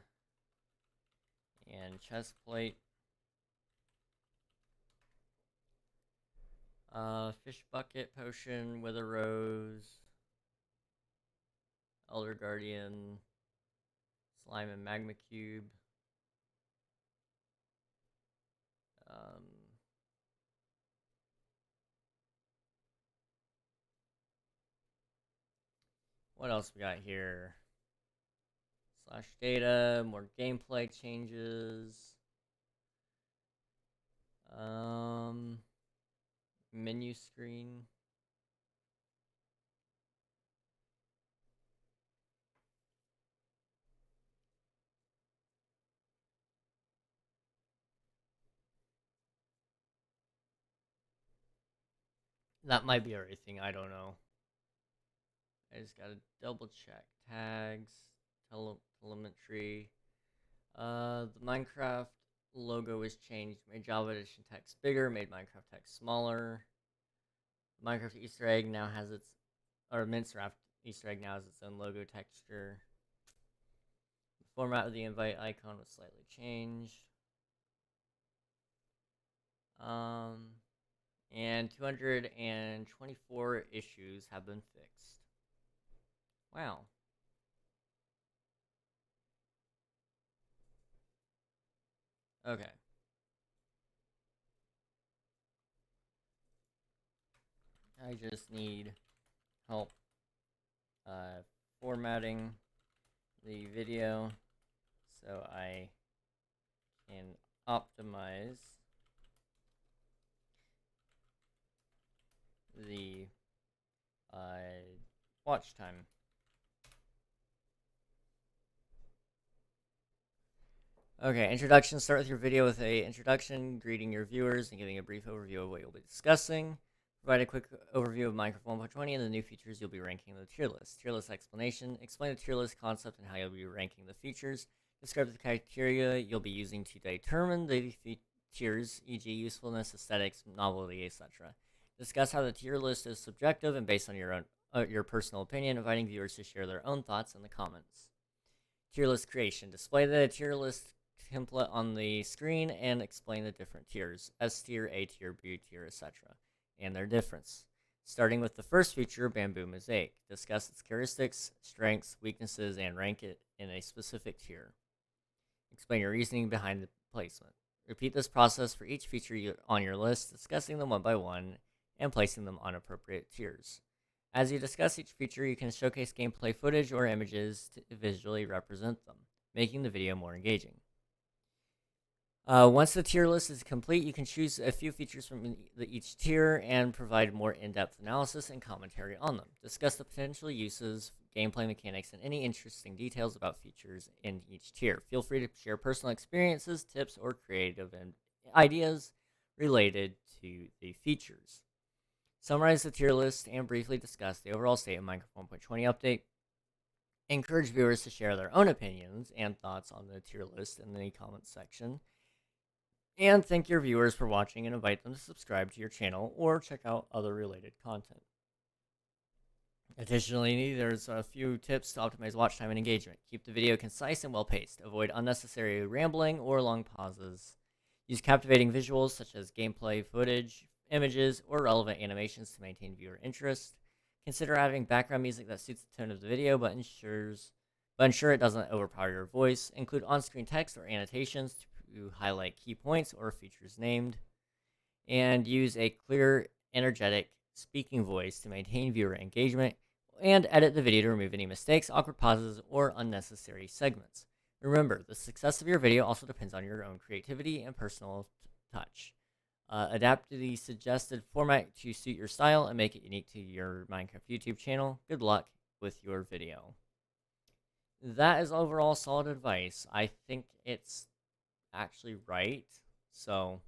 and chest plate. Fish bucket potion, wither rose, elder guardian, slime and magma cube. What else we got here? Slash data, more gameplay changes. Menu screen. That might be everything, I don't know. I just gotta double check. Tags, telemetry. The Minecraft logo is changed. Made Java Edition text bigger, made Minecraft text smaller. Minecraft Easter egg now has its, or Minecraft Easter egg now has its own logo texture. The format of the invite icon was slightly changed. And 224 issues have been fixed. Wow. Okay. I just need help formatting the video so I can optimize the watch time. Okay, introduction. Start with your video with a introduction, greeting your viewers, and giving a brief overview of what you'll be discussing. Provide a quick overview of Minecraft 1.20 and the new features you'll be ranking in the tier list. Tier list explanation. Explain the tier list concept and how you'll be ranking the features. Describe the criteria you'll be using to determine the tiers, e.g. usefulness, aesthetics, novelty, etc. Discuss how the tier list is subjective and based on your personal opinion, inviting viewers to share their own thoughts in the comments. Tier list creation. Display the tier list template on the screen and explain the different tiers, S tier, A tier, B tier, etc., and their difference. Starting with the first feature, Bamboo Mosaic. Discuss its characteristics, strengths, weaknesses, and rank it in a specific tier. Explain your reasoning behind the placement. Repeat this process for each feature on your list, discussing them one by one and placing them on appropriate tiers. As you discuss each feature, you can showcase gameplay footage or images to visually represent them, making the video more engaging. Once the tier list is complete, you can choose a few features from each tier and provide more in-depth analysis and commentary on them. Discuss the potential uses, gameplay mechanics, and any interesting details about features in each tier. Feel free to share personal experiences, tips, or creative ideas related to the features. Summarize the tier list and briefly discuss the overall state of Minecraft 1.20 update. Encourage viewers to share their own opinions and thoughts on the tier list in the comments section. And thank your viewers for watching and invite them to subscribe to your channel or check out other related content. Additionally, there's a few tips to optimize watch time and engagement. Keep the video concise and well-paced. Avoid unnecessary rambling or long pauses. Use captivating visuals such as gameplay footage, images, or relevant animations to maintain viewer interest. Consider adding background music that suits the tone of the video but ensure it doesn't overpower your voice. Include on-screen text or annotations to highlight key points or features named. And use a clear, energetic speaking voice to maintain viewer engagement, and edit the video to remove any mistakes, awkward pauses, or unnecessary segments. Remember, the success of your video also depends on your own creativity and personal touch. Adapt to the suggested format to suit your style and make it unique to your Minecraft YouTube channel. Good luck with your video. That is overall solid advice. I think it's actually right. So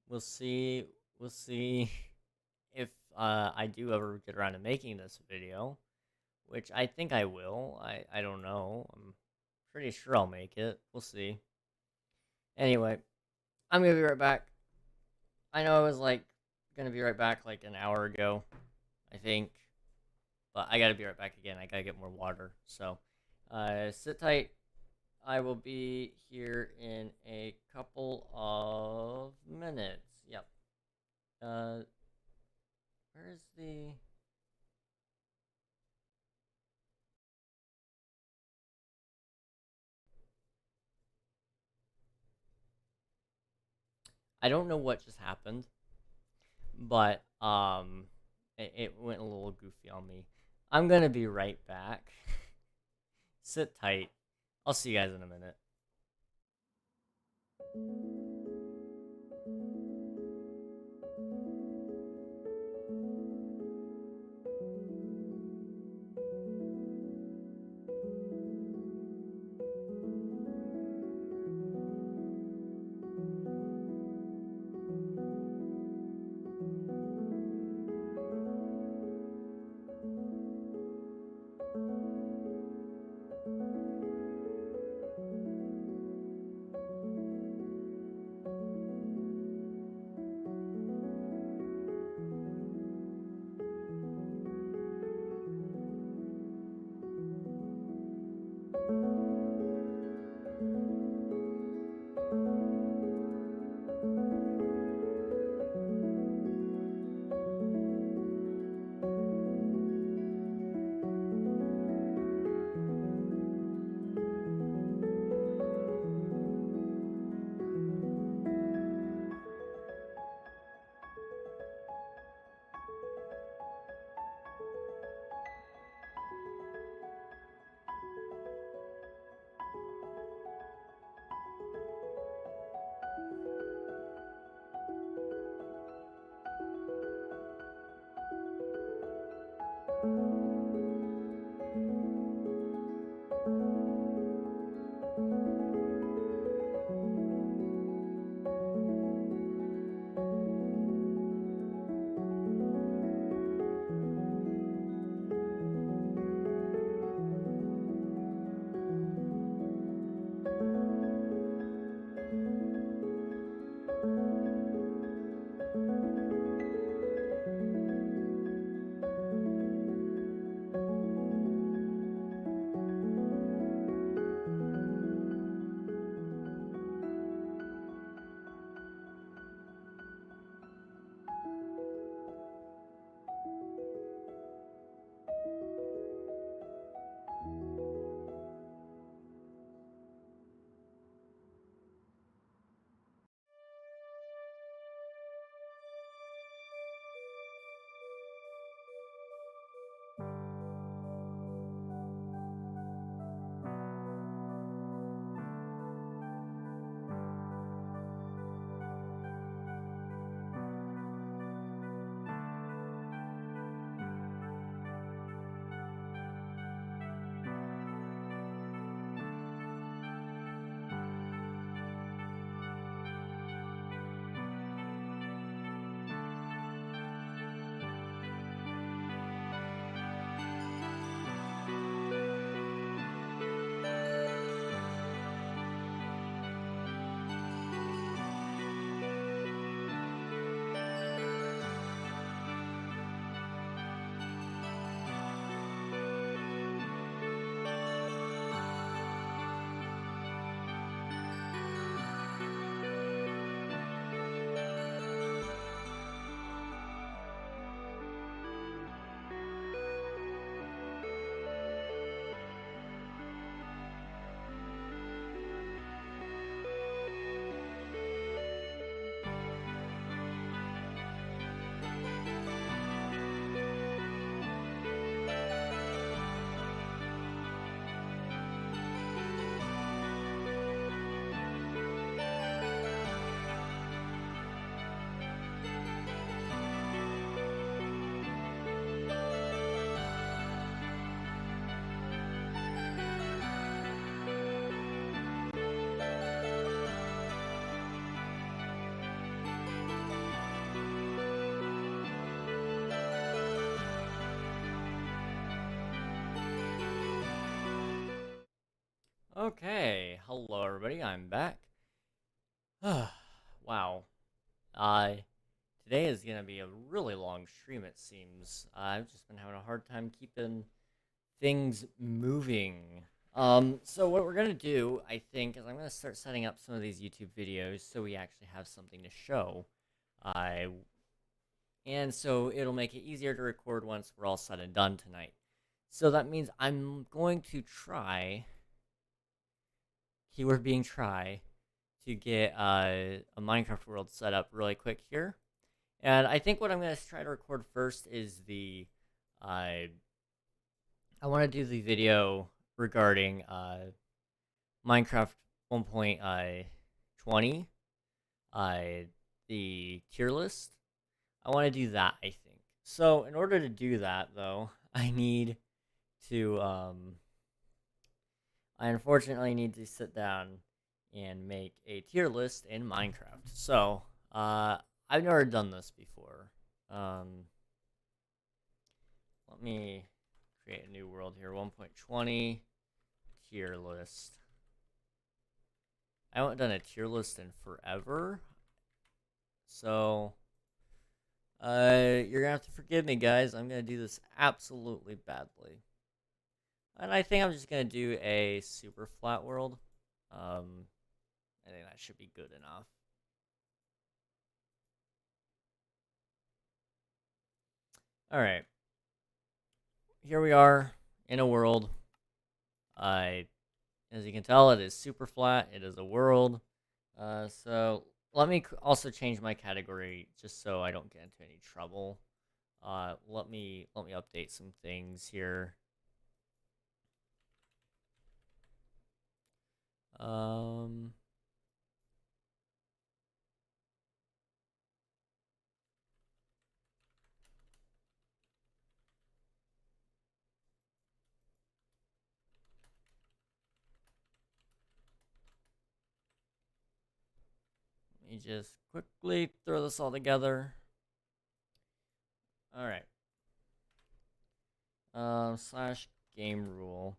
we'll see if I do ever get around to making this video, which I think I will. I don't know. I'm pretty sure I'll make it. We'll see. Anyway, I'm gonna be right back. I know I was like gonna be right back like an hour ago, I think, but I gotta be right back again. I gotta get more water. So, sit tight. I will be here in a couple of minutes. Yep. Where is the... I don't know what just happened, but it went a little goofy on me. I'm gonna be right back. Sit tight. I'll see you guys in a minute. Okay, hello everybody, I'm back. Wow. Today is gonna be a really long stream, it seems. I've just been having a hard time keeping things moving. So what we're gonna do, I think, is I'm gonna start setting up some of these YouTube videos so we actually have something to show. And so it'll make it easier to record once we're all said and done tonight. So that means I'm going to try, keyword being try, to get a Minecraft world set up really quick here. And I think what I'm going to try to record first is I want to do the video regarding Minecraft 1.20, the tier list. I want to do that, I think. So in order to do that, though, I need to, I unfortunately need to sit down and make a tier list in Minecraft. So, I've never done this before. Let me create a new world here. 1.20 tier list. I haven't done a tier list in forever. So, you're gonna have to forgive me, guys. I'm gonna do this absolutely badly. And I think I'm just gonna do a super flat world. I think that should be good enough. Alright. Here we are in a world. As you can tell, it is super flat. It is a world. So let me also change my category just so I don't get into any trouble. Let me update some things here. Let me just quickly throw this all together. Alright. Slash game rule.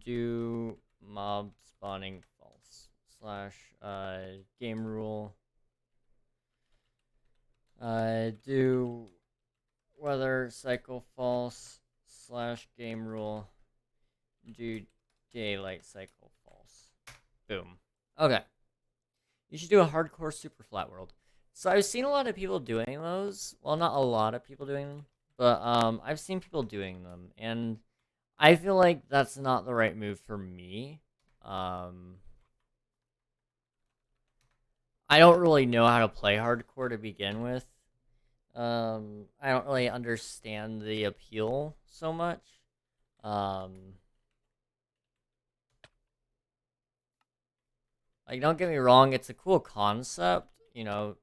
Do mob spawning false. Slash game rule. Do weather cycle false. Slash game rule. Do daylight cycle false. Boom. Okay. You should do a hardcore super flat world. So I've seen a lot of people doing those. Well, not a lot of people doing them, but I've seen people doing them, and I feel like that's not the right move for me. I don't really know how to play hardcore to begin with. I don't really understand the appeal so much. Like, don't get me wrong, it's a cool concept, you know,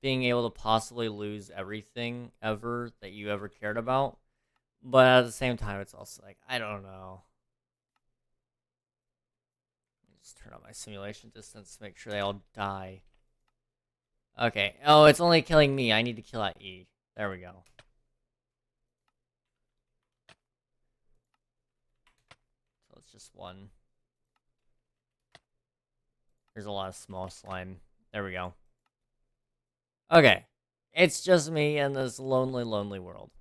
being able to possibly lose everything ever that you ever cared about. But at the same time, it's also like, I don't know. Just turn on my simulation distance to make sure they all die. Okay. Oh, it's only killing me. I need to kill at E. There we go. So it's just one. There's a lot of small slime. There we go. Okay. It's just me in this lonely, lonely world.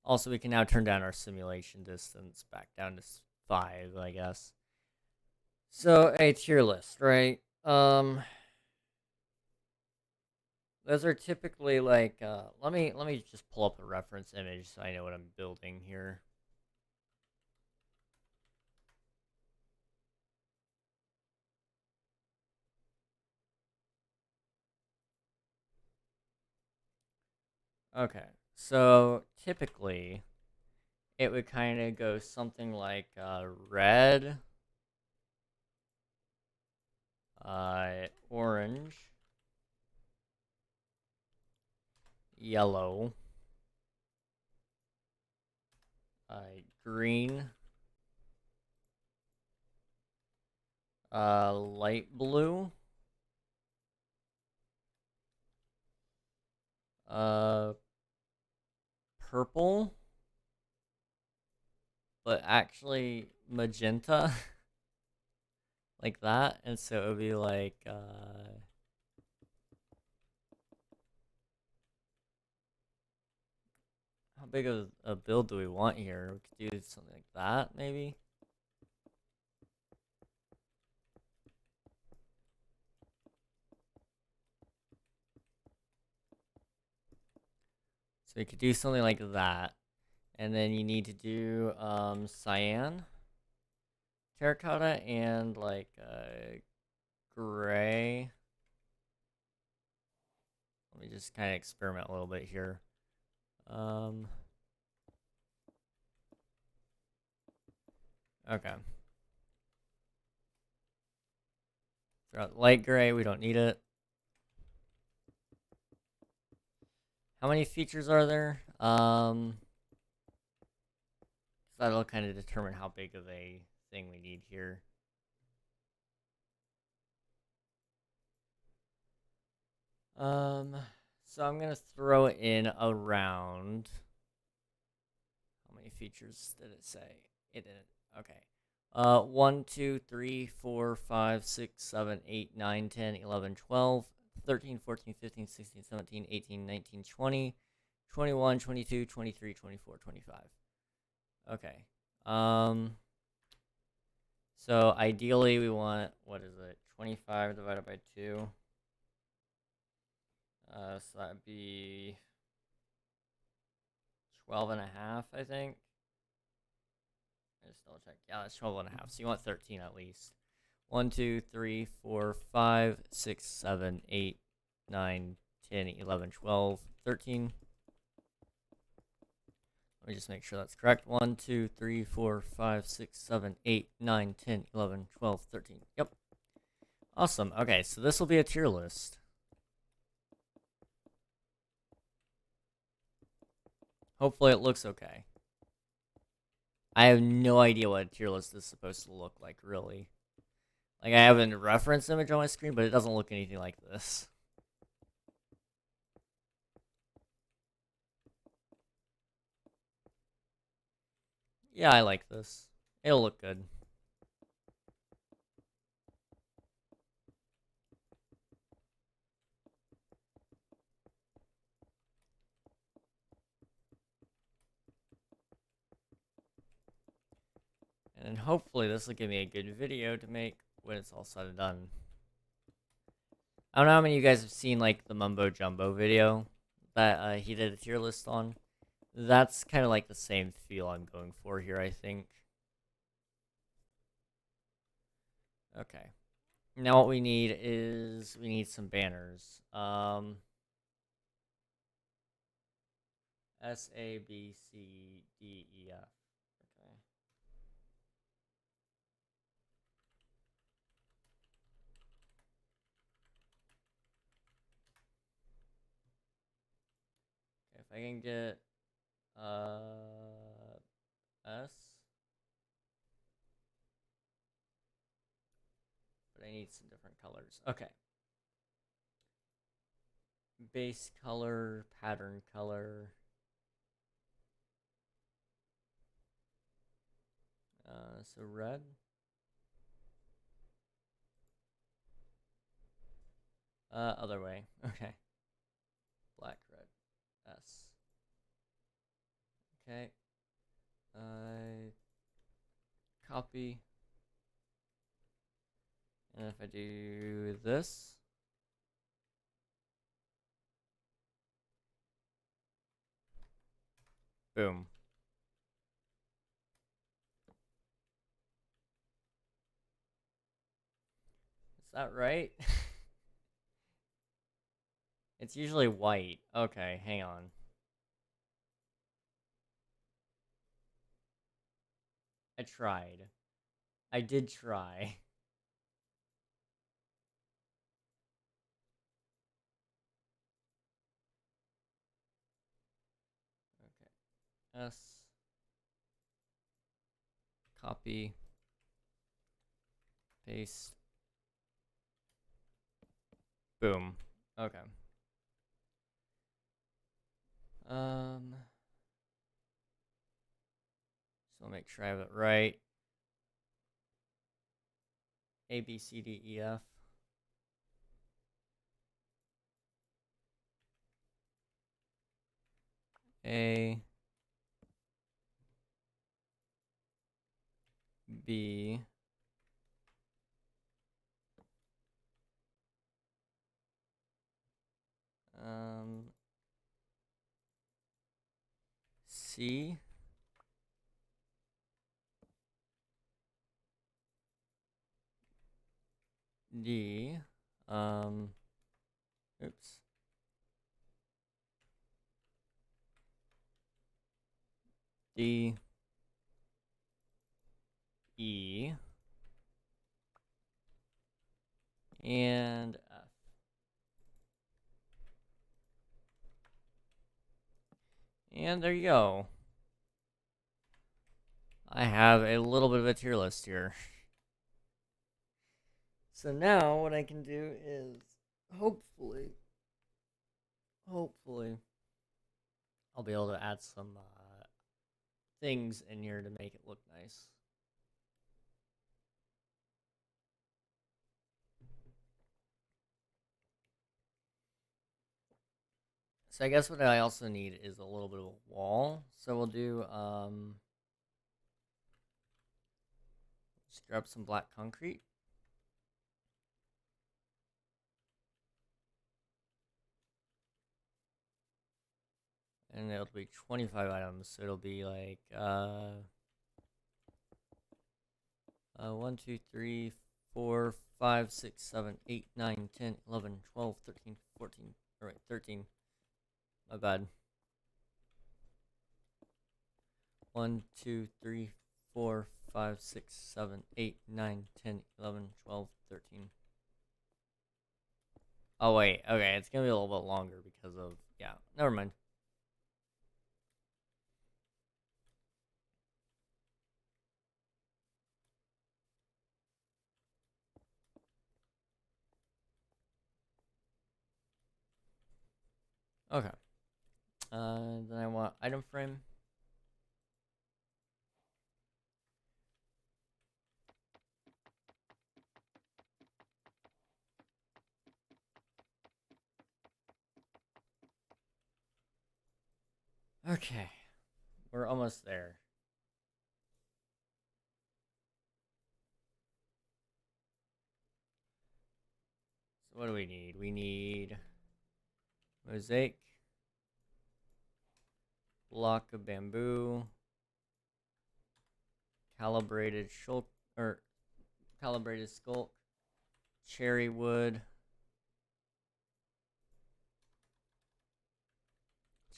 Also, we can now turn down our simulation distance back down to 5, I guess. So, a tier list, right? Those are typically like, let me just pull up a reference image so I know what I'm building here. Okay, so typically it would kind of go something like red, orange, yellow, green, light blue, purple, but actually magenta, like that. And so it would be like, how big of a build do we want here? We could do something like that, maybe. So we could do something like that. And then you need to do cyan, terracotta, and like gray. Let me just kind of experiment a little bit here. Okay. Throw out light gray, we don't need it. How many features are there? That'll kind of determine how big of a thing we need here. So I'm gonna throw in around. How many features did it say? It didn't. Okay. 1, 2, 3, 4, 5, 6, 7, 8, 9, 10, 11, 12, 13, 14, 15, 16, 17, 18, 19, 20, 21, 22, 23, 24, 25. Okay. So ideally we want, what is it? 25 divided by 2. So that'd be 12 and a half, I think. I just double check. Yeah, that's 12 and a half. So you want 13 at least. 1, 2, 3, 4, 5, 6, 7, 8, 9, 10, 11, 12, 13. Let me just make sure that's correct. 1, 2, 3, 4, 5, 6, 7, 8, 9, 10, 11, 12, 13. Yep. Awesome. Okay, so this will be a tier list. Hopefully it looks okay. I have no idea what a tier list is supposed to look like, really. Like, I have a reference image on my screen, but it doesn't look anything like this. Yeah, I like this. It'll look good. And hopefully this will give me a good video to make when it's all said and done. I don't know how many of you guys have seen, like, the Mumbo Jumbo video that he did a tier list on. That's kind of like the same feel I'm going for here, I think. Okay. Now what we need is, we need some banners. S, A, B, C, D, E, F. Okay. Okay, if I can get S, but I need some different colors. Okay. Base color, pattern color. So red. Other way. Okay. Black, red, S. Okay. Copy. And if I do this, boom. Is that right? It's usually white. Okay, hang on. I tried. I did try. Okay. S. Copy. Paste. Boom. Okay. So I'll make sure I have it right. A, B, C, D, E, F. A, B, C, D, oops. D, E, and F. And there you go. I have a little bit of a tier list here. So now what I can do is hopefully I'll be able to add some things in here to make it look nice. So I guess what I also need is a little bit of a wall. So we'll do just grab some black concrete. And it'll be 25 items, so it'll be like 1, 2, 3, 4, 5, 6, 7, 8, 9, 10, 11, 12, 13, 14. All right, 13. My bad. 1, 2, 3, 4, 5, 6, 7, 8, 9, 10, 11, 12, 13. Oh wait, okay, it's gonna be a little bit longer because of, yeah, never mind. Okay. Then I want item frame. Okay. We're almost there. So what do we need? We need mosaic, block of bamboo, calibrated calibrated skulk, cherry wood,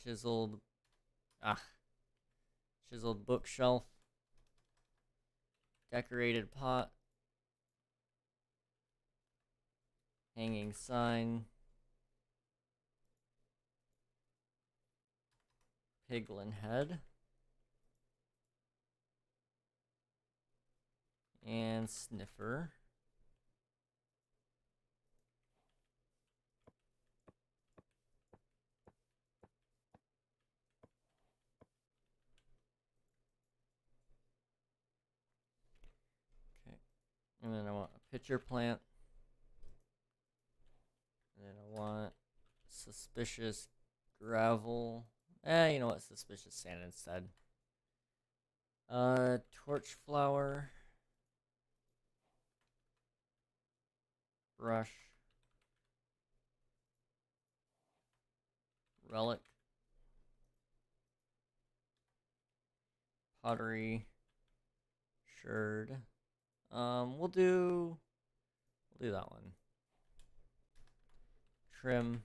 chiseled chiseled bookshelf, decorated pot, hanging sign, piglin head, and sniffer. Okay, and then I want a pitcher plant, and then I want suspicious gravel. You know what? Suspicious sand instead. Torch flower, brush, relic, pottery, sherd. We'll do that one. Trim.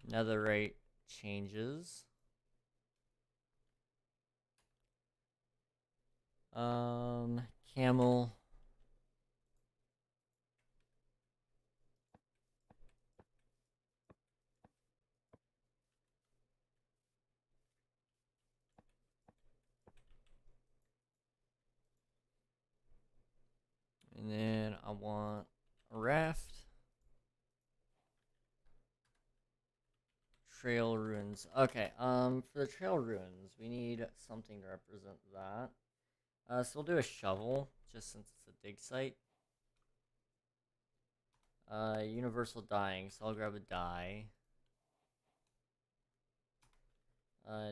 Netherite changes. Camel. And then I want a raft. Trail ruins. Okay, for the trail ruins, we need something to represent that. So we'll do a shovel, just since it's a dig site. Universal dying, so I'll grab a die.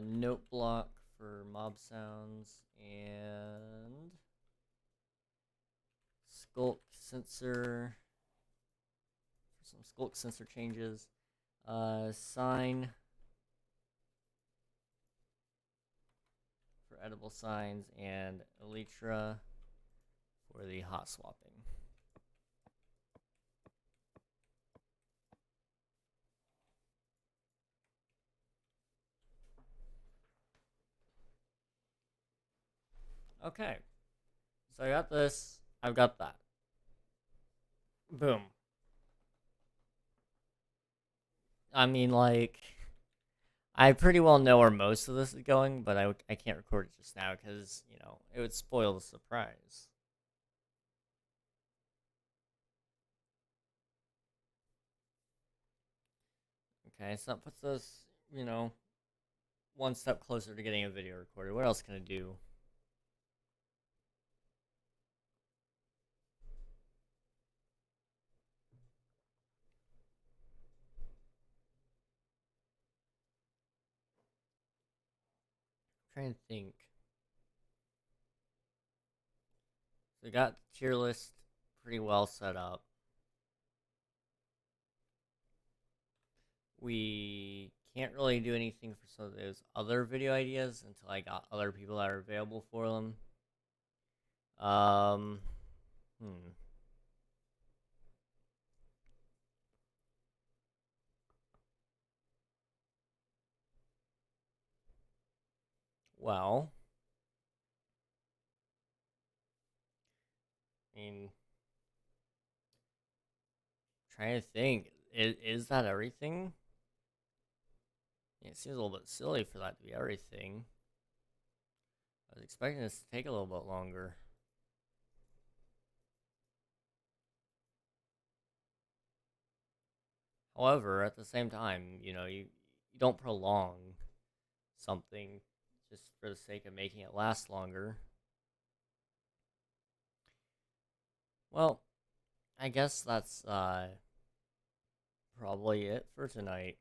Note block for mob sounds, and skulk sensor for some skulk sensor changes. Sign for edible signs, and elytra for the hot swapping. Okay, so I got this, I've got that. Boom. I mean, like, I pretty well know where most of this is going, but I can't record it just now because, you know, it would spoil the surprise. Okay, so that puts us, you know, one step closer to getting a video recorded. What else can I do? I'm trying to think. So we got the tier list pretty well set up. We can't really do anything for some of those other video ideas until I got other people that are available for them. Hmm. Well, I mean, trying to think. Is that everything? Yeah, it seems a little bit silly for that to be everything. I was expecting this to take a little bit longer. However, at the same time, you know, you don't prolong something just for the sake of making it last longer. Well, I guess that's probably it for tonight.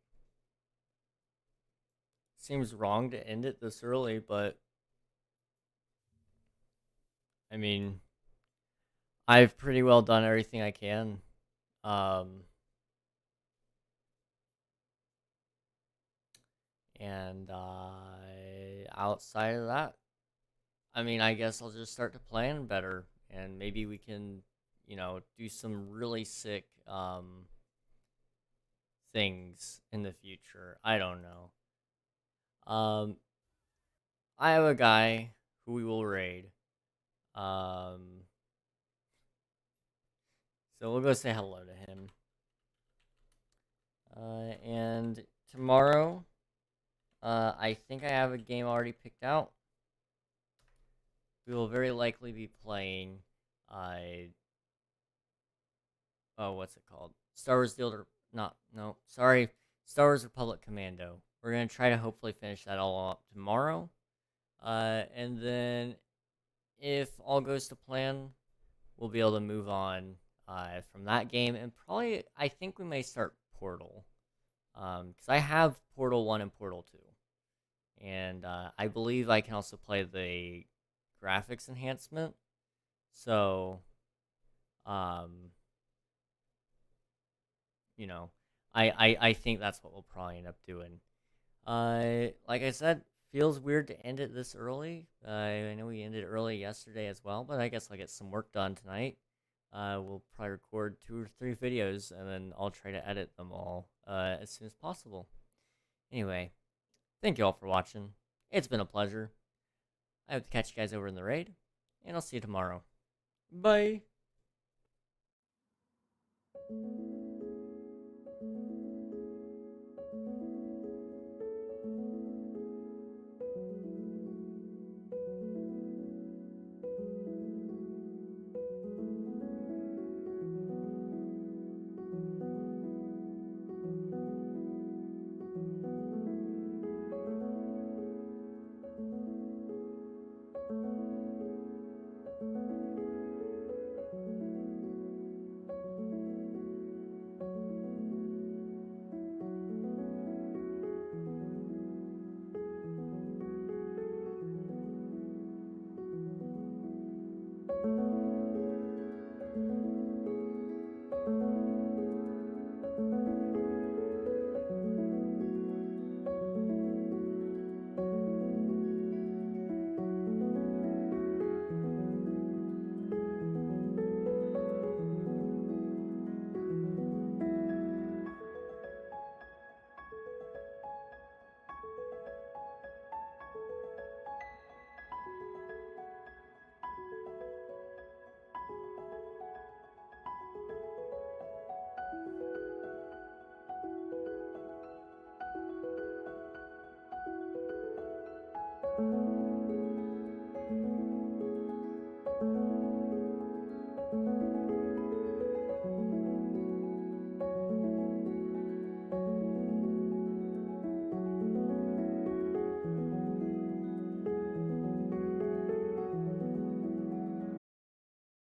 Seems wrong to end it this early, but I mean, I've pretty well done everything I can. Um, and outside of that, I mean, I guess I'll just start to plan better, and maybe we can, you know, do some really sick things in the future. I don't know. Um, I have a guy who we will raid. Um, so we'll go say hello to him. And tomorrow, I think I have a game already picked out. We will very likely be playing, oh, what's it called? Star Wars The Older, not, no, sorry, Star Wars Republic Commando. We're gonna try to hopefully finish that all up tomorrow. And then if all goes to plan, we'll be able to move on from that game, and probably I think we may start Portal, because I have Portal 1 and Portal 2, and I believe I can also play the graphics enhancement. So, you know, I think that's what we'll probably end up doing. Like I said, feels weird to end it this early. I know we ended early yesterday as well, but I guess I'll get some work done tonight. We'll probably record 2 or 3 videos, and then I'll try to edit them all as soon as possible. Anyway, thank you all for watching. It's been a pleasure. I hope to catch you guys over in the raid, and I'll see you tomorrow. Bye!